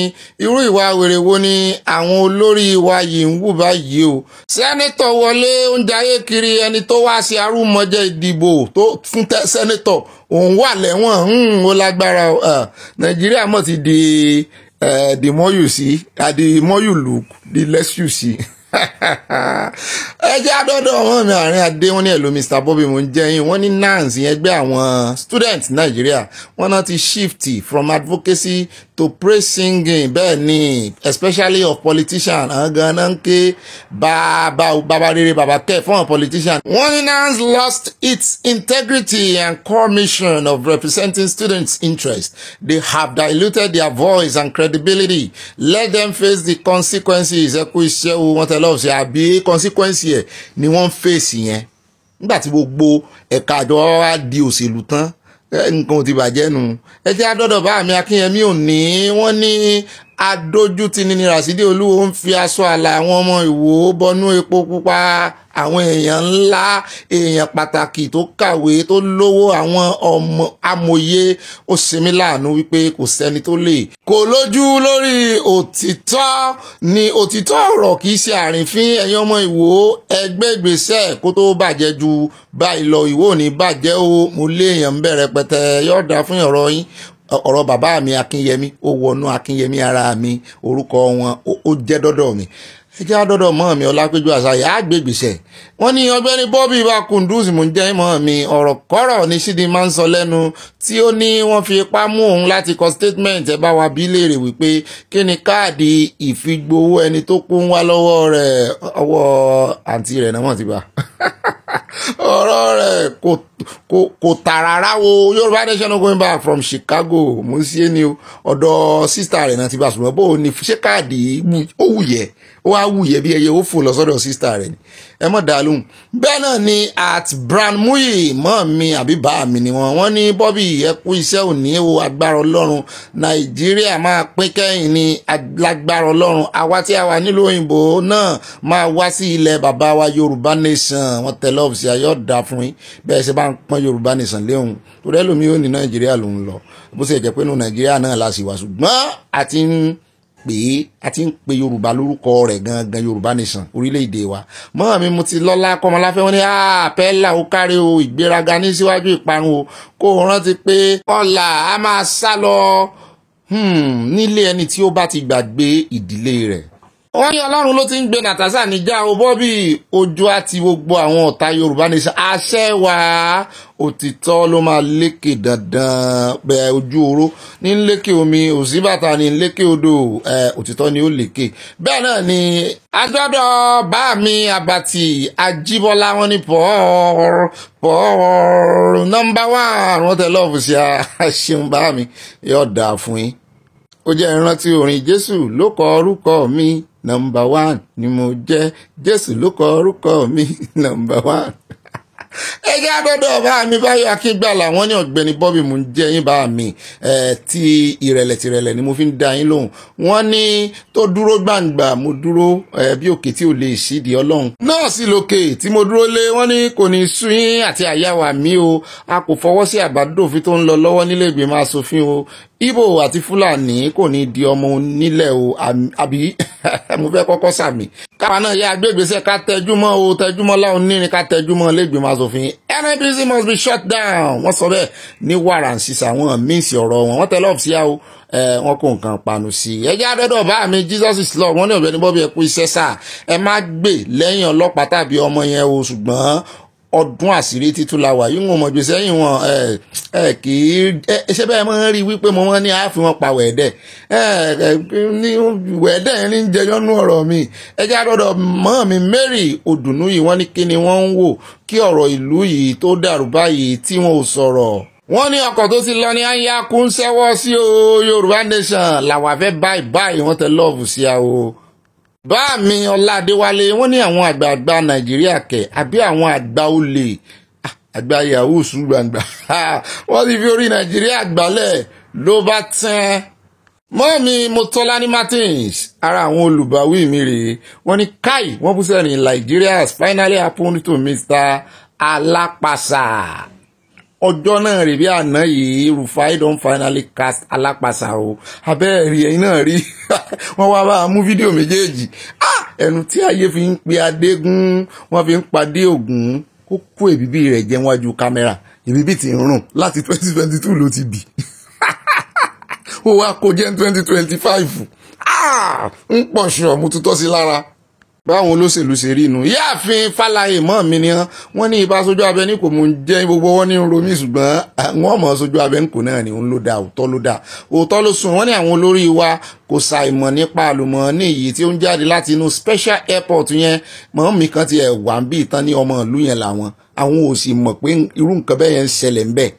irú ìwà wèrè wo ni àwọn olórí wa yìí ń wù báyìí o. Sẹ́nẹ́tọ̀ wọlé ó ń jayé kiri ẹni tó wá sí arúmọjẹ ìdìbò tó fún sẹ́nẹ́tọ̀ òun wà lẹ́wọ̀n ó lágbára Nàìjíríà mọ̀ ti di the more you see the more you look the less you see. Ẹ jẹ́ àdọ́dọ̀ ọmọ mi àárín adé wọ́n ní ẹ̀lò Mr. Bobby mo ń jẹ́yìn wọ́n ní NANS ẹgbẹ́ àwọn students Nàìjíríà wọ́n náà ti shift from advocacy to praise singing bẹ́ẹ̀ ni especially of politicians àwọn gan-an ń ké bàbá rere bàbá kẹ́ fún àwọn politicians. Wọ́n ní NANS lost its integrity and core mission of representing students' interests. They have diluted their voice and credibility. Let them face the consequences. Ẹ kú iṣẹ́ o wọ́n tẹ́lẹ̀ ọ̀sẹ̀ àbí consequence yẹn ni wọ́n fèsì yẹn nígbà tí gbogbo ẹ̀ka àjọ wa di òṣèlú tán nǹkan ti bàjẹ́ nu. Ẹ jẹ́ àdọ́dọ̀ bá mi Akínyẹmí òní wọ́n ní adójútini ní Rasidi Olúwo ń fi aṣọ àlà àwọn ọmọ Ìwó bọnú epo pupa àwọn èèyàn ńlá èèyàn pàtàkì tó kàwé tó lówó àwọn ọmọ amòye ó ṣe mí láàánú wípé kò sẹ́ni tó lè kò lójú lórí òtítọ́ ni òtítọ́ ọ̀rọ̀ kì í ṣe àrífín ẹ̀yin ọmọ Ìwó ẹgbẹ́ ìgbésẹ̀ kó tó bàjẹ́ ju báyìí lọ Ìwó ò ní bàjẹ́ o mo lé èèyàn ń bẹ̀rẹ̀ pẹ̀tẹ́ yọ̀ọ̀dà fún ọ̀rọ̀ yín ọ̀rọ̀ bàbá mi Akínyẹmí ó wọnú Akínyẹmí ara mi orúkọ wọn ó jẹ́ dọ́dọ̀ mi ẹ jẹ́ àdọ́dọ̀ mọ́ mi Ọlápéjú Àṣàyà àgbègbèsẹ̀ wọ́n ní Ọ̀gbẹ́ni Bobby bá Kúndùsì mò ń jẹ́ mọ́ mi ọ̀rọ̀ kọ́rọ̀ ní Ṣídì máa ń sọ lẹ́nu tí ó ní wọ́n fi ipá mú òun láti kọ statement ẹ bá wa bí léèrè wípé kí ni káàdì ìfigbowó ẹni tó kú ń wá lọ́wọ́ rẹ̀ ọwọ́ àǹtí rẹ̀ náà wọ́n ti bá ọ̀rọ̀ rẹ̀ kò tààràrà wo Yorùbá Nation no going back from Chicago mo ń ṣe ni ọ̀dọ̀ sísítà rẹ̀ náà ti bá ṣùgbọ́n bó o ní ṣé káàdì ó wùyẹ́ ó wá wùyẹ́ bí ẹyẹ ó fò lọ sọ́dọ̀ sísítà rẹ̀ ni ẹ mọ̀ dá lóhùn. Bẹ́ẹ̀ náà ni at Brand Muyi mọ́ mi àbí bá mi ni wọ́n ní Bobby ẹ kú iṣẹ́ òní o agbára Ọlọ́run Nàìjíríà máa pín kẹ́yìn ní alágbára Ọlọ́run àwa tí a wà nílùú òyìnbó náà máa wá sí ilẹ̀ bàbá wa Yorùbá Nation wọ́n tẹ̀lé ọ̀fíìsì ayọ̀ dá fún yín bẹ́ẹ̀ ṣe bá ń pọ́n Yorùbá Nation léhùn torí ẹlòmíì ò ní Nàìjíríà lòun lọ bó ṣe jẹ́ pé nù Nàìjíríà náà la sì wà ṣùgbọ́n a ti ń pe Yorùbá lórúkọ rẹ̀ gangan Yorùbá Nation orílẹ̀-èdè wa mọ́ mi mo ti lọ́lá kọ́mọláfẹ́ wọn ní àpẹ́là ó kárí o ìgbéraga ní síwájú ìparun o kó o rántí pé ọ̀la a máa sá lọ nílé ẹni tí ó bá ti gbàgbé ìdílé rẹ̀. Wọ́n ní Ọlọ́run ló ti ń gbé Nàtàsà níjà o Bobby ojú àti gbogbo àwọn ọ̀tá Yorùbá Nation àṣẹ wa òtítọ́ ló máa lékè dandan bẹ́ẹ̀ ojú oró ní lékè omi òsínbàtà ní lékè odò òtítọ́ ni ó lékè. Bẹ́ẹ̀ náà ni àjọ̀dọ̀ bá mi Àbàtì Àjíbọ́lá wọn ní pọ̀ọ́rọ̀ number 1 wọ́n tẹ lọ́ọ̀fù sí àṣeun bá mi yóò dáa fún yín. Ó jẹ́ ìrántí orin Jésù ló kọ orúkọ mi number 1 ni mo jẹ́ Jésù ló kọ orúkọ mi number 1. Ẹgbẹ́ àdọ́dọ̀ bá mi Báyọ̀ Akíngbàlà wọ́n ní Ọ̀gbẹ́ni Bobby mò ń jẹ́ yín bá mi ti ìrẹ̀lẹ̀ ni mo fi ń dá yín lóhùn wọ́n ní tó dúró gbàǹgbà mo dúró bí òkè tí ò lè ṣídìí Ọlọ́run náà sì lókè tí mo dúró lé wọ́n ní kò ní sú yín àti àyàwó mi o a kò fọwọ́ sí àbádòfin tó ń lọ lọ́wọ́ nílé ìgbìmọ̀ asòfin o Ìgbò àti Fúlàní kò ní di ọmọ onílẹ̀ o àbí mo fẹ́ kọ́kọ́ sàmì káwa náà yá agbègbèsẹ̀ ká tẹjúmọ́ o tẹjúmọ́ láwọn onírin ká tẹjúmọ́ lẹ́gbìmọ̀ asòfin NNPC must be shut down wọ́n sọ bẹ́ẹ̀ ní wàràǹsísà wọn míǹsì ọ̀rọ̀ wọ́n tẹ́lẹ̀ ọ̀fíà o wọn kò nǹkan panu sí i ẹjẹ́ àdọ́dọ̀ bá mi Jesus is Lord wọ́n ní Ọ̀gbẹ́ni Bobby ẹ kú iṣẹ́ sáà ẹ má gbè lẹ́yìn ọlọ́pàá tàbí ọmọ yẹn o ṣùgbọ́n ọdún àṣírí títún la wà yíwọ̀n mọ̀jọ sẹ́yìn wọn kì í ṣe bẹ́ẹ̀ máa ń rí wípé mo máa ní àáfin wọn pa wẹ̀ẹ́dẹ̀ ní wẹ̀ẹ́dẹ̀ ní jẹyọ́nú ọ̀rọ̀ mi ẹjẹ́ àdọ́dọ̀ mọ́ mi Mary Odùnú yìí wọ́n ní kí ni wọ́n ń wò kí ọ̀rọ̀ ìlú yìí tó dàrú báyìí tí wọn ò sọ̀rọ̀ wọ́n ní ọkọ̀ tó ti lọ ní àyà kún sẹ́wọ́ sí o Yorùbá Nation làwọn afẹ́ báyìí wọ́n tẹ lọ́ọ̀fù sí a o. Bá mi Ọládéwálé wọ́n ní àwọn àgbààgbà Nàìjíríà kẹ̀ àbí àwọn àgbà olè àgbà yahoo sùgbàǹgbà wọ́n ti fi orí Nàìjíríà gbálẹ̀ ló bá tán. Mọ́mí Motolani Martins ara àwọn olùbáwí mi rèé wọ́n ní káì wọ́n bú sẹ́rìn Nigeria has finally happened to Mr. Alapasa. Ọjọ́ náà rèé bí àná yìí Rufai don finally cast Alapasa o. Abẹ́ẹ̀rí ẹ̀yin náà rí wọ́n wá bá mú fídíò méjèèjì. Ẹnu tí ayé fi ń pe Adégún wọ́n fi ń padé Ògún kó kó èbíbí rẹ̀ jẹ́ wájú kámẹ́rà. Èbíbí ti ń rùn láti 2022 ló ti bì. Ó wá kó jẹ́ 2025 ń pọ̀ ṣọ́ mú tútọ́ sí lára báwọn olóṣèlú ṣe rí inú Ìyáàfin Fálàyé mọ́ mi ni wọ́n ní ibà sójú abẹ ní kò mú jẹ́ gbogbo wọn ní romi ṣùgbọ́n wọ́n mọ̀ sójú abẹ ń kò náà ní òun ló dá òótọ́ ló sùn wọ́n ní àwọn olórí wa kò ṣàìmọ̀ nípa àlùmọ́ọ́nì yìí tí ó ń jáde láti inú special airport yẹn mọ́ mi kan ti ẹ̀ wà ń bí ìtàn ní ọmọ ìlú yẹn làwọn ò sì mọ̀ pé irú nǹkan bẹ́ẹ̀ yẹn ń ṣẹlẹ̀ ń bẹ̀.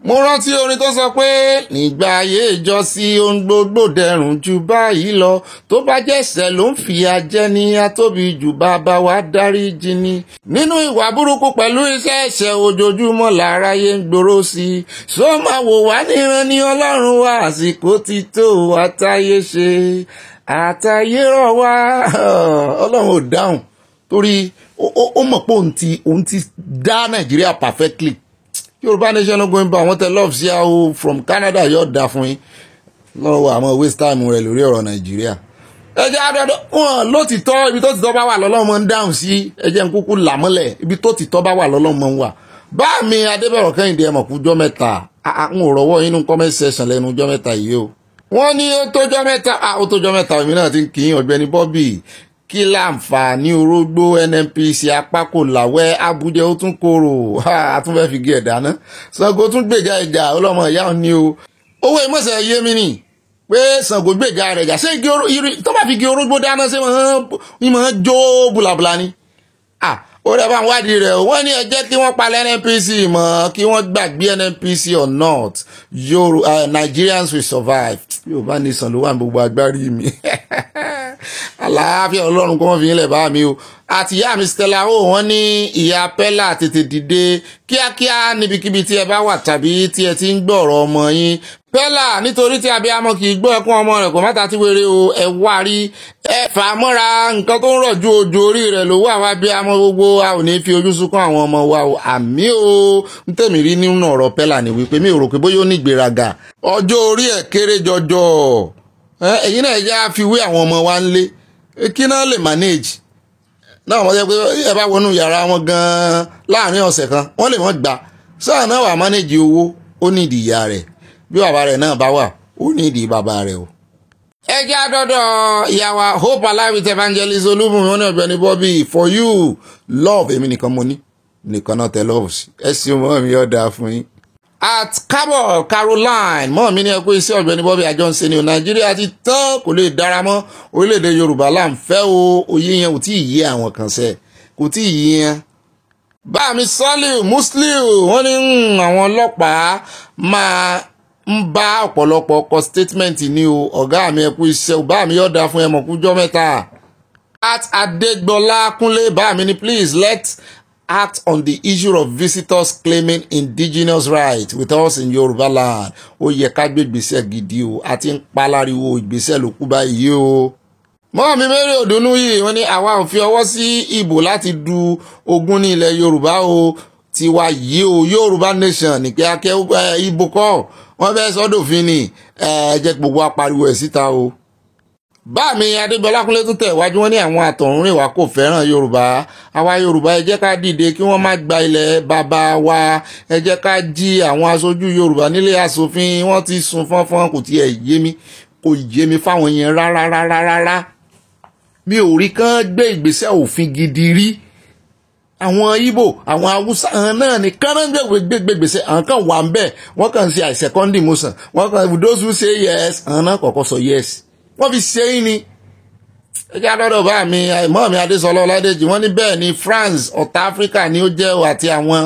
Mo rántí orin tó sọ pé nígbà ayé ìjọsí ohun gbogbo dẹrùn ju báyìí lọ tó bá jẹ́ṣẹ̀ ló ń fìyà jẹ ní atóbi jù bàbá wa dáríjì ni. Nínú ìwà burúkú pẹ̀lú iṣẹ́ ẹ̀ṣẹ̀ ojoojúmọ́ láráyé ń gbòòrò sí i só máa wò wá níran ní Ọlọ́run wa àsìkò ti tó àtayé ṣe àtayé rọ̀ wá. Ọlọ́run ò dáhùn torí ó mọ̀ pé òun ti dá Nàìjíríà perfectly. Yorùbá nation ló gbóyìn bá àwọn tẹ love sí àwọn from Canada yóò dá fún yín lọ́wọ́ àmọ́ waste time rẹ̀ lórí ọ̀rọ̀ Nàìjíríà. Ẹjẹ́ àdọ́dọ́ wọn ló ti tọ́ ibi tó ti tọ́ bá wà lọ́lọ́mọ ń dáhùn sí ẹjẹ́ ń kúkú làmọ́lẹ̀ ibi tó ti tọ́ bá wà lọ́lọ́mọ ń wà. Bá mi Adébẹ̀rọ̀ Kẹ́hìndé ẹmọ̀ kú jọ́ mẹ́ta àwọn òrọ̀wọ́ inú comment section lẹ́nu jọ́ mẹ́ta yìí o. Wọ́n ní ó tó jọ́ mẹ́ta èmi náà ti ń kí Ọ̀gbẹ́ni Bobby kí láǹfààní orógbó NNPC apákò làwẹ́ Àbújá ó tún kóró àtúnfẹ́ fi gé ẹ̀dá náà Ṣàngó tún gbèjà ìjà ọlọ́mọ ìyá òní o. Owó ìmọ̀sẹ̀ yé mi nì pé Ṣàngó gbèjà rẹ̀ jà ṣé tó bá fi gé orógbó dáná ṣé wọ́n jó bùlàbùlà ni. Ó rẹ̀ bá ń wádìí rẹ̀ wọ́n ní ẹ jẹ́ kí wọ́n palẹ̀ NNPC mọ́ kí wọ́n gbàgbé NNPC or not Nigerians will survive. Yorùbá nation ló wà ní gbogbo agbárí mi. Àlàáfíà Ọlọ́run kọ́ wọ́n fi ilẹ̀ bá mi o. Àti ìyá mi Stella o wọ́n ní ìyá Pella tètè dìde kíákíá níbikíbi tí ẹ bá wà tàbí tí ẹ ti ń gbọ́rọ̀ ọmọ yín. Pella nítorí tí abiyamọ kì í gbọ́ ẹkún ọmọ rẹ̀ kò má ta ti wéré o ẹ wá rí ẹ fà á mọ́ra nǹkan tó ń rọ̀ ju ojú orí rẹ̀ ló wà wá abiyamọ gbogbo a ò ní fi ojú sunkún àwọn ọmọ wa o àmì o ń tẹ̀mí rí nínú ọ̀rọ̀ Pella ní wípé mi ò rò pé bóyá ó ní ìgbéraga ọjọ́ orí ẹ̀ kéré jọjọ ẹ̀yin náà ẹ̀yà fi wé àwọn ọmọ wa ń lé kí náà lè manage náà wọ́n jẹ́ pé ẹ bá wọnú yàrá wọn gan-an láàrin ọ̀sẹ̀ kan wọ́n lè wọ́n gbà sáà náà wà manage owó ó ní ìdí ìyá rẹ̀ bí bàbá rẹ̀ náà bá wà ó ní ìdí bàbá rẹ̀ o. ẹ jẹ́ àdọ́dọ̀ ìyàwó Hope Alive with Evangelist Olúbùnmi wọn ní Ọ̀gbẹ́ni Bobby for you love èmi nìkan mo ní nìkan náà tẹ love ẹ sì mọ́ mi ọ̀dà fún yín. At Cabo Caroline mọ́ mi ní ẹkú iṣẹ́ Ọ̀gbẹ́ni Bobby àjọ ń ṣe ni o Nàìjíríà ti tán kò lè dára mọ́ orílẹ̀-èdè Yorùbá là ń fẹ́ o òye yẹn ò tí ì yé àwọn kan sẹ́ kò tí ì yé yẹn. Bá mi Sọ́líù Musliu wọ́n ní àwọn ọlọ́pàá máa ń bá ọ̀pọ̀lọpọ̀ ọkọ̀ statement ní o ọ̀gá mi ẹkú iṣẹ́ bá mi yọ̀dá fún ẹmọ kújọ́ mẹ́ta. At Adégbọlá Kúnlé bá mi ní please let's act on the issue of visitors claiming indigenous rights with us in Yoruba land. Ó yẹ ká gbé ìgbésẹ̀ gidi o àti ń paláriwo ìgbésẹ̀ ló kú báyìí o. Mọ́ mi mẹ́rin òdùnnú yìí wọ́n ní àwa ò fi ọwọ́ sí ìbò láti du ogún ní ilẹ̀ Yorùbá o tiwa yìí o Yorùbá nation ní kíákẹ́ ìbò kọ́ wọ́n fẹ́ sọ́dọ̀fin ni jẹ́ gbogbo apariwo ẹ̀ síta o. Bá mi Adégbọlá Kúnlé tún tẹ̀wájú wọn ní àwọn àtọ̀húnrìnwá kò fẹ́ràn Yorùbá àwa Yorùbá ẹ jẹ́ ká dìde kí wọ́n má gba ilẹ̀ bàbá wa ẹ jẹ́ ká jí àwọn aṣojú Yorùbá nílé aṣòfin wọ́n ti sùn fọ́nfọ́n kò tiẹ̀ yé mi fáwọn yẹn rárá mi ò rí kán gbé ìgbésẹ̀ òfin gidi rí. Àwọn Ìgbò àwọn Haúsá náà ní kán gbé ìgbésẹ̀ àwọn kan wà ń bẹ̀ wọ́n kàn ṣe second motion wọ́n kàn those who say yes àwọn náà kọ́kọ́ sọ yes wọ́n fi ṣe é ní. ẹjẹ́ àdọ́dọ̀ bá mi àìmọ́ mi Adésọlá Ọládèjì wọ́n ní bẹ́ẹ̀ ni France ọ̀tá Áfíríkà ni ó jẹ́ àti àwọn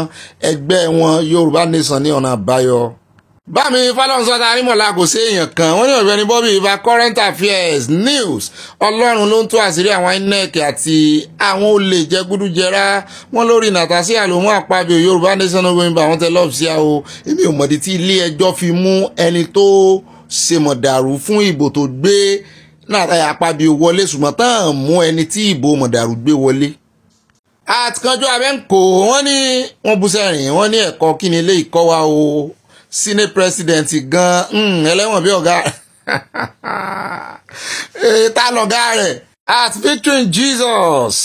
ẹgbẹ́ wọn Yorùbá nation ní ọ̀nà àbáyọ. Bámi Fálọ́nsọ́ta Arímọ̀lá kò sí èèyàn kan wọ́n ní Ọ̀gbẹ́ni Bobby ìbá current affairs news Ọlọ́run ló ń tú àṣírí àwọn INEC àti àwọn olè jẹgúdújẹrá wọn lórí Natasha ló mú Akpabio Yorùbá Nation going by àwọn tẹlọ sí àwọ èmi ò mọ̀dí tí ilé ẹjọ́ fi mú ẹni tó ṣe mọ̀dàrú fún ìbò tó gbé Akpabio wọlé ṣùgbọ́n tán mú ẹni tí ìbò mọ̀dàrú gbé wọlé. Àtìkànjọ́ abẹ́ǹkó wọ́n ní wọ́n bú sẹ́rìn wọ́n ní ẹ̀kọ́ kí ni ilé ìkọ́ wa o Senate president gan ẹlẹ́wọ̀n bí ọ̀gá ta lọ̀gá rẹ̀ at Victory in Jesus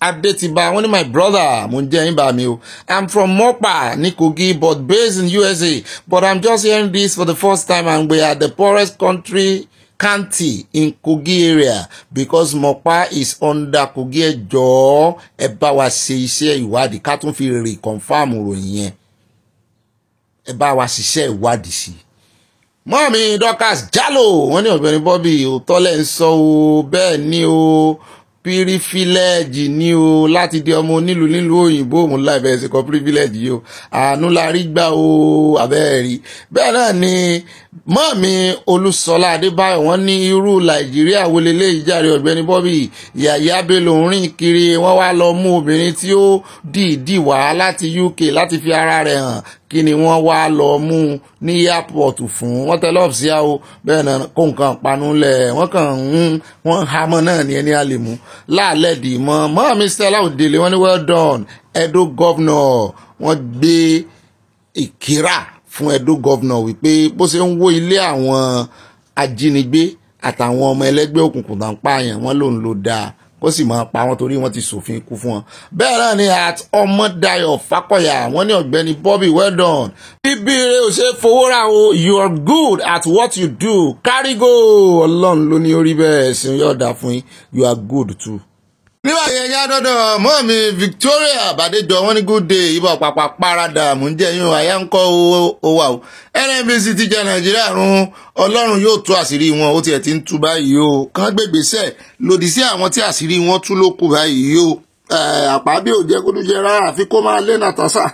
Adetiba wọ́n ní my brother mo ń jẹ́ yín bá mi o I'm from Mopa ní Kogi but based in USA but I'm just hearing this for the first time and we are the poorest county in Kogi area because Mopa is under Kogi ẹjọ́ ẹ bá wa ṣe iṣẹ́ ìwádìí ká tún fi rí confam ròyìn yẹn ẹ bá wa ṣiṣẹ́ ìwádìí sí. Mọ́mí Dorcas Jallo wọ́n ní Ọ̀gbẹ́ni Bobby òótọ́ lẹ́ ń sọ o bẹ́ẹ̀ ni o pírífílẹ́ẹ̀jì ni o láti di ọmọ nílùú òyìnbó òun láìpẹ́ ẹ̀sìn kan pírífílẹ́ẹ̀jì yìí o àánú la rí gbà o abẹ́ẹ̀rí bẹ́ẹ̀ náà ni Mọ́mí Olúṣọlá Adébáyọ̀ wọ́n ní irú Nàìjíríà wo leléyìí jàre Ọ̀gbẹ́ni Bobby Yàyà Bello ń rìn kiri wọ́n wá lọ mú obìnrin tí ó dìídì wá láti UK láti fi ara rẹ̀ hàn kí ni wọ́n wá lọ mú ní airport fún wọ́n tẹ́lọ̀ sí àwọ̀ bẹ́ẹ̀ náà kó nǹkan panu lẹ̀ wọ́n kàn wọ́n hamọ́ náà ní ẹni a lè mú láàlẹ́dì mọ́ Mr. Stella Odele wọ́n ní well done Edo governor wọ́n gbé ìkírà fún Edo governor wípé bó ṣe ń wó ilé àwọn ajínigbé àtàwọn ọmọ ẹlẹ́gbẹ́ òkùnkùn náà ń pààyàn wọ́n lòun ló dáa kó sì máa pa wọn torí wọ́n ti ṣòfin ikú fún wọn. Bẹ́ẹ̀ náà ni at Ọmọdáyọ̀ Fákọ̀yà wọ́n ní Ọ̀gbẹ́ni Bobby well done bíbíire ò ṣe fowó ra o you are good at what you do carry go Ọlọ́run ló ní orí bẹ́ẹ̀ ẹ̀sìn yọ̀ọ̀dà fún yín you are good too. Nígbà yẹn yá dọ́dọ̀ Mọ́mí Victoria Bàdéjọ wọ́n ní good day ibà pàpà parada mò ń jẹ́ yín àyà ń kọ́ owó àwọ̀ NNPC ti jẹ́ Nàìjíríà run Ọlọ́run yóò tú àṣírí wọn ó tiẹ̀ ti ń tú báyìí o kàn gbégbèsè lòdì sí àwọn tí àṣírí wọn tú ló kù báyìí o Akpabio ò jẹ́ kó tó jẹ́ rárá àfi kó máa lé Natasha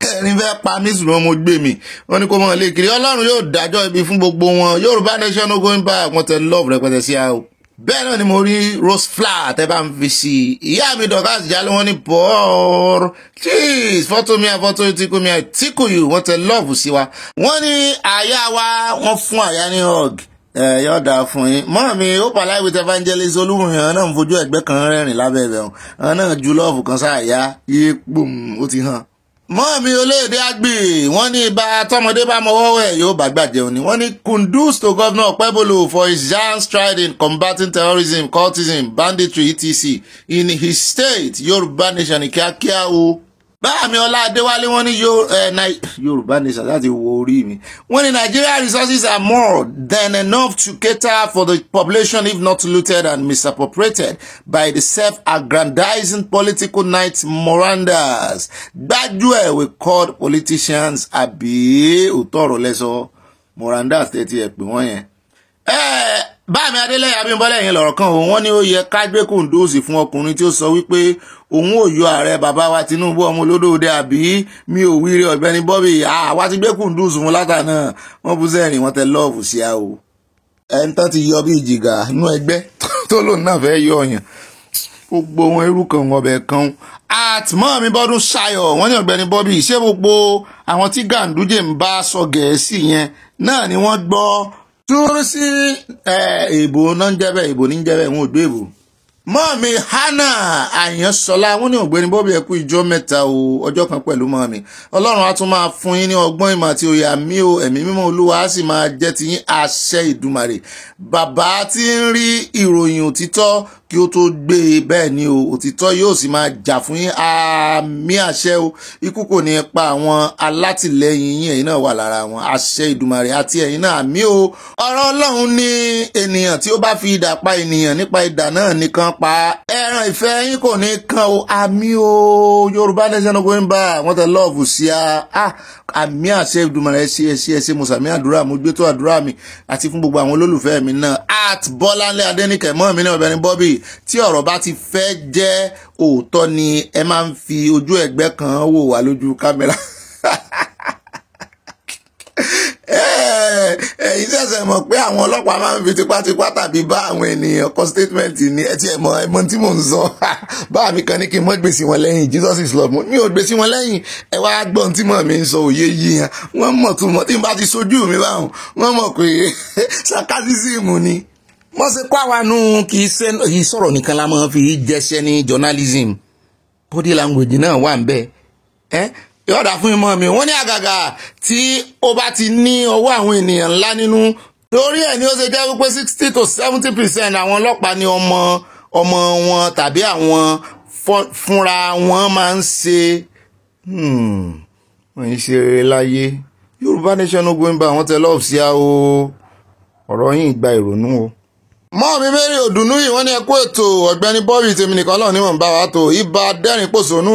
ẹ̀rín fẹ́ pa mí ṣùgbọ́n mo gbé mi wọ́n ní kó máa lé kiri Ọlọ́run yóò dájọ́ ibi fún gbogbo wọn Yorùbá Nation going back wọ́n tẹ love rẹpẹtẹ sí àwọn. Bẹ́ẹ̀ náà ni mo rí rose flower tẹ́ bá ń fi sí ìyá mi Dorcas Jallo wọ́n ní bọ́ọ̀rọ̀ cheese fọ́tò mi àfọ́tò tíkù mi àtíkù yìí wọ́n tẹ lọ́ọ̀bù sí wa wọ́n ní àyà wa wọ́n fún àyà ní hug yóò dáa fún yín Mọ́mí ó pàláì with evangelist Olúmọ̀yàn àwọn náà ń fojú ẹgbẹ́ kan rẹ́rìn lábẹ́ ẹ̀bẹ̀ wọn àwọn náà ju lọ́ọ̀bù kan sáàyà yé pòm ó ti hàn. Mọ́mí Olóyèdè Àgbè wọ́n ní ibà tọmọdé bá mọwọ́ ẹ̀ yóò bá gbàjẹun ni wọ́n ní kudos to Governor Okpebholo for his giant stride in combating terrorism cultism banditry etc in his state Yorùbá Nation ní kíákíá o. Báàmí Ọlá Adéwálé wọ́n ní Yorùbá Nation láti wo orí mi wọ́n ní Nigeria resources are more than enough to cater for the population if not looted and misappropriated by the self-aggrandizing political knights Morandas. Gbájúẹ̀ we called politicians àbí òtọ́rọ̀ lẹ́sọ Morandas tẹ́tí ẹ̀ pé wọ́n yẹn. Báàmí Adélẹ́yẹ Abímbọ́lá yẹn lọ̀rọ̀ kan òun wọ́n ní ó yẹ ká gbé kùndóòsì fún ọkùnrin tí ó sọ wípé òun ò yọ ààrẹ bàbá wa Tinubu ọmọ olódòdó àbí mi ò wíire Ọ̀gbẹ́ni Bobby àwa ti gbé kùndóòsì fún látàná wọ́n bú sẹ́rìn wọ́n tẹ lọ́ọ̀fù sí a o ẹni tán ti yọ bí ìjìgà inú ẹgbẹ́ tó lòun náà fẹ́ yọ ọ̀yàn gbogbo wọn irú kan ọbẹ̀ kan Mọ́mí Bọ́dún Ṣayọ̀ wọ́n ní Ọ̀gbẹ́ni Bobby ṣé gbogbo àwọn tí Ganduje ń bá sọ Gẹ̀ẹ́sì yẹn náà ni wọ́n gbọ́ túrú sí èbò náà ń jẹ́bẹ̀ èbò ní jẹ́bẹ̀ wọn ò gbé èbò. Mọ́mí Hannah Àyànṣọlá wọ́n ní Ọ̀gbẹ́ni Bobby ẹ kú ìjọ́ mẹ́ta o ọjọ́ kan pẹ̀lú mọ́mí Ọlọ́run á tún máa fún yín ní ọgbọ́n ìmọ̀ àti òye àmì o ẹ̀mí mímọ́ Olúwa á sì máa jẹ́ ti yín àṣẹ Ìdùmarè bàbá tí ń rí ìròyìn òtítọ́ kí ó tó gbé e bẹ́ẹ̀ ni o òtítọ́ yóò sì máa jà fún yín àmì àṣẹ o ikú kò ní pa àwọn alátìlẹyìn yín ẹ̀yin náà wà lára wọn àṣẹ Ìdùmarè àti ẹ̀yin náà àmì o ọ̀rọ̀ Ọlọ́run ní ènìyàn tí ó bá fi idà pa ènìyàn nípa idà náà nìkan pa ẹran ìfẹ́ yín kò ní kan o àmì o Yorùbá Nation going back wọ́n tẹ lọ́ọ̀fù sí àmì àṣẹ Ìdùmarè ẹṣẹ mùsàmí àdúrà mo gbé tó àdúrà mi àti fún gbogbo àwọn olólùfẹ́ mi náà at Bọ́láńlé Adéníkẹ́ Mọ́mí ní Ọ̀gbẹ́ni Bobby tí ọ̀rọ̀ bá ti fẹ́ jẹ́ òótọ́ ni ẹ máa ń fi ojú ẹ̀gbẹ́ kan wò wá lójú kámẹ́rà ìṣẹ̀ṣẹ̀ mọ̀ pé àwọn ọlọ́pàá máa ń fi tipátipá tàbí bá àwọn ènìyàn kọ statement ní ẹ ti ẹ̀mọ́ tí mò ń sọ bá mi kan ní kí n mọ́ gbèsè wọn lẹ́yìn Jesus is love mi ò gbèsè wọn lẹ́yìn ẹ wá gbọ́n tí mọ̀ mi ń sọ òye yìí hàn wọ́n mọ̀ tó mọ̀ tí n bá ti sojú mi báwọn wọ́n mọ̀ pé sarcasm ni wọ́n ṣe kó àwa nù kì í sọ̀rọ̀ nìkan la máa fi jẹ́ṣẹ́ ní journalism body language náà wà ń bẹ́ẹ̀ yọ̀ọ̀dà fún ìmọ̀ mi wọ́n ní àgàgà tí ó bá ti ní ọwọ́ àwọn ènìyàn ńlá nínú torí ẹ̀ ni ó ṣe jẹ́ wípé 60 to 70% àwọn ọlọ́pàá ni ọmọ wọn tàbí àwọn fúnra wọn máa ń ṣe wọ́n ń ṣe rere láyé Yorùbá Nation no going back wọ́n tẹ lọ́ọ̀fù sí a o ọ̀rọ̀ yìí gba ìrònú o. Mọ́ mi mẹ́rin òdùnnú yìí wọ́n ní ẹkú ètò Ọ̀gbẹ́ni Bobby tèmi nìkan lọ́ọ̀ níwọ̀n bá wa tó ibà dẹ́rìn pòṣónú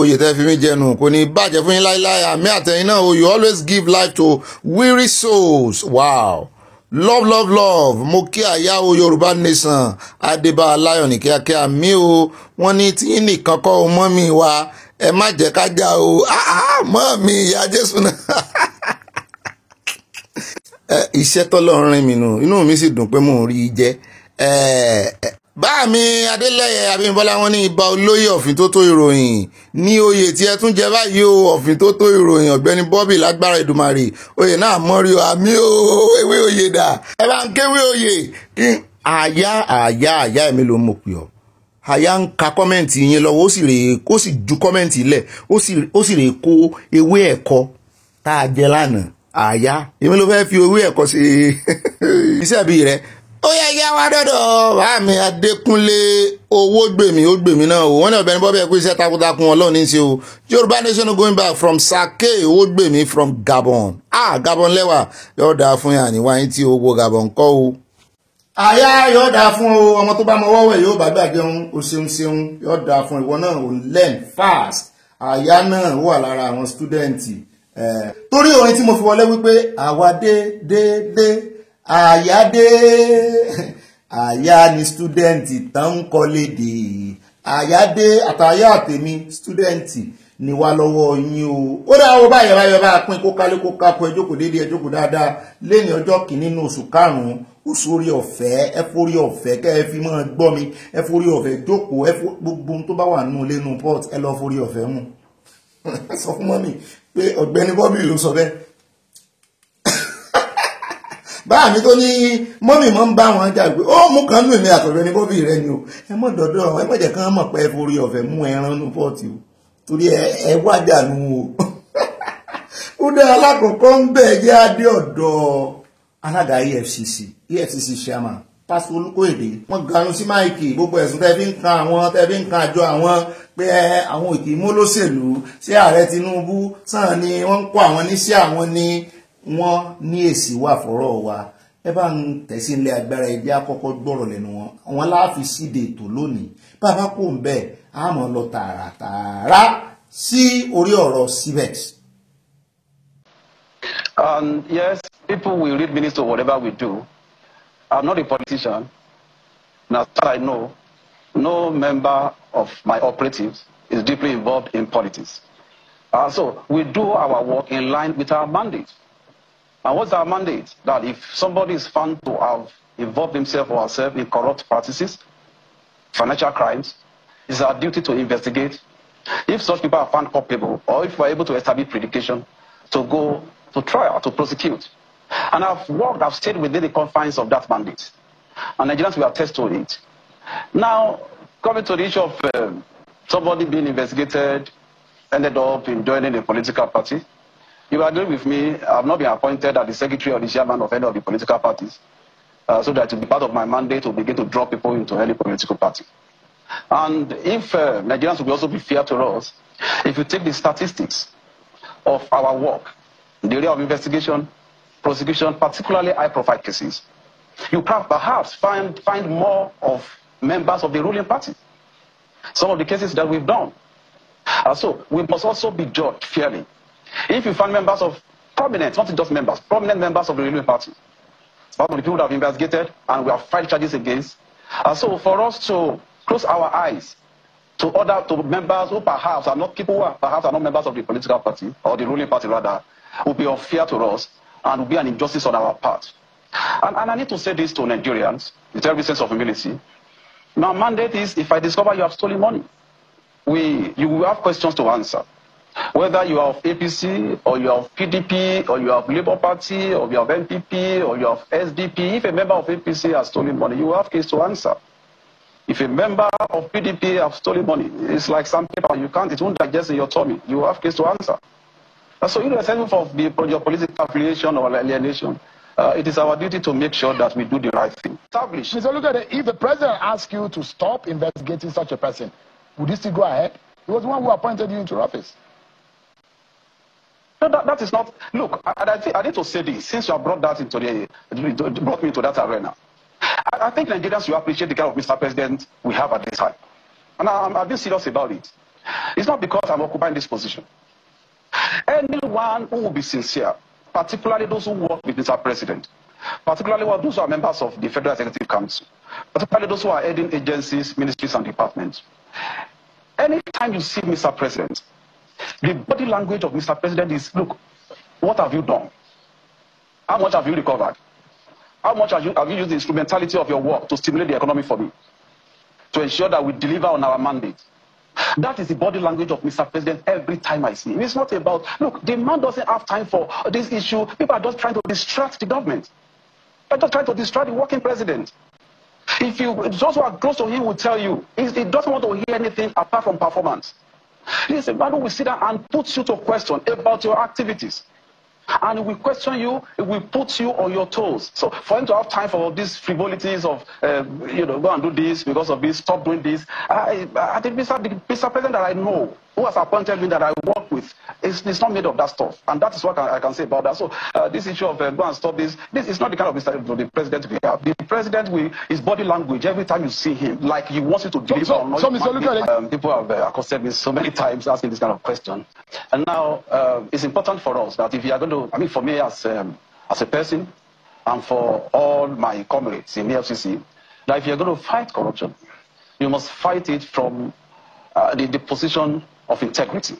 oyè tẹ́ fi mí jẹnu kò ní bàjẹ́ fún yín láíláí àmì àtẹ̀yìn náà o you always give life to weary souls wow love mo kí àyà o Yorùbá Nation Adébá Aláyọ̀ ní kíákíá mi o wọ́n ní tí nìkan kọ́ o mọ́ mi wá ẹ má jẹ́ ká já o mọ́ mi ìyá Jésù náà iṣẹ́ tọ́lọ́run rìn mí nù inú mi sì dùn pé mò ń rí i jẹ́ bá mi Adélẹ́yẹ Abímbọ́lá wọn ní ibà olóyè ọ̀fìn tó tó ìròyìn ní oyè tí ẹ tún jẹ báyìí o ọ̀fìn tó tó ìròyìn Ọ̀gbẹ́ni Bobby lágbára Èdùmàrè oyè náà mọ́rí o àmì o ewé oyè dà ẹ bá ń kéwé oyè kí àyà ẹ̀mí ló mọ̀ pé ọ́ àyà ń ka kọ́mẹ́ǹtì yín lọ́wọ́ ó sì ju kọ́mẹ́ǹtì lẹ̀ ó sì rè kó ewé ẹ̀kọ́ tá a jẹ lánàá àyà èmi ló fẹ́ fi owó ẹ̀kọ́ sí iṣẹ́ bí rẹ̀ ó yẹ kí a wá dọ́dọ̀ bá mi Adékúnlé owó gbèmí náà o wọ́n ní Ọ̀gbẹ́ni Bobby ẹ̀kú iṣẹ́ takuntakun Ọlọ́run ní ṣe o Yorùbá Nation going back from Sake owó gbèmí from Gabon Gabon lẹ́wà yóò dáa fún yàn ní wáyé tí owó Gabon kọ́ o àyà yóò dáa fún o ọmọ tó bá mọ wọ́wọ́ yóò bá gbàjẹun o ṣeun yóò dáa fún ìwọ náà o learn fast àyà náà wà lára àwọn stúdẹ̀ǹtì torí orin tí mo fi wọlé wípé àwa dé àyà dé àyà ni stúdẹ̀ǹtì tán ń kọ́ lédè àyà dé àtàyà àtèmi stúdẹ̀ǹtì ni wá lọ́wọ́ yín o ó dá owó báyẹ̀ bá pín kó kálé kó kápọ̀ ẹjókòó déédéé ẹjókòó dáadáa lẹ́ni ọjọ́ kìíní nínú oṣù karùn-ún oṣù orí ọ̀fẹ́ ẹ forí ọ̀fẹ́ kẹ́ ẹ fi máa gbọ́ mi ẹ forí ọ̀fẹ́ jókòó gbogbo tó bá wà nínú lẹ́nu port ẹ lọ forí ọ̀fẹ́ mú sọ fún mọ́mì pé Ọ̀gbẹ́ni Bobby ló sọ bẹ́ẹ̀ báà mi tó ní mọ́mì mọ́ ń bá wọn jà pé ó mú kan nù èmi àtọ̀gbẹ́ni Bobby rẹ ni o ẹ mọ́ dọ̀dọ̀ ẹ mọ́ jẹ́ kán mọ̀ pé ẹ forí ọ̀fẹ́ mú ẹran nù pọ́ọ̀tì o torí ẹ wájà nù o ó dá alákọ̀ọ́kọ́ ń bẹ̀ jẹ́ adé ọ̀dọ̀ alága EFCC chairman Pásítọ̀ Olúkóyèdè wọ́n ganu sí máìkì gbogbo ẹ̀sùn tẹ́ fi ń kan àjọ àwọn pé àwọn òkè mólóṣèlú sí ààrẹ Tinubu sàn ni wọ́n ń kó àwọn níṣẹ́ àwọn ni wọ́n ní èsì wà fọ́rọ̀ wa ẹ bá ń tẹ̀sí ilé agbára ẹgbẹ́ àkọ́kọ́ gbọ́rọ̀ lẹ́nu wọn àwọn láàfin síde ètò lónìí bàbá kò ń bẹ̀ á mọ̀ lọ tààràtààrà sí orí ọ̀rọ̀ CBEX. Yes, people will read minutes of whatever we do. I'm not a politician. Now, as I know, no member of my operatives is deeply involved in politics. So we do our work in line with our mandate. And what's our mandate? That if somebody is found to have involved himself or herself in corrupt practices, financial crimes, it's our duty to investigate. If such people are found culpable, or if we're able to establish predication, to go to trial, to prosecute. And I've stayed within the confines of that mandate. And Nigerians will attest to it. Now, coming to the issue of somebody being investigated, ended up in joining a political party, you agree with me, I've not been appointed as the secretary or the chairman of any of the political parties, so that it will be part of my mandate to begin to draw people into any political party. And if Nigerians will also be fair to us, if you take the statistics of our work, in the area of investigation, prosecution, particularly high-profile cases, you can perhaps find more of members of the ruling party. Some of the cases that we've done. So we must also be judged fairly. If you find members of prominent, not just members, prominent members of the ruling party, some of the people that have investigated and we have filed charges against. So for us to close our eyes to members who perhaps are not people who are perhaps are not members of the political party or the ruling party rather, would be unfair to us. and will be an injustice on our part. And I need to say this to Nigerians with every sense of humility. My mandate is, if I discover you have stolen money, you will have questions to answer. Whether you are of APC, or you are of PDP, or you are of Labour Party, or you are of NPP, or you are of SDP, if a member of APC has stolen money, you will have case to answer. If a member of PDP has stolen money, it's like sandpaper, it won't digest in your tummy. You will have case to answer. So irrespective of your political affiliation or alienation, it is our duty to make sure that we do the right thing. Establish. Mr. Olugede, if the president asks you to stop investigating such a person, would you still go ahead? He was the one who appointed you into office. No, that is not. Look, I need to say this, since you have brought that into brought me into that arena. I think Nigerians will appreciate the kind of Mr. President we have at this time. And I'm being serious about it. It's not because I'm occupying this position. Anyone who will be sincere, particularly those who work with Mr. President, particularly those who are members of the Federal Executive Council, particularly those who are heading agencies, ministries, and departments. Anytime you see Mr. President, the body language of Mr. President is, look, what have you done? How much have you recovered? How much have you used the instrumentality of your work to stimulate the economy for me? To ensure that we deliver on our mandate. That is the body language of Mr. President every time I see him. It's not about, look, the man doesn't have time for this issue. People are just trying to distract the government. They're just trying to distract the working president. If those who are close to him will tell you, he doesn't want to hear anything apart from performance. He's a man who will sit down and put you to question about your activities. And we question you, we put you on your toes. So for him to have time for these frivolities of, go and do this because of this, stop doing this. I think Mr. President that I know, who has appointed me, that I work with, is not made of that stuff. And that is what I can say about that. So this issue of go and stop this is not the kind of the president we have. The president, his body language, every time you see him, like he wants you to deliver or not. So Mr. Olugede, people have accosted me so many times asking this kind of question. And now it's important for us that if you are going to, for me as a person, and for all my comrades in the EFCC, that if you're going to fight corruption, you must fight it from the position of integrity.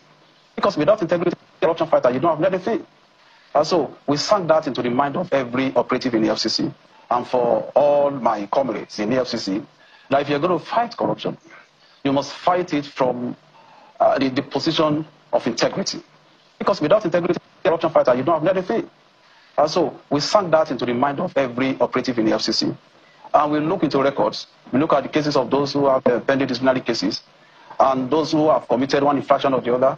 Because without integrity, corruption fighter, you don't have anything. And so we sank that into the mind of every operative in the EFCC, and for all my comrades in the EFCC, that if you're going to fight corruption, you must fight it from the position of integrity. Because without integrity, corruption fighter, you don't have anything. And so we sank that into the mind of every operative in the FCC. And we look into records. We look at the cases of those who have pending disciplinary cases, and those who have committed one infraction or the other,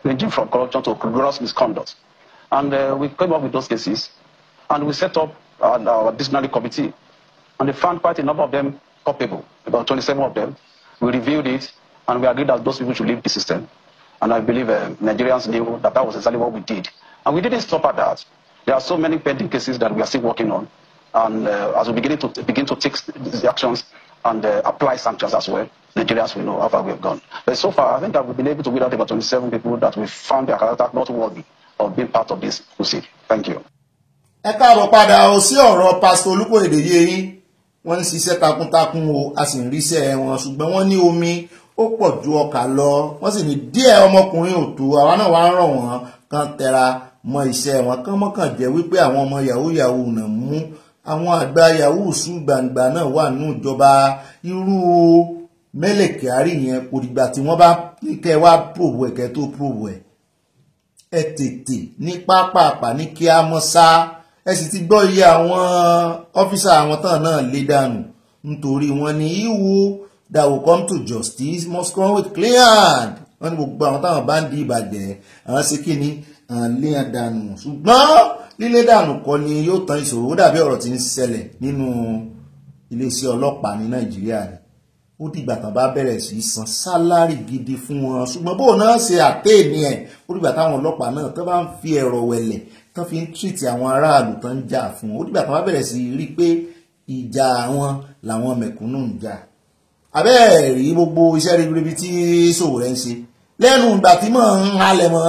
ranging from corruption to gross misconduct. And we came up with those cases, and we set up our disciplinary committee. And they found quite a number of them culpable, about 27 of them. We reviewed it, and we agreed that those people should leave the system. And I believe Nigerians knew that that was exactly what we did. And we didn't stop at that. There are so many pending cases that we are still working on. And as we begin to take these actions and apply sanctions as well, Nigerians will know how far we have gone. But so far, I think that we've been able to weed out about 27 people that we found their character not worthy of being part of this crusade. Thank you. Ẹ káàbọ̀ padà ó sí ọ̀rọ̀ Pastor Olúkòyèdè yín. Wọ́n ń ṣiṣẹ́ takuntakun o, a sì ń ríṣẹ́ wọn, ṣùgbọ́n wọ́n ní omi ó pọ̀ ju ọkà lọ. Wọ́n sì ní díẹ̀ ọmọkùnrin ò tó, àwa náà wá ń rọ̀ wọ́n kan tẹra mọ́ iṣẹ́ wọn, kán mọ́kàn jẹ́ wípé àwọn ọmọ yahoo yahoo náà mú àwọn àgbà yahoo sùn gbangba náà wà nínú ìjọba irú Mele Kyari yẹn kò dìgbà tí wọ́n bá ní kẹ́ wá probe ẹ̀ kẹ́ tó probe ẹ̀. Ẹ tètè ní pápápá ní kí á mọ́ sá. Ẹ sì ti gbọ́ iye àwọn ọ́físà àwọn tán náà lé dànù nítorí wọ́n ní ìwú that will come to justice must come with clean hand. Wọ́n ní gbogbo àwọn táwọn bá ń di ìbàjẹ́ àwọn sí kí ni lé dànù, ṣùgbọ́n lílé dànù kọ́ ni yóò tán ìṣòro. Ó dàbí ọ̀rọ̀ tí ń ṣẹlẹ̀ nínú iléeṣẹ́ ọlọ́pàá ní Nàìjíríà ni. Ó dìgbà tán bá bẹ̀rẹ̀ sí san sálárì gidi fún wọn, ṣùgbọ́n bó náà ṣe àtẹ́ẹ̀ní ẹ̀. Ó dìgbà táwọn ọlọ́pàá náà tó bá ń fi ẹ̀rọ wẹ̀lẹ̀ tán fi ń tírìtì àwọn aráàlú tán ń jà fún. Ó dìgbà tán bá bẹ̀rẹ̀ sí rí pé ìjà wọn làwọn mẹ̀kúnnù ń jà. Abẹ́ẹ̀ rí gbogbo iṣẹ́ ribiribi tí Sowore ń ṣe lẹ́nu ìgbà tí mò ń halẹ̀ mọ́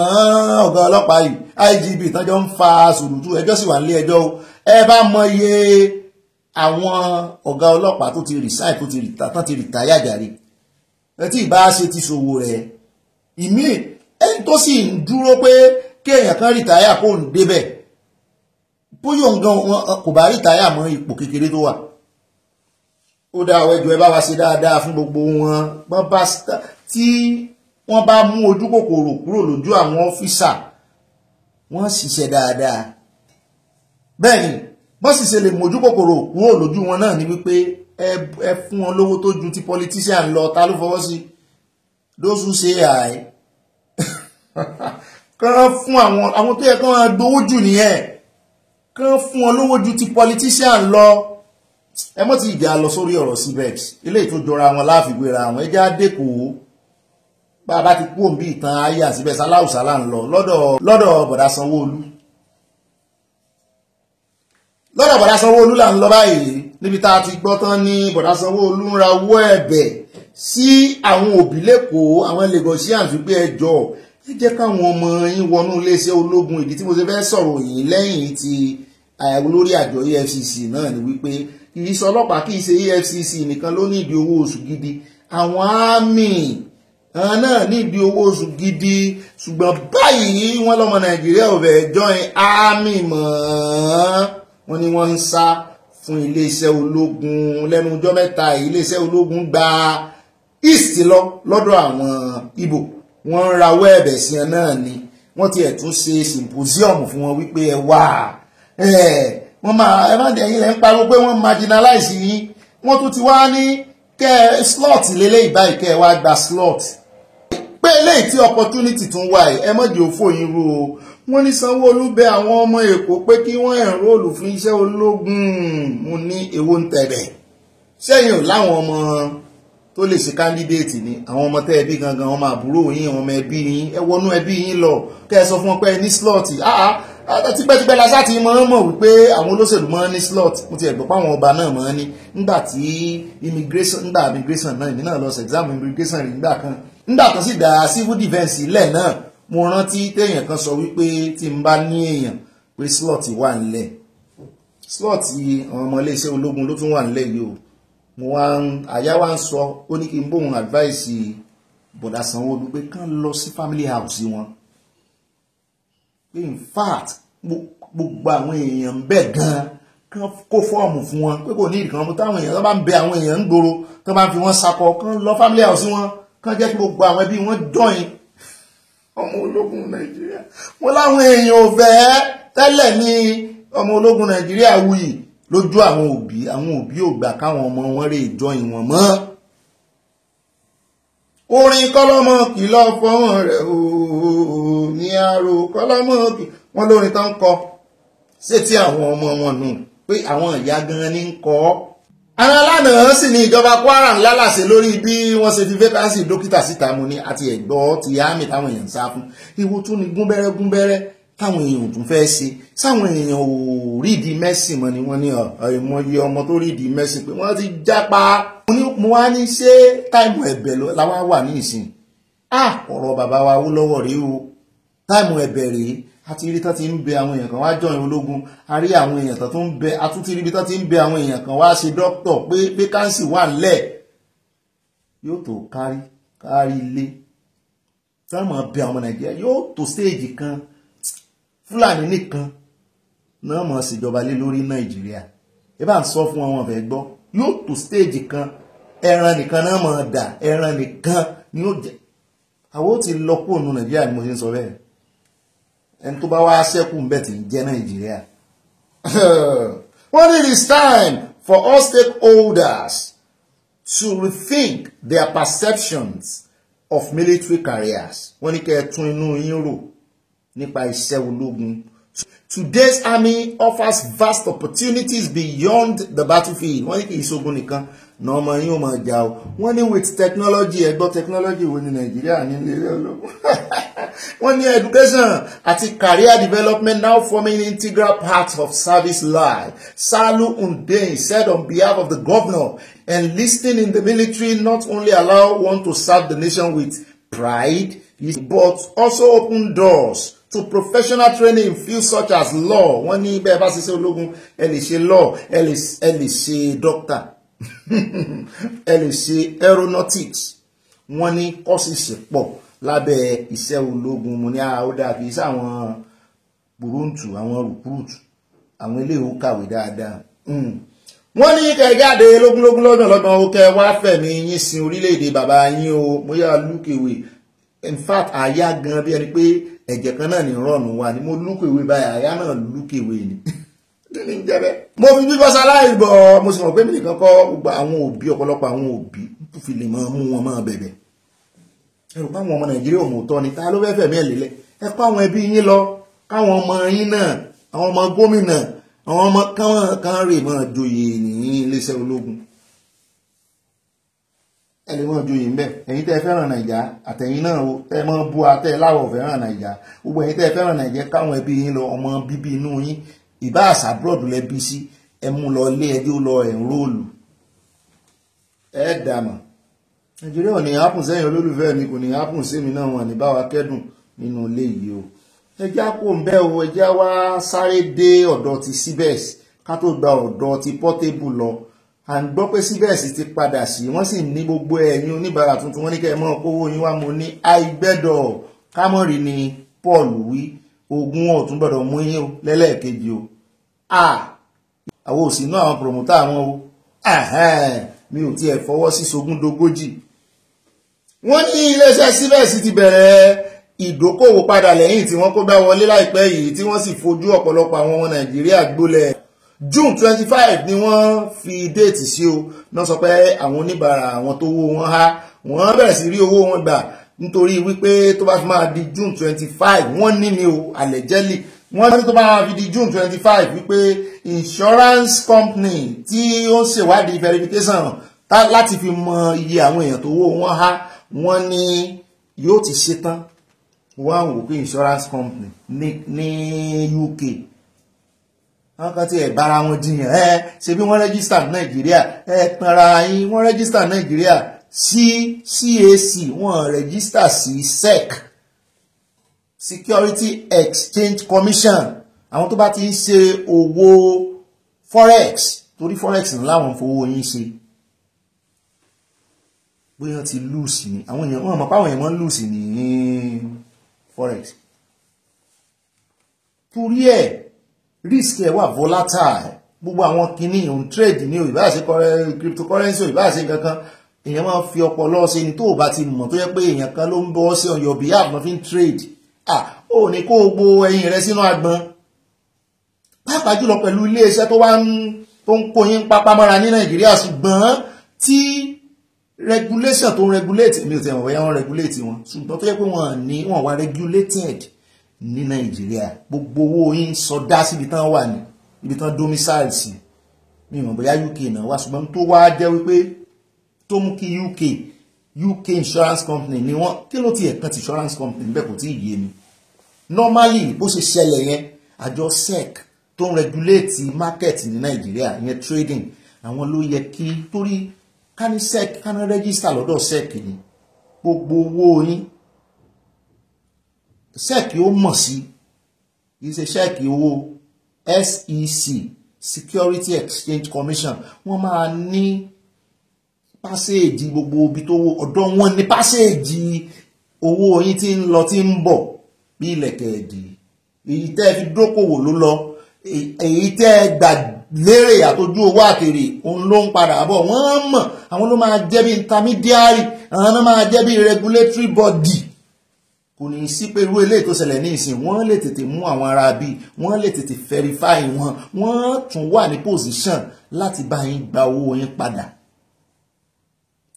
ọ̀gá ọlọ́pàá yìí IGP tánjọ́ ń fa sùrùtù ẹjọ́ sì wà nílé ẹjọ́ o. Ẹ bá mọ iye àwọn ọ̀gá ọlọ́pàá tó ti resign tán ti rìtáyà jàre. Ẹ tí ìbá ṣe ti Sowore ìmí ẹni tó sì ń dúró pé kéèyàn kan rìtáyà kó ń débẹ̀ bóyá nǹkan kò bá rí táyà mọ́ ipò kékeré tó wà. Ó dá àwọn ẹjọ́ ẹ bá wa ṣe dáadáa fún gbogbo wọn tí wọ́n bá mú ojú kòkòrò kúrò lójú àwọn ọ́físà wọ́n ṣiṣẹ́ dáadáa. Bẹ́ẹ̀ ni wọ́n sì ṣe lè mójú kòkòrò kúrò lójú wọn náà ni wípé ẹ fún wọn lówó tó ju ti politician lọ. Ta ló fọwọ́ sí? Those who say I kàn fún àwọn tó yẹ kàn máa gbowó jù nìyẹn, kàn fún wọn lówó ju ti politician lọ. Ẹ mọ́ ti ìjà lọ sórí ọ̀rọ̀ CBEX eléyìí tó jọra wọn láfiwéra àwọn ẹja dẹ́kọ̀ọ́ bá a bá ti kú òǹbí ìtàn ayé àsìbẹ̀ sáláùsálà ń lọ lọ́dọ̀ bọ̀dá Sanwó-Olú. Lọ́dọ̀ bọ̀dá Sanwó-Olú là ń lọ báyìí níbi tá a ti gbọ́ tán ní bọ̀dá Sanwó-Olú ń rawọ́ ẹ̀bẹ̀ sí àwọn òbí lẹ́kọ̀ọ́ àwọn Lagosians wípé ẹjọ́ ẹ jẹ́ káwọn ọmọ yín wọnú iléeṣẹ́ ológun. Ìdí tí mo ṣe fẹ́ sọ̀rọ̀ yìí lẹ́yìn tí olórí àjọ EFCC náà ni wípé kìí ṣe ọlọ́pàá kìí ṣe EFCC nìkan ló nídìí owó oṣù gidi, àwọn àmì náà nídìí owó oṣù gidi. Ṣùgbọ́n báyìí wọ́n lọ́mọ Nàìjíríà ò fẹ́ join àmì mọ́, wọ́n ní wọ́n ń sá fún iléeṣẹ́ ológun. Lẹ́nu ọjọ́ mẹ́ta iléeṣẹ́ ológun gba east lọ́dọ̀ àwọn Ìgbò, wọ́n ń rawọ́ ẹ̀bẹ̀ sí ẹ náà ni. Wọ́n ti ẹ̀ tún ṣe symposium fún wọn wípé ẹ wà wọ́n máa ẹ má dẹ̀ yín lẹ́ ń pariwo pé wọ́n marginalize yín. Wọ́n tún ti wá ní kẹ́ slot lélẹ́yìí báyìí kẹ́ ẹ wá gba slot. Pé eléyìí tí opportunity tún wà ẹ má jẹ́ òfò yín rú o. Wọ́n ní Sanwó-Olú bẹ̀ àwọn ọmọ Èkó pé kí wọ́n enroll fún iṣẹ́ ológun. Mo ní èwo ń tẹ̀bẹ̀. Sẹ́yìn ò láwọn ọmọ tó lè ṣe candidate ni àwọn ọmọ tẹ́ ẹbí gangan, ọmọ àbúrò yín, ọmọ ẹbí yín, ẹ wọnú ẹbí yín lọ kẹ́ ẹ sọ fún wọn pé ẹ ní slot. Tipẹ́tipẹ́ la sáà ti mọ̀ wípé àwọn olóṣèlú máa ń ní slot. Mo ti ẹ̀gbọ́n páwọn ọba náà máa ń ní nígbà tí immigration náà èmi náà lọ sí exam immigration rí nígbà kan sì dá civil defence ilẹ̀ náà. Mo rántí téèyàn kan sọ wípé tí n bá ní èèyàn pé slot wà nílẹ̀. Slot àwọn ọmọ iléeṣẹ́ ológun ló tún wà nílẹ̀ yìí o. Àyà wa ń sọ ó ní kí n bóun advice bọ̀dá Sanwó-Olú pé kán lọ sí family house wọn. In fact gbogbo àwọn èèyàn bẹ́ẹ̀ gan kán kó fọ́ọ̀mù fún wọn pé kò ní ìkan mú táwọn èèyàn tó bá ń bẹ àwọn èèyàn ń gbòòrò tó bá ń fi wọ́n sakọ kán lọ family house wọn, kán jẹ́ kí gbogbo àwọn ẹbí wọn join ọmọ ológun Nàìjíríà. Wọ́n láwọn èèyàn ò fẹ́ tẹ́lẹ̀ ní ọmọ ológun Nàìjíríà wuyì lójú àwọn òbí ò gbà káwọn ọmọ wọn rè join wọn mọ́. Orin kọ́lọ́mọ kìlọ̀ fọ́wọ́n rẹ̀ ooo ní àrò kọ́lọ́mọ wọn lórin tán kọ sétí àwọn ọmọ wọn nù pé àwọn ìyá gan ní ń kọ. Àwọn alánàá sì ní ìjọba Kwara ńlá làṣẹ lórí bí wọ́n ṣe fi vacancy dókítà síta mu ní àti ẹ̀gbọ́ ti àmì táwọn èèyàn ń sá fún. Ìwọ tún ní gúnbẹ́rẹ́ táwọn èèyàn tún fẹ́ ṣe sáwọn èèyàn ò rídìí mẹ́sìn mọ́ ni wọ́n ní ìmọ̀ye ọmọ tó rídìí mẹ́sìn pé wọ́n ti jápa. Mo wá ní ṣé táìmù ẹ̀bẹ̀ làwa wà ní ìsìn. Ọ̀rọ̀ bàbá wa wó lọ́wọ́ rí o. Táìmù ẹ̀bẹ̀ rèé àti rí tán ti ń bẹ àwọn èèyàn kan wá join ológun. A rí àwọn èèyàn tán tó ń bẹ àtúntí rí tán ti ń bẹ àwọn èèyàn kan wá ṣe dókítọ̀ pé vacancy wà ńlẹ̀. Yóò tó kárí ilé. Táìmù ẹ̀bẹ̀ àwọn Nàìjíríà yóò tó stage kan. Fúlàní nìkan náà mọ̀ ṣèjọba lé lórí Nàìjíríà. Ẹ bá ń sọ fún wọn fẹ́ gbọ́. Yóò tó stage kan ẹran nìkan náà mọ̀ dà ẹran nìkan ni ó jẹ. Àwọn ó ti lọ kúrò nínú Nàìjíríà ni mo ṣe ń sọ bẹ́ẹ̀. Ẹni tó bá wá ṣẹ́kù ń bẹ̀ tí ń jẹ́ Nàìjíríà. Well, it is time for all stakeholders to rethink their perceptions of military careers. Wọ́n ní kẹ́ ẹ tún inú yín rò nípa iṣẹ́ ológun. Today's army offers vast opportunities beyond the battlefield. Wọ́n ní kì í ṣogun nìkan náà ọmọ yín ó máa jà o. Wọ́n ní with technology ẹgbọ́ technology wo ní Nàìjíríà ní ilé ológun. Wọ́n ní education àti career development now forming integral parts of service life. Salu Undein said on behalf of the governor, enlisting in the military not only allow one to serve the nation with pride, but also open doors to professional training in fields such as law. Wọ́n ní bẹ́ẹ̀ bá ṣiṣẹ́ ológun ẹ lè ṣe law, ẹ lè ṣe doctor, ẹ lè ṣe aeronautics. Wọ́n ní kọ́sìsì pọ̀ lábẹ́ iṣẹ́ ológun. Mo ní ó dà kì í ṣe àwọn burúntù àwọn recruit àwọn eléyìí ó kàwé dáadáa. Wọ́n ní kẹ́ jáde lógúnlógún lọ́gbọ̀n ó kẹ́ wá fẹ̀mí yín sin orílẹ̀-èdè bàbá yín o mo yà lúkèwé in fact àyà gan bí ẹni pé ẹ̀jẹ̀ kan náà ní rọ̀nù wa ni mo lúkèwé báyìí àyà náà lúkèwé ni mo fi bíbọ́ sáláì bọ̀ mo sì mọ̀ pé mi nìkan kọ́ gbogbo àwọn òbí ọ̀pọ̀lọpọ̀ àwọn òbí tó fi lè máa mú wọn máa bẹ̀bẹ̀ ẹ̀rù páwọn ọmọ Nàìjíríà òmùtọ́ ni ta ló fẹ́ fẹ̀mí ẹ̀ lélẹ̀ ẹ kọ́ àwọn ẹbí yín lọ káwọn ọmọ yín náà àwọn ọmọ gómìnà àwọn ọmọ kan rè máa joyè ní iléeṣẹ́ ológun ẹ lè máa joyè ńbẹ ẹ̀yin tẹ́ fẹ́ràn Nàìjà àtẹ̀yin náà o tẹ́ máa bú àtẹ láwọ̀ fẹ́ràn Nàìjà gbogbo ẹ̀yin tẹ́ fẹ́ràn Nàìjà káwọn ẹbí yín lọ ọmọ bíbí inú yín ìbá àṣà abroad lẹ́bí sí ẹ mú lọ ilé ẹjọ́ lọ ẹ̀ńróòlù ẹ dàmà Nàìjíríà ò ní hápùn sẹ́yìn olólùfẹ́ mi kò ní hápùn sí mi náà wọn ní bá wa kẹ́dùn nínú ilé yìí o ẹjá kò ń bẹ́ o ẹjá wá sáré dé ọ̀dọ̀ ti CBEX ká tó gba ọ̀dọ̀ ti Portable lọ à ń gbọ́ pé CBEX ti padà sí wọ́n sì ní gbogbo ẹ̀yin oníbàárà tuntun wọ́n ní kẹ́ ẹ mọ́ kówó yín wá mo ní àìgbẹ́dọ̀ kámọ́rì ni Paul wí ogun ọ̀tún gbọ́dọ̀ mú yín o lẹ́lẹ́ẹ̀kejì o àwọn òsì náà àwọn promoter àwọn o mi ò tiẹ̀ fọwọ́ sí sogúndogójì wọ́n ní iléeṣẹ́ CBEX ti bẹ̀rẹ̀ ìdókòwò padà lẹ́yìn tí wọ́n kó bá wọlé láìpẹ́ yìí tí wọ́n sì fojú ọ̀pọ̀lọpọ̀ àwọn ọmọ Nàìjíríà gbólẹ̀ June 25 ni wọ́n fi déètì sí o náà sọ pé àwọn oníbàárà àwọn tó wó wọn há wọ́n bẹ̀rẹ̀ sí rí owó wọn gbà nítorí wípé tó bá fi máa di June 25 wọ́n ní ni o allegedly wọ́n ní tó bá máa fi di June 25 wípé insurance company tí ó ń ṣèwádìí verification láti fi mọ iye àwọn èèyàn tó wó wọn há wọ́n ní yóò ti ṣetán wọ́n wò pé insurance company ní UK wọ́n kàn tí ẹ̀ bára wọn jiyàn ṣe bí wọ́n rẹ́gísítà ní Nàìjíríà tanra yín wọ́n rẹ́gísítà ní Nàìjíríà sí CAC wọ́n rẹ́gísítà sí SEC Security Exchange Commission àwọn tó bá ti ń ṣe owó forex torí forex ní láwọn fowó yín ṣe bóyá ti lùsì ní àwọn èèyàn wọ́n mọ̀ páwọn èèyàn mọ́ lùsì ní forex torí ẹ̀ risk ẹ̀ wà volatile gbogbo àwọn kinní on trade ní ìbá ṣe cryptocurrency ìbá ṣe kankan èèyàn máa fi ọpọlọ ṣe ni tó bá ti mọ̀ tó yẹ pé èèyàn kan ló ń bọ́ sí on your behalf máa fi ń trade ó ní kó gbó ẹyin rẹ sínú agbọn pàápàá jùlọ pẹ̀lú iléeṣẹ́ tó ń kó yín pápá mọ́ra ní Nàìjíríà ṣùgbọ́n tí regulation tó ń regulate mi ò tẹ̀ wọ́n bóyá wọ́n regulate wọn ṣùgbọ́n tó yẹ pé wọ́n wà regulated ní Nàìjíríà gbogbo owó yín sọdá síbi tán wà ní ibi tán domicile sí mi ò mọ̀ bóyá UK náà wà ṣùgbọ́n tó wá jẹ́ wípé tó mú kí UK insurance company ni wọ́n kí ló ti ẹ̀kan ti insurance company bẹ́ẹ̀ kò tí ì yé mi normally bó ṣe ṣẹlẹ̀ yẹn àjọ SEC tó ń regulate market ní Nàìjíríà yẹn trading àwọn ló yẹ kí torí ká ní SEC ká ní register lọ́dọ̀ SEC ni gbogbo owó yín SEC ó mọ̀ sí iṣẹ́ SEC owó SEC Security Exchange Commission wọ́n máa ní pàṣẹ́ẹ̀jì gbogbo ibi tó ọ̀dọ̀ wọn ní pàṣẹ́ẹ̀jì owó yín tí ń lọ tí ń bọ̀ bí ilẹ̀kẹ̀ẹ̀dì èyí tẹ́ fi dókòwò ló lọ èyí tẹ́ gbà lérè àtọ́jú owó àtèrè òun ló ń padà bọ̀ wọ́n mọ̀ àwọn ló máa jẹ́ bí intermediary àwọn ló máa jẹ́ bí regulatory body kò ní sí pé irú eléyìí tó ṣẹlẹ̀ ní ìsìn wọ́n lè tètè mú àwọn ará bí wọ́n lè tètè verify wọn wọ́n tún wà ní position láti bá yín gba owó yín padà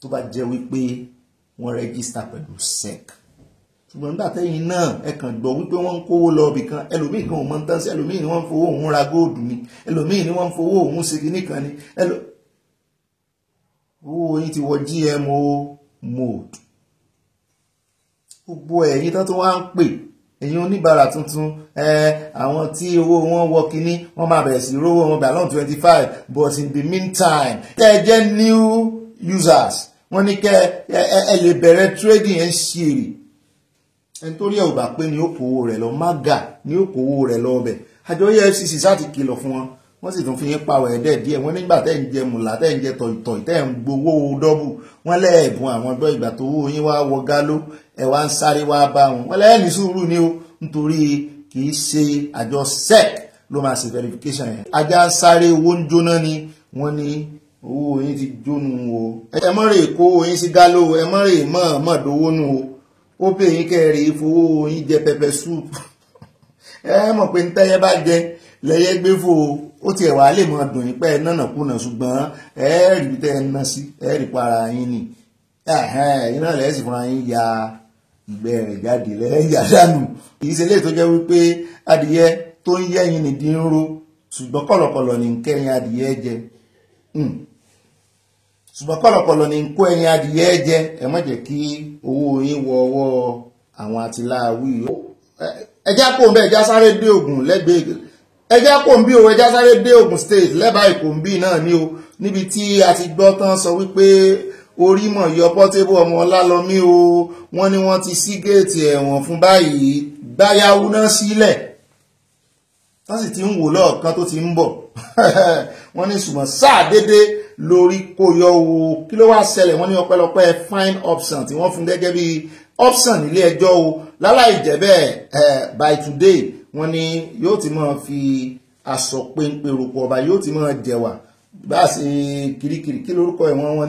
tó bá jẹ́ wípé wọ́n register pẹ̀lú SEC ṣùgbọ́n nígbà tẹ́yìn náà ẹ kàn gbọ́ wípé wọ́n ń kówó lọ ibì kan ẹlòmíì kan ò mọ̀ ń tán sí ẹlòmíì ni wọ́n ń fowó òun ra góòdù ni ẹlòmíì ni wọ́n ń fowó òun ṣe kinní kan ni owó yín ti wọ GMO mode gbogbo ẹ̀yin tán tó wá ń pè ẹ̀yin oníbàárà tuntun àwọn tí owó wọn wọ kinní wọ́n máa bẹ̀rẹ̀ sí rówó wọn gbà lọ́n 25 but in the meantime tẹ́ ẹ jẹ́ new users wọ́n ní kẹ́ ẹ lè bẹ̀rẹ̀ trading ẹ̀ ń ṣe èrè ẹni tó rí ẹ̀ ò bá pé ní ó kówó rẹ̀ lọ mága ní ó kówó rẹ̀ lọ ọbẹ̀ àjọ EFCC sáti kìlọ̀ fún wọn wọ́n sì tún fi yín pàwọ̀ ẹ̀dẹ́ díẹ̀ wọ́n nígbà tẹ́ ń jẹ mùlá tẹ́ ń jẹ tọ̀ìtọ̀ì tẹ́ ń gbowó dọ́bù wọ́n lẹ́ẹ̀bùn àwọn ọgbọ́ ìgbà tó owó yín wá wọ gáló ẹ̀ ń sáré wá bá wọn wọ́n lẹ́ẹ̀ ní sùúrù ni ó nítorí kì í ṣe àjọ SEC ló máa ṣe verification yẹn. ajá sáré owó ń jóná ni wọ́n ní owó yín ti jónu o. ẹ mọ̀rẹ̀ kó yín sí gálò, ẹ mọ̀rẹ̀ mọ̀ dówó nù o. ó pè yín kẹ́rì fowó yín jẹ pẹpẹ soup. ẹ mọ̀ pé ń tẹ́yẹ bá jẹ lẹ́yẹ gbé fò ó tiẹ̀ wá lè mọ̀ dùn yín pẹ́ nánà kùnà ṣùgbọ́n ẹ rí tẹ́ ẹ ná sí ẹ rí para yín ni. iná lẹ́yìn sì fúnra yín ya ìgbẹ́ rẹ̀ jáde lẹ́yìn àdánù. kì í ṣe lè tó jẹ́ wípé adìyẹ tó ń yẹ́yìn nìdí ń ro ṣùgbọ́n kọ̀lọ̀kọ̀lọ̀ ní kẹ́yìn adìyẹ jẹ. ṣùgbọ́n kọ̀lọ̀kọ̀lọ̀ ní kó ẹyin adìyẹ jẹ. ẹ má jẹ́ kí owó yín wọ ọwọ́ àwọn àtìláàwí. ẹjá kò ń bẹ ẹjá sáré dé Ògùn lẹ́gbẹ̀ẹ́ ẹjá kò ń bí o ẹjá sáré dé Ògùn state lẹ́bàá Ìkòǹbí náà ni o níbi tí a ti gbọ́ tán sọ wípé orí mọ̀ yọ Portable ọmọ Ọlálọ́mí o wọ́n ní wọ́n ti ṣí géètì ẹ̀wọ̀n fún báyìí gbáyàwó náà sílẹ̀ wọ́n sì ti ń wò lọ́ọ̀kan tó ti ń bọ̀ wọ́n ní ṣùgbọ́n sáà dédé lórí kò yọ o kí ló wá ṣẹlẹ̀ wọ́n ní ọpẹ́lọpẹ́ fine option tí wọ́n fún gẹ́gẹ́ bí option nílé ẹjọ́ o láláì jẹ́ bẹ́ẹ̀ by today wọ́n ní yóò ti máa fi aṣọ péńpé rògbò ọba yóò ti máa jẹ̀wà bá a ṣe kirikiri kí lórúkọ ẹ̀wọ̀n wọn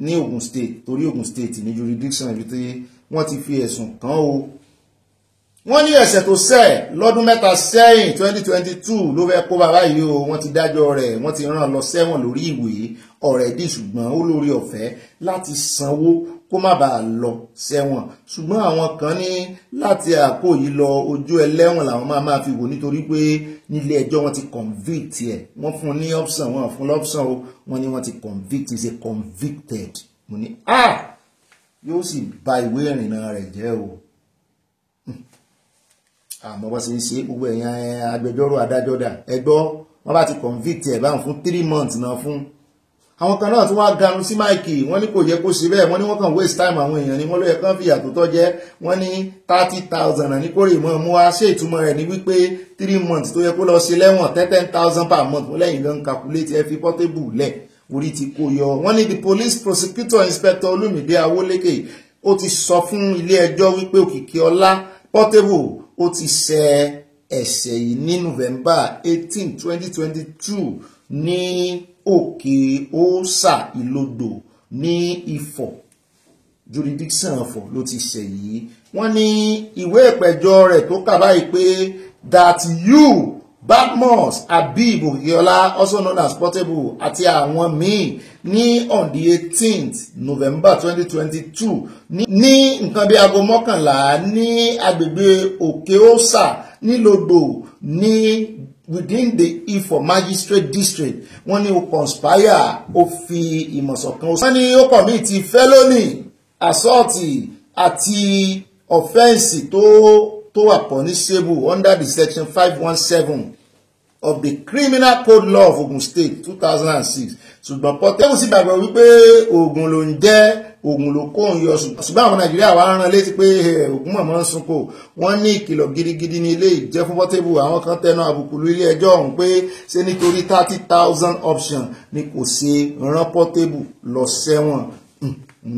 ní Ogun State torí Ogun State ní jurisdiction ibi tí wọ́n ti fi ẹ̀sùn kàn o. wọ́n ní ẹ̀ṣẹ̀ tó ṣẹ̀ lọ́dún mẹ́ta sẹ́yìn 2022 ló fẹ́ kó bàbá yìí o wọ́n ti dájọ́ rẹ̀ wọ́n ti rán lọ sẹ́wọ̀n lórí ìwé ọ̀rẹ́dì ṣùgbọ́n ó lórí ọ̀fẹ́ láti sanwó kó má bàa lọ sẹ́wọ̀n ṣùgbọ́n àwọn kan ní láti àkó yìí lọ ojú ẹlẹ́wọ̀n làwọn máa fi wò nítorí pé nílé ẹjọ́ wọ́n ti convict ẹ̀ wọ́n fún ní option wọ́n fún l'option o wọ́n ní wọ́n ti convict is a convicted mo ní yóò sì bà ìwé ìrìnnà rẹ̀ jẹ́ o àmọ́ wọ́n sì ń ṣe gbogbo ẹ̀yàn agbẹjọ́rò adájọ́dà ẹgbọ́ wọ́n bá ti convict ẹ̀ báwọn fún 3 months náà fún àwọn kan náà tí wọ́n ganu sí máìkì wọ́n ní kò yẹ kó ṣe bẹ́ẹ̀ wọ́n ní wọ́n kàn waste time àwọn èèyàn ni wọ́n ló yẹ kán fìyà tó tọ́ jẹ́ wọ́n ní 30,000 ní kórè mọ́ mú wá ṣé ìtumọ̀ rẹ̀ ní wípé 3 months tó yẹ kó lọ sí lẹ́wọ̀n 10,000 per month wọ́n lẹ́yìn gan calculate ẹ fi Portable lẹ̀ orí ti kó yọ wọ́n ní the police prosecutor inspector Olúmídé Awólékè ó ti sọ fún ilé ẹjọ́ wípé Òkìkíọlá Portable ó ti ṣe ẹ̀ṣẹ̀ yìí ní November 18 2022 ní Òkè Òòsà Ìlódò ní Ifọ̀ jurisdiction Ifọ̀ ló ti ṣe yìí wọ́n ní ìwé ìpẹ̀jọ́ rẹ̀ tó kà báyìí pé that you Badmus Habib Òkìkíọlá also known as Portable àti àwọn míì ní on the 18th November 2022 ní nǹkan bí aago 11 ní agbègbè Òkè Òòsà nílòdò ní within the Ifọ̀ magistrate district wọ́n ní ó conspire ó fi ìmọ̀sọ̀kan wọ́n ní ó commit felony assault àti offence tó wà punishable under the section 517 of the criminal code law of Ogun State 2006 ṣùgbọ́n Portable sì gbàgbọ́ wípé oògùn ló ń jẹ́ oògùn ló kó ń yọ ṣùgbọ́n àwọn Nàìjíríà wá rán létí pé oògùn mọ̀mọ́ ń sunko wọ́n ní ìkìlọ̀ gidigidi ní ilé ìjẹ́ fún Portable àwọn kan tẹnu àbùkù lu ilé ẹjọ́ ọ̀hún pé ṣé nítorí 30,000 option ni kò ṣe rán Portable lọ sẹ́wọ̀n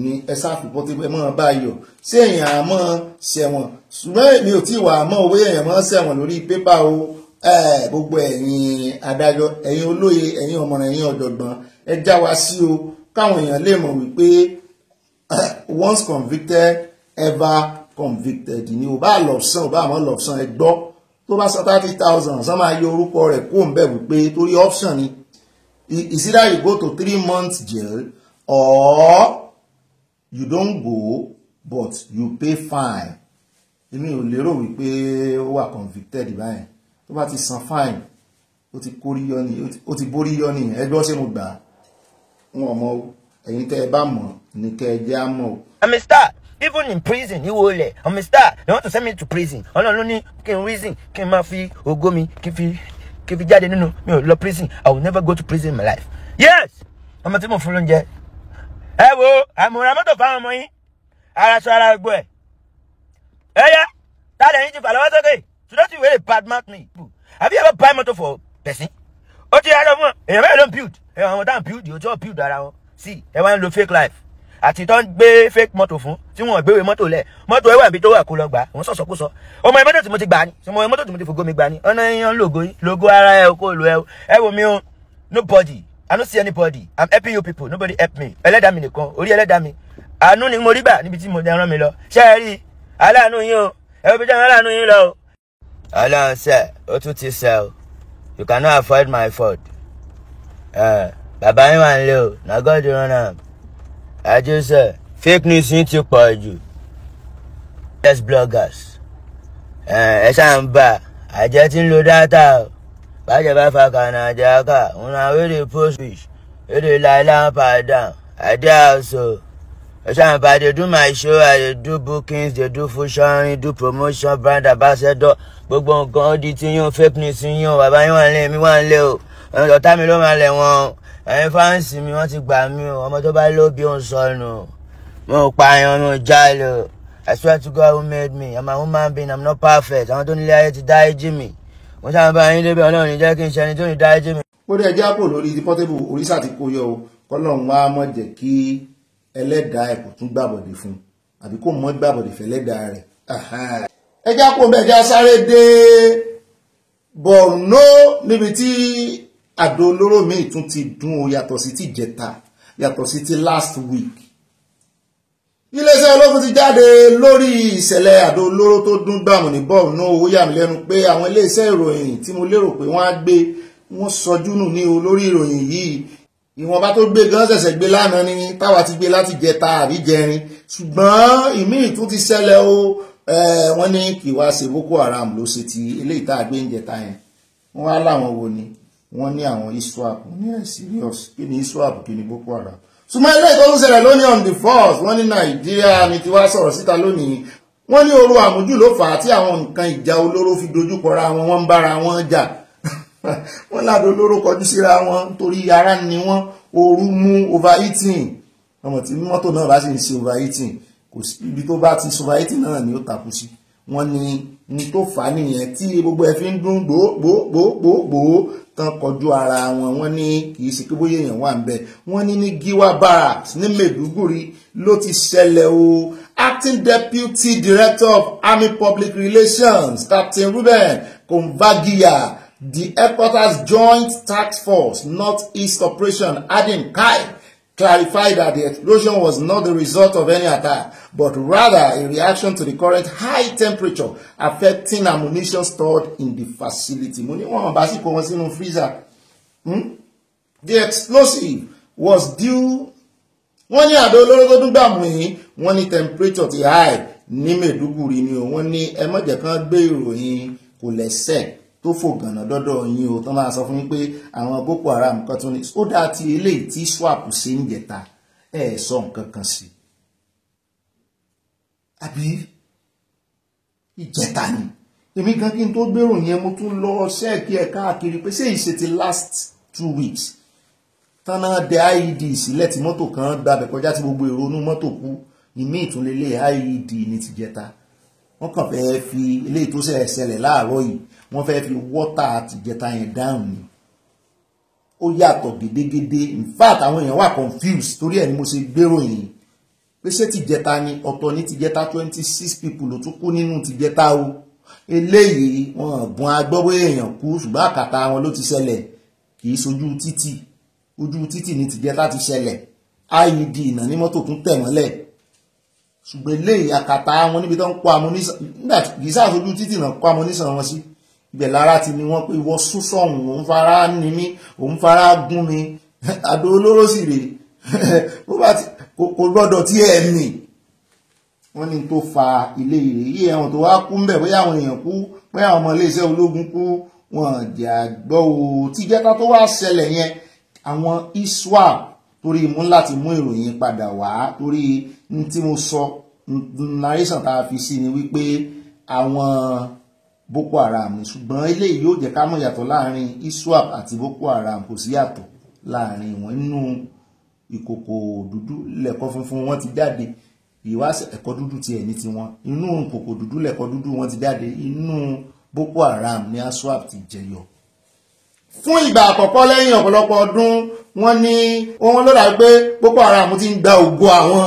ní ẹsà fi Portable mọ́ báyọ̀ ṣé èèyàn àmọ́ sẹ́wọ̀n ṣùgbọ́n èmi ò tí wà àmọ́ owó èèyàn mọ́ sẹ́wọ̀n lórí pépà o gbogbo ẹ̀yin adájọ́ ẹ̀yin olóye ẹ̀yin ọ̀mọ̀ràn ẹ̀yin ọ̀jọ̀gbọ́n ẹ já wa sí o káwọn èèyàn lè mọ̀ wípé once convicted ever convicted ni o bá lọ́pṣàn o bá àmọ́ lọ́pṣàn ẹ gbọ́ tó bá sọ 30,000 sọ máa yọ orúkọ rẹ̀ kó ń bẹ̀ wípé torí option ni is either you go to 3 months jail or you don't go but you pay fine èmi ò lérò wípé ó wà convicted báyìí tó bá ti san fine ó ti kórí yọ ni ó ti borí yọ ni ẹgbẹ́ ṣé mo gbà wọn mọ̀ ẹ̀yin tẹ́ ẹ bá mọ̀ ní kẹ́ ẹ jẹ́ á mọ̀. I'm a star even in prison ní wọlé I'm a star they want to send me to prison ọlọ́run ló ní kí n reason kí n máa fi ògo mi kí n fi jáde nínú mi ò lọ prison I will never go to prison in my life. Yes ọmọ tí mo fún lóúnjẹ ẹ wo àmọ̀ràn mọ́tò fáwọn ọmọ yín ara sọ ara gbọ́ ẹ̀ ẹ̀yà tálẹ̀ yín ti fà lọ́wọ́ sókè so don't you really bad mouth me. Have you ever buy motor for person? Ó ti ara wọn èèyàn mẹ́rin ló ń build èèyàn àwọn táwọn build yóò tí wọ́n build ara wọn sí ẹ wá ń lo fake life àti tó ń gbé fake mọ́tò fún tí wọ́n gbéwé mọ́tò lẹ̀ mọ́tò ẹ̀wà ibi tó wà kó lọ gbà wọ́n sọ̀sọ̀ kó sọ ọmọ ẹ̀ mọ́tò tí mo ti gbà ní ọmọ ẹ̀ mọ́tò tí mo ti fògo mi gbà ní ọ̀nà èèyàn lògo ara ẹ̀ kó lo ẹ̀ wò mí o nobody I don't see anybody I'm helping you people nobody help me ẹlẹ́dàá mi nìkan orí ẹlẹ́dàá mi àánú ni mo rí gbà níbi tí mo rán mi lọ ṣé ẹ rí aláàánú yín o ẹ wọ́n fi jẹ́ aláàánú yín lọ o. Ọlọ́run sẹ́ ó tún ti sẹ́ o you cannot afford my fault bàbá yín wà ń lé o na God run am àjọ sẹ́ fake news yín ti pọ̀ jù yes bloggers ẹ ṣáà ń bà àjẹ́ tí ń lo data o bàjẹ́ bá fa kànáà àjẹ́ ká una wey dey post fish wey dey lie down pad down I dey house o. I dey do my show, I dey do bookings, dey do fusion, do promotion, brand ambassador, gbogbo nǹkan di ti yín fake news yín o, bàbá yín wà nílé mi wà nílé o, ọ̀tá mi ló máa lẹ̀ wọ́n, ẹ̀yin fáǹsì mi wọ́n ti gbà mí o, ọmọ tó bá lóbi òun sọnù, mo pààyàn mo jalè o, I swear to God who made me, I'm a human being, I'm not perfect, àwọn tó nílé ayé ti dá ẹjí mi, mo ṣáà bá yín débi Ọlọ́run ní jẹ́ kí n ṣe ẹni tó ní dá ẹjí mi. Ó dé ẹjẹ́ àpò lórí Portable oríṣà ti kó yọ o, kọ́lọ́run wá mọ̀ jẹ́ kí ẹlẹ́dàá ẹ̀ kò tún gbàbọ̀dé fún àbí kò mọ́ gbàbọ̀dé fẹ́lẹ́dàá rẹ̀. ẹjá kó mẹ́já sáré dé Borno níbi tí àdó olóró míì tún ti dún o yàtọ̀ sí ti jẹta yàtọ̀ sí ti last week. iléeṣẹ́ ológun ti jáde lórí ìṣẹ̀lẹ̀ àdó olóró tó dún gbàmù ní Borno. Ó yà mí lẹ́nu pé àwọn iléeṣẹ́ ìròyìn tí mo lérò pé wọ́n á gbé wọ́n sọjú nù ní olórí ìròyìn yìí. Ìwọ̀nba tó gbé gan ṣẹ̀ṣẹ̀ gbé lánàá ni táwa ti gbé láti jẹta àbí jẹrin ṣùgbọ́n ìmíì tún ti ṣẹlẹ̀ o. Wọ́n ní kì wá ṣe Boko Haram ló ṣe ti eléyìí tá a gbé ń jẹta yẹn. Wọ́n wá láwọn wo ni wọ́n ní àwọn ISWAP ní ẹ̀ serious kí ni ISWAP kí ni Boko Haram. Ṣùgbọ́n eléyìí tó ń ṣẹlẹ̀ lónìí on the 4th wọ́n ní Nàìjíríà ni ti wá sọ̀rọ̀ síta lónìí. Wọ́n ní oru àmújù ló fà á tí àwọn nǹkan ìjà olóró fi dojúkọra wọn wọ́n ń bára wọn jà. Wọ́n ládò olóró kọjú síra wọn torí ara ni wọ́n ooru mú overheating ọmọ tí mọ́tò náà bá sì ń ṣe overheating kò sí ibi tó bá ti overheating náà ni ó takú sí. Wọ́n ní tó fà á nìyẹn tí gbogbo ẹ̀ fi ń dún gbòógbòógbòó tán kọjú ara wọn. Wọ́n ní kì í ṣe pé bóyá èèyàn wà ń bẹ̀. Wọ́n ní Giwa Barracks ní Maiduguri ló ti ṣẹlẹ̀ o. Acting Deputy Director of Army Public Relations Captain Ruben Konvagia, the headquarters Joint Task Force Northeast Operation Adin Kai clarified that the explosion was not the result of any attack, but rather a reaction to the current high temperature affecting ammunition stored in the facility. The explosive was due. Wọ́n ní àdó olóró tó tún gbàmù yìí wọ́n ní temperature ti high ní Maiduguri ni o. Wọ́n ní ẹ má jẹ́ kán gbé ìròyìn kò lẹ́sẹ̀ tó fò gànà dọ́dọ̀ yín o tán máa sọ fún yín pé àwọn Boko Haram kan tún ní ó dá ti eléyìí tí swap ṣe ń jẹta sọ nǹkan kan sí àbí ìjẹta ni èmi gan kí n tó gbèrò yẹn mo tún lọ ṣẹ́ẹ̀kì ẹ̀ káàkiri pé ṣé ìṣe ti last 2 weeks tánà dé IED sílẹ̀ tí mọ́tò kan gbàbẹ̀ kọjá tí gbogbo èrò inú mọ́tò kú ìmí ìtúnlélẹ̀ IED ní ti jẹta wọ́n kàn fẹ́ fi eléyìí tó ṣẹlẹ̀ láàárọ̀ yìí wọ́n fẹ́ fi wọ́tà àti jẹta yẹn dáhùn ni ó yàtọ̀ gédégédé. In fact àwọn èèyàn wà confused torí ẹ̀ ni mo ṣe gbéròyìn pé ṣé ti jẹta ni ọ̀tọ̀ ní ti jẹta 26 people ló tún kú nínú ti jẹta o. Eléyìí wọn bùn agbọ́bọ̀ èèyàn kú ṣùgbọ́n àkàtà wọn ló ti ṣẹlẹ̀ kì í sojú títì ojú títì ní ti jẹta ti ṣẹlẹ̀ IED ìnà ní mọ́tò tún tẹ̀ mọ́lẹ̀ ṣùgbọ́n eléyìí àkàtà wọn níbi tó ń kó amúnísàn nígbà kì í sáàsojú títì náà kó amúnísàn wọn sí ibẹ̀ lára ti ni wọ́n pé ìwọ sún sọ̀hún òun fara ní mí òun fara gún mi àdó olóró sì rè kò gbọ́dọ̀ tí ẹ̀ mì. Wọ́n ní tó fa ilé ìrè yìí ẹ̀wọ̀n tó wá kú ń bẹ̀ bóyá àwọn èèyàn kú bóyá àwọn ọmọ iléeṣẹ́ ológun kú wọn jẹ́ àgbọ̀ o. Tí jẹ́ta tó wá ṣẹlẹ̀ yẹn àwọn ISWAP torí mú láti mú ìròyìn padà wá torí tí mo sọ narration tá a fi sí ni wípé àwọn Boko Haram ṣùgbọ́n eléyìí yóò jẹ́ ká mọ̀ yàtọ̀ láàrin ISWAP àti Boko Haram kò sí yàtọ̀ láàrin wọn. Nínú ìkòkò dúdú lẹ̀kọ́ funfun wọn ti jáde ìwá ẹ̀kọ́ dúdú tiẹ̀ ní tiwọn inú ìkòkò dúdú lẹ̀kọ́ dúdú wọn ti jáde inú Boko Haram ní ISWAP ti jẹyọ. fún ìgbà àkọ́kọ́ lẹ́yìn ọ̀pọ̀lọpọ̀ ọdún wọ́n ní wọ́n ló dà pé Boko Haram ti ń gba ògo àwọn,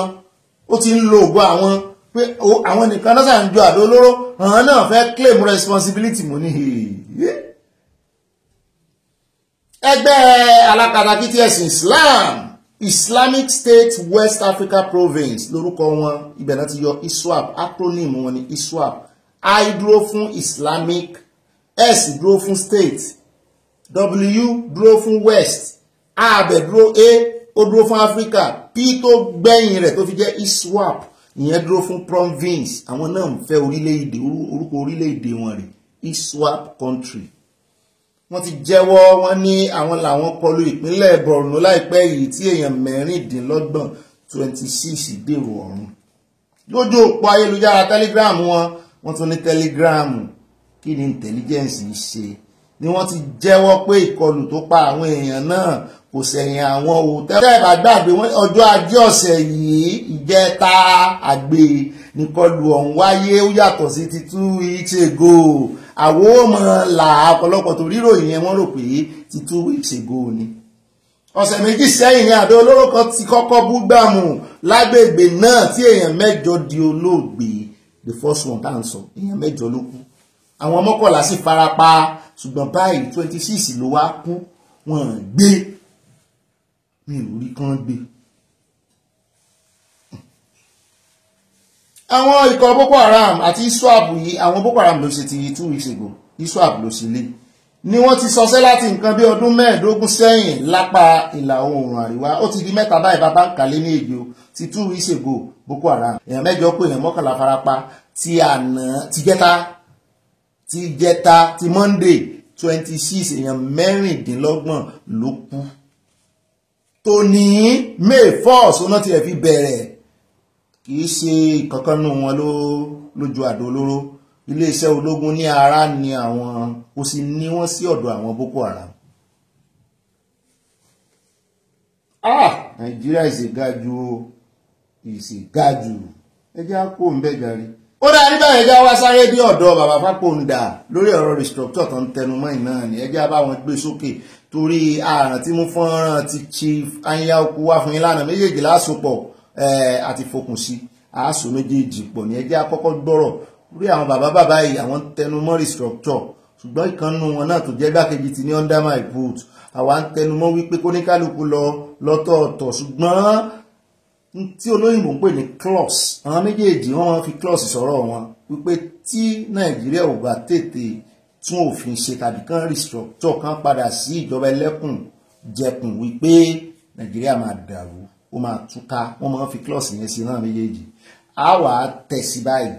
ó ti ń lo ògo àwọn, pé àwọn nìkan náà sàn ju àdó olóró, àwọn náà fẹ́ claim responsibility mú ní ẹgbẹ́ alákatakítí ẹ̀sìn Islam, Islamic State West Africa Province lórúkọ wọn, ibẹ̀ náà ti yọ ISWAP, acronym wọn ni ISWAP. I dúró fún Islamic, S dúró fún State, W dúró fún West, A bẹ̀ dúró A ó dúró fún Africa, P tó gbẹ̀yìn rẹ̀ tó fi jẹ́ ISWAP ìyẹn dúró fún province. Àwọn náà ń fẹ́ orílẹ̀-èdè, orúkọ orílẹ̀-èdè wọn rẹ̀ ISWAP country. Wọ́n ti jẹ́wọ́, wọ́n ní àwọn làwọn kọlu ìpínlẹ̀ Borno láìpẹ́ yìí tí èèyàn 26 dèrò ọ̀run. Lójú òpó ayélujára Telegram wọ́n tún ní Telegram kí ni intelligence ń ṣe, ni wọ́n ti jẹ́wọ́ pé ìkọlù tó pa àwọn èèyàn náà kò sẹ̀yìn àwọn òtẹ́lẹ̀ ìbàgbàgbé ọjọ́ ajé ọ̀sẹ̀ yìí ìjẹta àgbè nìkọlù ọ̀hún wáyé, ó yàtọ̀ sí ti 2 weeks ago. Àwọn ọmọ là ọ̀pọ̀lọpọ̀ tó ríròyìn yẹn wọ́n rò pé ti 2 weeks ago ni. Ọ̀sẹ̀ méjì sẹ́yìn ni àdó olóró kan ti kọ́kọ́ bú gbàmù lágbègbè náà tí èèyàn 8 di olóògbé. The first one tá à ń sọ èèyàn 8 ló kú, àwọn 11 sì farapa, ṣùgbọ́n báyìí 26 ló wá kú, wọ́n gbé, mi ò rí kán gbé. Àwọn ikọ̀ Boko Haram àti ISWAP yìí, àwọn Boko Haram ló ṣe ti 2 weeks ago, ISWAP ló ṣe lé, ni wọ́n ti sọsẹ́ láti nǹkan bí ọdún 15 sẹ́yìn lápá ìlà oòrùn àríwá. Ó ti di 3 báyìí, bàbá ń kàlé ní èjò ti 2 weeks ago Boko Haram. Èèyàn 8 kú, èèyàn 11 farapa, ti àná ti jẹta ti Monday 26 èèyàn 26 ló kú. Tòní May 4 sọ́nà tí ẹ fi bẹ̀rẹ̀, kìí ṣe ìkankan nù wọn lójú àdó olóró. Iléeṣẹ́ ológun ní ara ni àwọn, ó sì ní wọ́n sí ọ̀dọ̀ àwọn Boko Haram. Nàìjíríà ìṣègájú ẹjẹ́ àpò ń bẹ́ jàre. Ó dá nígbà ẹjẹ́ wá sáré dé ọ̀dọ̀ bàbá Fápòǹdà lórí ọ̀rọ̀ restructure tó ń tẹnumọ́ iná ni ẹjẹ́ bá wọn gbé sókè, torí àrùn tí mú fọ́nrán ti Chief Anyaoku wá fún ìlànà méjèèjì lásopọ̀ àti fokùn sí àásù méjèèjì pọ̀ ní ẹjẹ́ àkọ́kọ́ gbọ́rọ̀ lórí àwọn bàbá yìí. Àwọn tẹnumọ́ restructure, ṣùgbọ́n ìkànnù wọn náà tó jẹ́ gbákejì ti ní under my boot, àwa ń tẹnumọ́ wípé kóníkálukú lọ lọ́tọ̀ọ̀tọ̀, ṣùgbọ́n tí olóyìnbó ń pè ní clause, àwọn méjèèjì wọ́n fi clause sọ̀rọ̀ wọn wípé tí Nàìjíríà ò bá tètè tún òfin ṣe tàbí kan restructure kan padà sí ìjọba ẹlẹ́kùn jẹkùn wípé Nàìjíríà máa dàrú, ó máa túká. Wọ́n máa fi clause yẹn sí náà méjèèjì. A wà á tẹ̀sí báyìí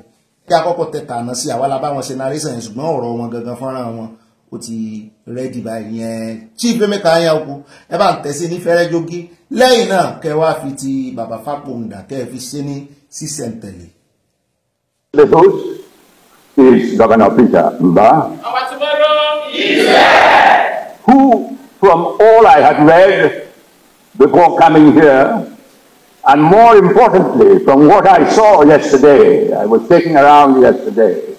kí àkọ́kọ́ tẹ̀ka àná sí àwa la bá wọn ṣe narration yẹn, ṣùgbọ́n ọ̀rọ̀ wọn gangan fọ́nrán wọn ó ti rẹ́dì báyìí yẹn. Chief Emeka Anyaoku ẹ bá ń tẹ̀sí ní fẹ́rẹ́ jogi, lẹ́yìn náà kẹ wá fi ti bàbá Fápòǹdà kẹ fi ṣe ní sísẹ̀ntẹ̀lé. The host is Governor Peter Mba, who, from all I had read before coming here, and more importantly, from what I saw yesterday, I was taking around yesterday,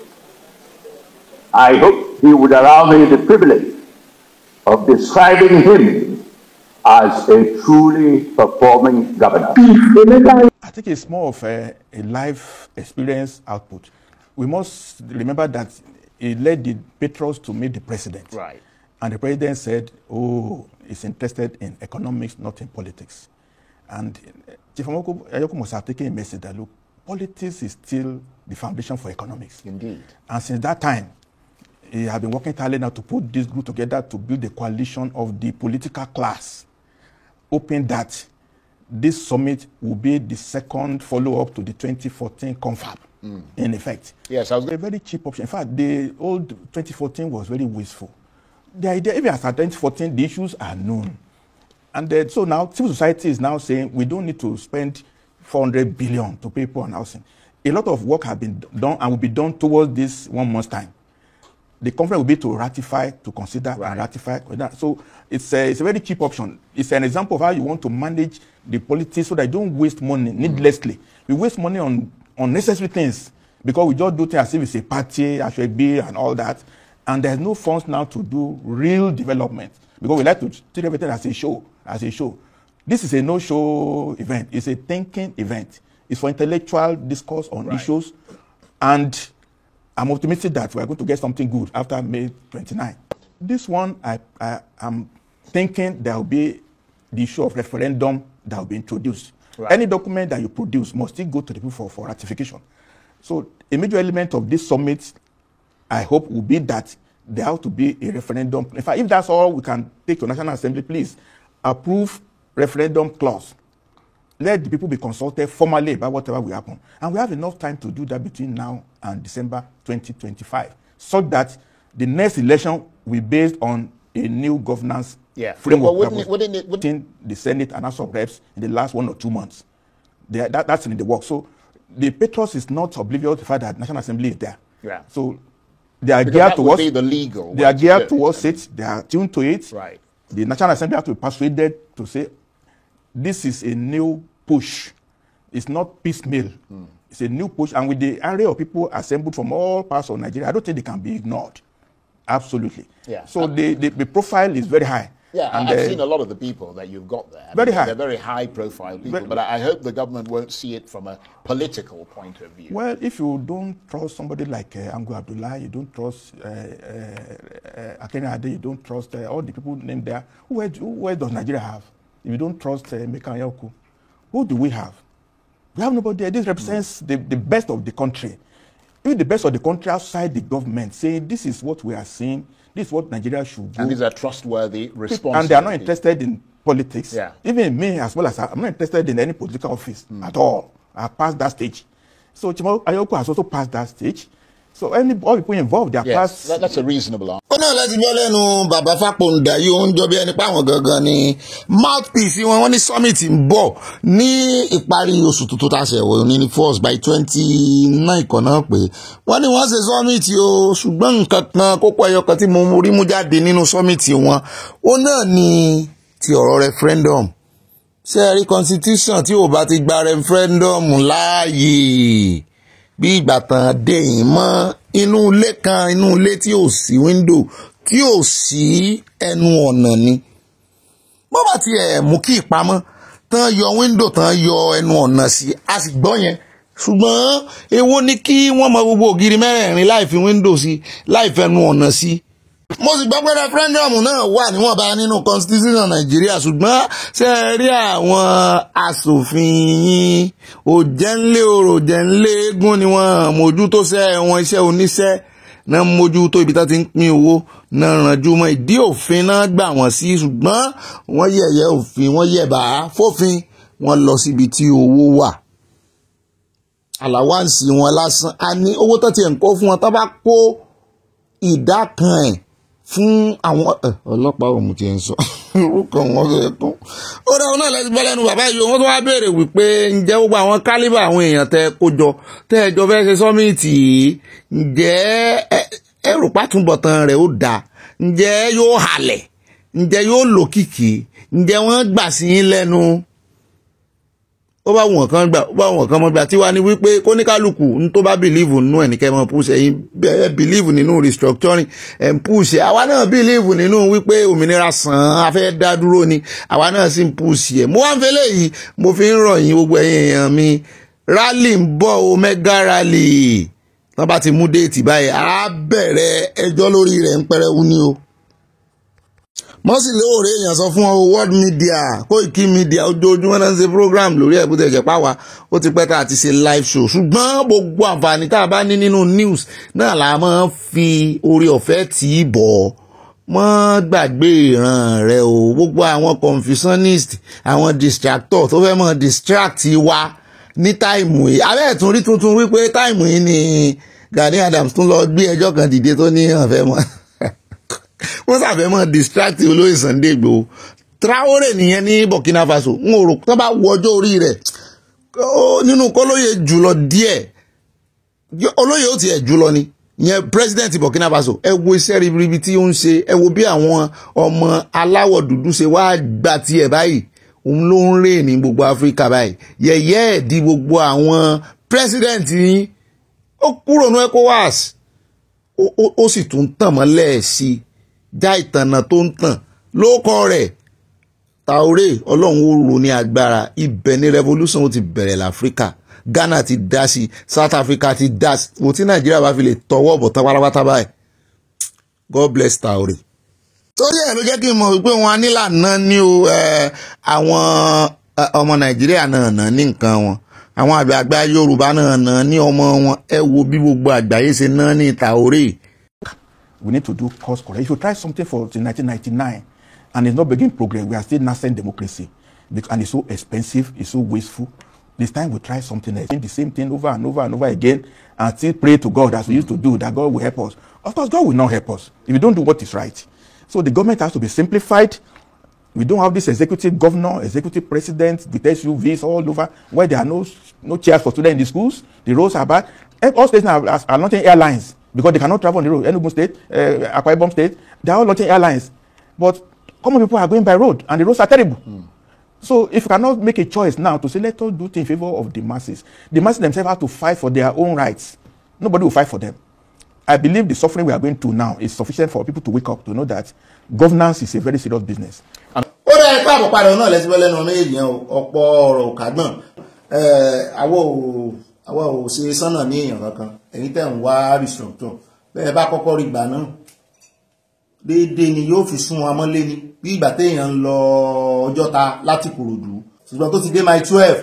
I hope he would allow me the privilege of describing him as a truly performing governor. I think it's more of a life experience output. We must remember that he led the patrons to meet the president. Right. And the president said, oh, he's interested in economics, not in politics. And Chief Anyaoku must have taken a message that, look, politics is still the foundation for economics. Indeed. And since that time, he has been working tirelessly now to put this group together to build a coalition of the political class, hoping that this summit will be the second follow-up to the 2014 confab, in effect. Yes, I was a very cheap option. In fact, the old 2014 was very wasteful. The idea, even as at 2014, the issues are known. And so now civil society is now saying we don't need to spend 400 billion to pay for housing. A lot of work has been done and will be done towards this 1 month's time. The conference will be to ratify, to consider and ratify. So it's a very cheap option. It's an example of how you want to manage the politics so that you don't waste money needlessly. We waste money on unnecessary things because we just do things as if it's a party, HB and all that. And there's no funds now to do real development because we like to treat everything as a show, This is a no-show event. It's a thinking event. It's for intellectual discourse on issues. And I'm optimistic that we're going to get something good after May 29. This one, I'm thinking there will be the issue of referendum that will be introduced. Right. Any document that you produce must still go to the people for ratification. So a major element of this summit, I hope, will be that there has to be a referendum. In fact, if that's all we can take to National Assembly, please approve referendum clause. Let the people be consulted formally about whatever will happen. And we have enough time to do that between now and December 2025, so that the next election will be based on a new governance framework. Well, wouldn't the Senate and House of Reps in the last 1 or 2 months? That's in the work. So the Patriots is not oblivious to the fact that National Assembly is there. Yeah. So they are geared towards the legal. They are geared towards it. They are tuned to it. Right. The National Assembly has to be persuaded to say, this is a new push. It's not piecemeal. It's a new push. And with the array of people assembled from all parts of Nigeria, I don't think they can be ignored. Absolutely. Yeah. So the profile is very high. Yeah, and I've seen a lot of the people that you've got there. Very high. They're very high-profile people, but I hope the government won't see it from a political point of view. Well, if you don't trust somebody like Angu Abdullah, you don't trust Akenya Ade, you don't trust all the people named there, who does Nigeria have? If you don't trust Meka Yoku, who do we have? We have nobody there. This represents the best of the country. Even the best of the country outside the government, saying this is what we are seeing, this is what Nigeria should do. And these are trustworthy responses. And they are not interested in politics. Yeah. Even me, as well as I'm not interested in any political office at all. I passed that stage. So Chimo Ayoko has also passed that stage. So all people involved, they are past. That's a reasonable answer. Ó náà láti gbọ́ lẹ́nu bàbá Fápòǹdà yìí ó ń jọ bí ẹni pé àwọn gangan ni mouthpiece wọn ní summit ń bọ̀ ní ìparí oṣù tuntun tá a ṣe wọ̀ ní first by 29 kan náà pé wọ́n ní wọ́n ṣe summit o ṣùgbọ́n nǹkan kan kókó ẹyọ kan tí mo rí mú jáde nínú summit wọn ó náà ní ti ọ̀rọ̀ referendum. Ṣé rí constitution tí ò bá ti gba referendum láàyè bí ìgbà tán dé yìí mọ́ inú ilé kan inú ilé tí ò sí window tí ò sí ẹnu ọ̀nà ni. Bó bá ti mú kí ìpamọ́ tán yọ window tán yọ ẹnu ọ̀nà sí a sì gbọ́ yẹn ṣùgbọ́n èwo ni kí wọ́n mọ gbogbo ògiri mẹ́rẹ̀ẹ̀rin láì fi window sí láì fẹnu ọ̀nà sí. Mo sì gbọ́ pé referendum náà wà níwọ̀nba nínú constitution Nàìjíríà ṣùgbọ́n ṣe rí àwọn aṣòfin yín òjẹ́nlé orò jẹ́nlé eégún ni wọ́n mójútó wọn iṣẹ́ oníṣẹ́ náà mójútó ibi tá ti ń pín owó náà rànjú mọ́ ìdí òfin náà gbà wọ́n sí ṣùgbọ́n wọ́n yẹ̀yẹ́ òfin wọ́n yẹ̀bà fófin wọ́n lọ síbi tí owó wà. Àlàwáǹsì wọn lásán a ní owó tó ti ẹ̀ ń kó fún wọn tó bá kó ìdá kan ẹ̀ fún àwọn ọlọ́pàá òun ti ń sọ orúkọ wọn rẹ̀ tó. Ó dáwọn náà lẹ́sìn bọ́ lẹ́nu bàbá yìí wọ́n tó wá béèrè wípé ǹjẹ́ gbogbo àwọn kálíbà àwọn èèyàn tẹ́ kó jọ tẹ́ ẹjọ́ fẹ́ ṣe sọ́mìtì ǹjẹ́ ẹrù pàtúbọ̀tán rẹ̀ ó dáa ǹjẹ́ yóò halẹ̀ ǹjẹ́ yóò lòkìkì ǹjẹ́ wọ́n gbà sí yín lẹ́nu. Ó bá wọn kan gbà ó bá wọn kan mọ́ gbà tí wàá ní wípé kóníkálùkù ń tó bá believe nínú ẹ̀ ní kẹ́ mọ́ push ẹ̀yin believe nínú restructuring ẹ̀ push ẹ̀ àwa náà believe nínú wípé òmìnira sàn án afẹ́ dá dúró ni àwa náà sì ń push ẹ̀. Mo wá ń fẹ́ léyìí mo fi ń rọ̀ yín gbogbo ẹ̀yin èèyàn mi rally ń bọ̀ o mega rally tán bá ti mú déètì báyìí á bẹ̀rẹ̀ ẹjọ́ lórí rẹ̀ ń pẹrẹwu ni o. Mọ́sí lóòrè èèyàn sọ fún ọ world media Koiki media ojoojúmọ́ náà ń ṣe program lórí ẹ̀ bó ti ẹ̀jẹ̀ páwa ó ti pẹ́ tá a ti ṣe live show ṣùgbọ́n gbogbo àǹfààní tá a bá ní nínú news náà la máa ń fi orí ọ̀fẹ́ tì í bọ̀ mọ́ gbàgbé ìran rẹ o. Gbogbo àwọn confusionist àwọn distractor tó fẹ́ mọ́ distract wa ní táìmù yìí abẹ́ ẹ̀tún rí tuntun wípé táìmù yìí ni Gani Adams tún lọ gbé ẹjọ́ kan dìde tó ní ọ̀fẹ́ mọ́ wọ́n sàfẹ́ mọ́ distract olóyè Sunday Igboho. Traore nìyẹn ní Burkina Faso ń rò tó bá wọ ọjọ́ orí rẹ̀ nínú kólóyè jùlọ díẹ̀ olóyè ó tiẹ̀ jùlọ ni ìyẹn president Burkina Faso. Ẹ wo iṣẹ́ ribiribi tí ó ń ṣe ẹ wo bí àwọn ọmọ aláwọ̀ dúdú ṣe wá gbà tiẹ̀ báyìí òun ló ń rè ní gbogbo Áfíríkà báyìí yẹ̀yẹ́ ẹ̀ di gbogbo àwọn president yín ó kúrò ní ECOWAS ó sì tún tàn mọ́lẹ̀ sí já ìtànà tó ń tàn lóko rẹ̀ Traore ọlọ́run ó ro ní agbára. Ibẹ̀ ni revolution ó ti bẹ̀rẹ̀ l'Áfíríkà. Ghana ti dá sí, South Africa ti dá sí, wò tí Nàìjíríà bá fi lè tọwọ́ bọ̀ tán pátápátá báyìí. God bless Traore. Torí ẹ̀ ló jẹ́ kí n mọ̀ wípé wọn nílànà ní o àwọn ọmọ Nàìjíríà náà ní nǹkan wọn. Àwọn àgbààgbà Yorùbá náà ní ọmọ wọn. Ẹ wo bí gbogbo àgbáyé ṣe náà ní Traore. We need to do course correction. If you try something for 1999 and it's not bringing progress, we are still nascent democracy. And it's so expensive, it's so wasteful. This time we try something else. The same thing over and over and over again and still pray to God as we used to do, that God will help us. Of course, God will not help us if we don't do what is right. So the government has to be simplified. We don't have this executive governor, executive president, the SUVs all over, where there are no chairs for students in the schools. The roads are bad. All states are launching airlines because they cannot travel on the road. Enugu State, Akwa Ibom State, they are all launching airlines. But common people are going by road and the roads are terrible. So if you cannot make a choice now to say, let us do things in favor of the masses themselves have to fight for their own rights. Nobody will fight for them. I believe the suffering we are going through now is sufficient for people to wake up to know that governance is a very serious business. Ó dá ipá àpò padà náà lẹ́sìn lẹ́nu méjì yẹn ọ̀pọ̀ ọ̀rọ̀ kàgbọ́n àwọ̀ ò ṣe sọ́nà ní èèyàn kankan ẹ̀yin tẹ̀ ń wá restructure bẹ́ẹ̀ bá kọ́kọ́ rí gbà náà déédéé ni yóò fi sún wọn mọ́lé ni bí ìgbà téèyàn ń lọ Ọjọ́ta láti Kòròdú ṣùgbọ́n tó ti dé mile 12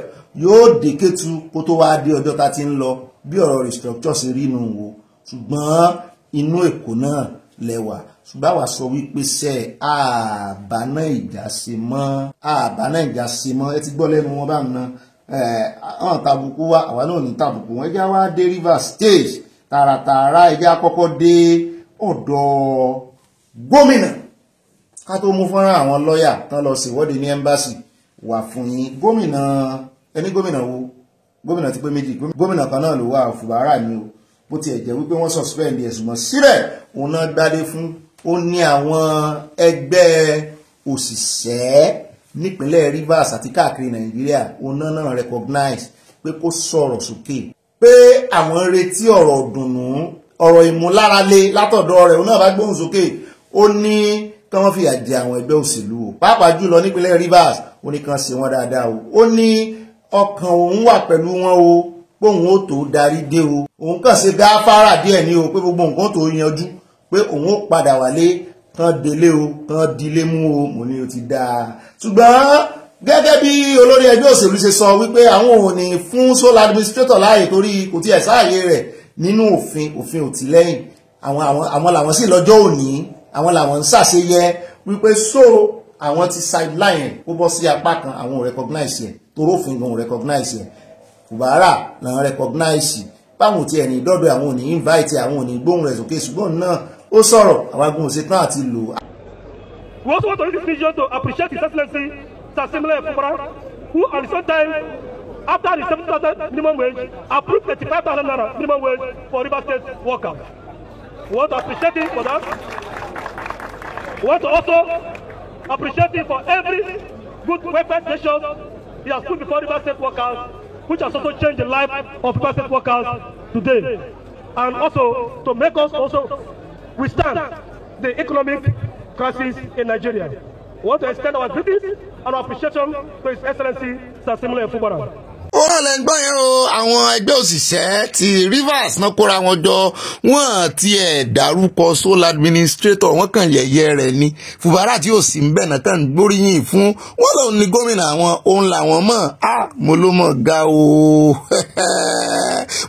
yóò dé Kétu kó tó wá dé Ọjọ́ta tí ń lọ bí ọ̀rọ̀ restructure ṣe rí nù wò ṣùgbọ́n inú Èkó náà lẹ́wà ṣùgbọ́n àwa sọ wípé ṣe àbáná ìjà ṣe mọ́ ẹ ti gbọ́ lẹ́nu wọn bá ná àwọn tàbùkù wa àwa náà ní tàbùkù wọn ẹjá wá dé Rivers State tààràtààrà ẹjá kọ́kọ́ dé ọ̀dọ̀ gómìnà ká tó mú fọ́nrán àwọn lọ́yà tán lọ ṣèwọ́de ní ẹ́mbásì wà fún yín. Gómìnà ẹni gómìnà wo gómìnà ti pé méjì gómìnà kan náà ló wà Fubara ni o bó tiẹ̀ jẹ́ wípé wọ́n suspend ẹ̀sùn mọ́ síbẹ̀ òun náà gbádé fún. Ó ní àwọn ẹgbẹ́ òṣìṣẹ́ nípínlẹ̀ Rivers àti káàkiri Nàìjíríà òun náà recognize pé kó sọ̀rọ̀ sókè pé àwọn retí ọ̀rọ̀ dùnnú ọ̀rọ̀ ìmúlárale látọ̀dọ̀ rẹ̀ òun náà bá gbóhùn sókè. Ó ní kí wọ́n fìyà jẹ àwọn ẹgbẹ́ òṣèlú o pàápàá jùlọ nípínlẹ̀ Rivers ó ní kàn ṣe wọ́n dáadáa o. Ó ní ọkàn òun wà pẹ̀lú wọn o pé òun ó tó darí dé o òun kàn ṣe gáfárà díẹ̀ ní o pé gbogbo nǹkan tó yanjú pé òun ó padà wálé kàn délé o kàn dílé mú o mo ní o ti dáa. Ṣùgbọ́n gẹ́gẹ́ bí olórí ẹgbẹ́ òṣèlú ṣe sọ wípé àwọn ò ní fún sole administrator láàyè torí kò tiẹ̀ sáàyè rẹ̀ nínú òfin ò tì lẹ́yìn àwọn làwọn sì lọ́jọ́ òní àwọn làwọn ń ṣàṣeyẹ wípé àwọn ti sideline ó bọ́ sí apá kan àwọn ò recognize ẹ̀ torófin gan ò recognize ẹ̀ Fubara làwọn recognize báwọn ti ẹni dọ́dọ̀ àwọn ò ní invite àwọn ò ní gbóhùn rẹ̀ sókè ṣùgbọ́n náà ó sọ̀rọ̀ àwọn agun òṣètàn àti lò. We also want to use this video to appreciate His Excellency Sir Simile Fubara, who at the same time, after the 7,000 minimum wage, approved 35,000 naira minimum wage for Rivers State workers. We want to appreciate him for that. We want to also appreciate him for every good welfare measure he has put before Rivers State workers, which has also changed the life of Rivers State workers today, and also to make us also withstand the economic crisis in Nigeria. We want to extend our greetings and our appreciation to His Excellency Sir Simile Fubara. Ó lẹ́ ń gbọ́ yẹn o àwọn ẹgbẹ́ òṣìṣẹ́ ti Rivers náà kóra wọn jọ wọ́n ti dárúkọ sole administrator wọ́n kàn yẹ̀yẹ́ rẹ̀ ni Fubara tí ò sí ń bẹ̀ náà kàn gbóríyìn fún wọ́n lòun ní gómìnà àwọn òun làwọn mọ̀ mo ló mọ̀ ga o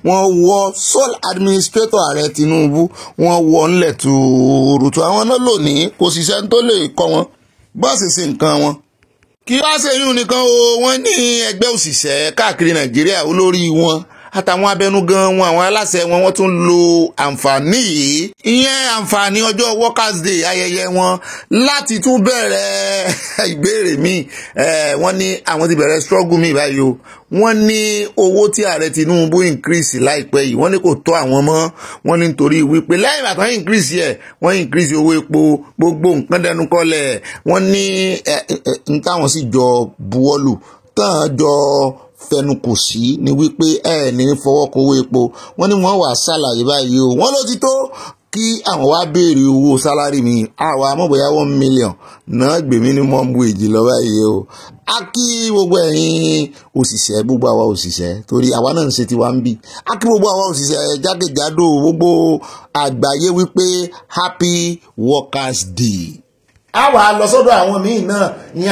wọ́n wọ sole administrator ààrẹ Tinubu wọ́n wọ ńlẹ̀ tuurutu àwọn náà lónìí kò sì sẹ́ni tó lè kọ́ wọn bọ́ọ̀sì sí nǹkan wọn. Kí wá ṣe yún nìkan o wọ́n ní ẹgbẹ́ òṣìṣẹ́ káàkiri Nàìjíríà olórí wọn àtàwọn abẹnugan wọn àwọn aláṣẹ wọn wọ́n tún lo àǹfààní yìí ìyẹn àǹfààní ọjọ́ Workers' Day ayẹyẹ wọn láti tún bẹ̀rẹ̀ ìbéèrè míì wọ́n ní àwọn ti bẹ̀rẹ̀ struggle míì báyìí o wọ́n ní owó tí ààrẹ Tinubu increase láìpẹ́ yìí wọ́n ní kò tó àwọn mọ́ wọ́n ní nítorí wípé lẹ́yìn ìgbà tó ń increase ẹ̀ wọ́n increase owó epo gbogbo nǹkan dẹnu kọlẹ̀ wọ́n ní n táwọn sì jọ buwọ́lù tán jọ fẹnu kò sí ni wípé ní fọwọ́ kówó epo wọ́n ní wọ́n wà ṣàlàyé báyìí o wọ́n ló ti tó kí àwọn wá béèrè owó sálárì mi àwa mọ̀ bóyá 1 million náà gbé minimum wage lọ báyìí o. A kí gbogbo ẹ̀yin òṣìṣẹ́, gbogbo àwa òṣìṣẹ́, torí àwa náà ń ṣe tiwa ń bí. A kí gbogbo àwa òṣìṣẹ́ jákèjádò gbogbo àgbáyé wípé happy workers day. A wà lọ sọ́dọ̀ àwọn míì náà ní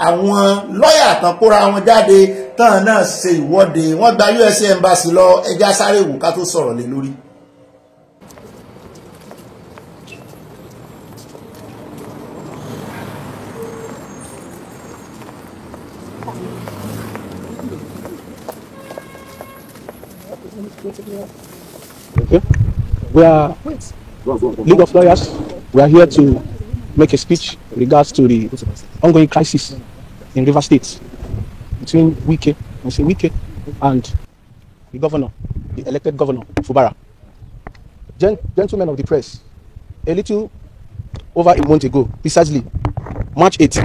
àwọn lọ́yà tán kóra wọn jáde tán náà ṣe ìwọ́de, wọ́n gba USA embassy lọ, ẹja sáré wò ká tó sọ̀rọ̀ lé lórí. Okay. We are League of Lawyers. We are here to make a speech in regards to the ongoing crisis in Rivers State between Wike and the governor, the elected governor, Fubara. Gentlemen of the press, a little over a month ago, precisely March 8,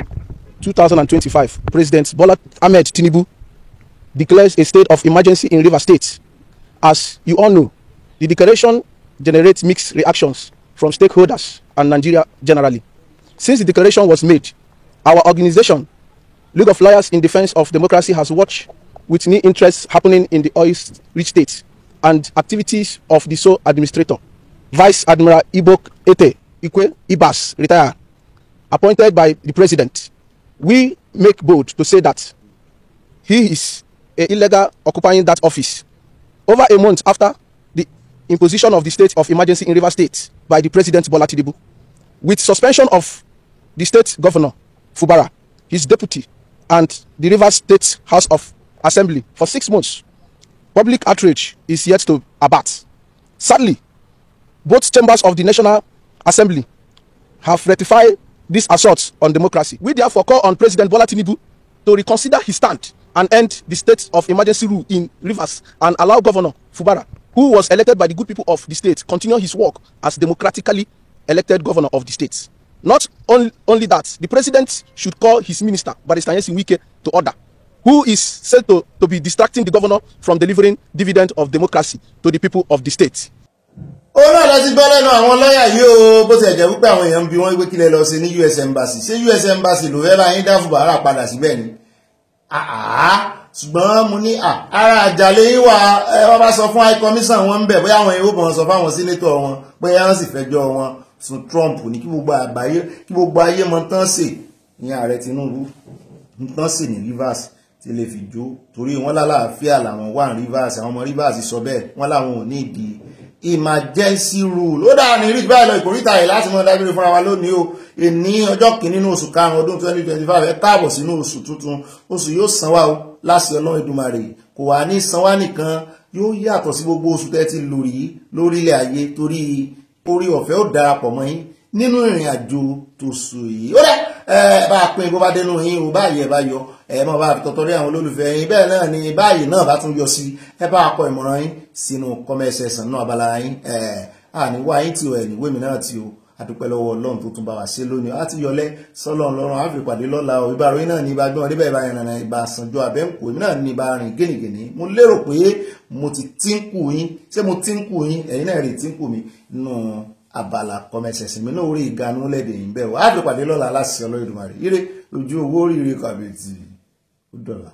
2025, President Bola Ahmed Tinubu declares a state of emergency in Rivers State. As you all know, the declaration generates mixed reactions from stakeholders and Nigeria generally. Since the declaration was made, our organization, League of Lawyers in Defense of Democracy, has watched with new interests happening in the oil-rich states and activities of the sole administrator, Vice Admiral Ibok Ete Ikwe Ibas, retired, appointed by the president. We make bold to say that he is illegal occupying that office. Over a month after the imposition of the state of emergency in Rivers State by the President Bola Tinubu, with suspension of the state governor, Fubara, his deputy, and the Rivers State House of Assembly for 6 months, public outrage is yet to abate. Sadly, both chambers of the National Assembly have ratified this assault on democracy. We therefore call on President Bola Tinubu to reconsider his stand and end the state of emergency rule in Rivers and allow Governor Fubara, who was elected by the good people of the state, continue his work as democratically elected governor of the state. Not only that, the president should call his minister, Barrister Wike, to order, who is said to be distracting the governor from delivering dividend of democracy to the people of the state. Ó náà láti gbọ́ lẹ́nu àwọn lọ́yà yìí o, bó ti ẹ̀jẹ̀ wípé àwọn èèyàn bí wọ́n wípé kílẹ̀ lọ sí ní US Embassy. Ṣé US Embassy ló fẹ́ bá yín dá Fubara padà síbẹ̀ ni? Ṣùgbọ́n mo ní ara àjàlẹ̀ yín wọ́n bá sọ fún high commission wọn ń bẹ̀ bóyá àwọn èèyàn bọ̀ sọ fáwọn sínétọ̀ wọn bóyá wọ́n sì fẹjọ́ wọn sùn Trump ní kí gbogbo ayé mọ tán sè ní ààrẹ Tinubu tán sè ní Rivers tí lè fi jó torí wọ́n lálàáfíà làwọn wà ní Rivers, àwọn ọmọ Rivers sọ bẹ́ẹ̀ wọ́n làwọn ò ní ìdí emergency rule. Ó dáa ní rí báyìí lọ ìkórìtà yìí láti mọ dágbére fúnra wa lónìí o. Èní ọjọ́ kìíní nínú oṣù karùn-ún ọdún 2025 ẹ káàbọ̀ sínú oṣù tuntun. Oṣù yóò san wá o láṣẹ Ọlọ́run Èdùmàrè. Kò wá ní san wá nìkan, yóò yàtọ̀ sí gbogbo oṣù tẹ́ ti lò rí lórílẹ̀ ayé torí orí ọ̀fẹ́ ó darapọ̀ mọ́ yín nínú ìrìn àjò tó sù yìí. Ó dẹ́ bá a pín bó bá dénú yín o báyìí ẹ bá yọ mọ́ bá tọ́tọ́ rí àwọn olólùfẹ́ yín bẹ́ẹ̀ náà ni báyìí náà bá tún yọ sí ẹ bá kọ ìmọ̀ràn yín sínú comment section náà abala yín àníwá yín tí o ẹ̀níwé mi náà tí o àdúpẹ́ lọ́wọ́ Ọlọ́run tó tún bá wa ṣe lónìí á ti yọlẹ́ sọ́lọ́run lọ́rùn á fi pàdé lọ́la o ìbá ròyìn náà ní ibà gbọ́n débẹ̀ ìbá ìrìnà ìbá àsànjọ àbẹ́ǹkò èmi náà ní ibà rìn gẹ́nìgẹ́nì mo lérò pé mo ti tínkù yín ṣé mo tínkù yín ẹ̀yin náà rí tínkù mi nínú abala comment section mi náà orí ìganú lẹ́dẹ̀ yìí bẹ́ẹ̀ o á fi pàdé lọ́la aláṣẹ Ọlọ́run Èdùmàrè ire ojú owó ríire kàbẹ̀tì ó dọ̀la.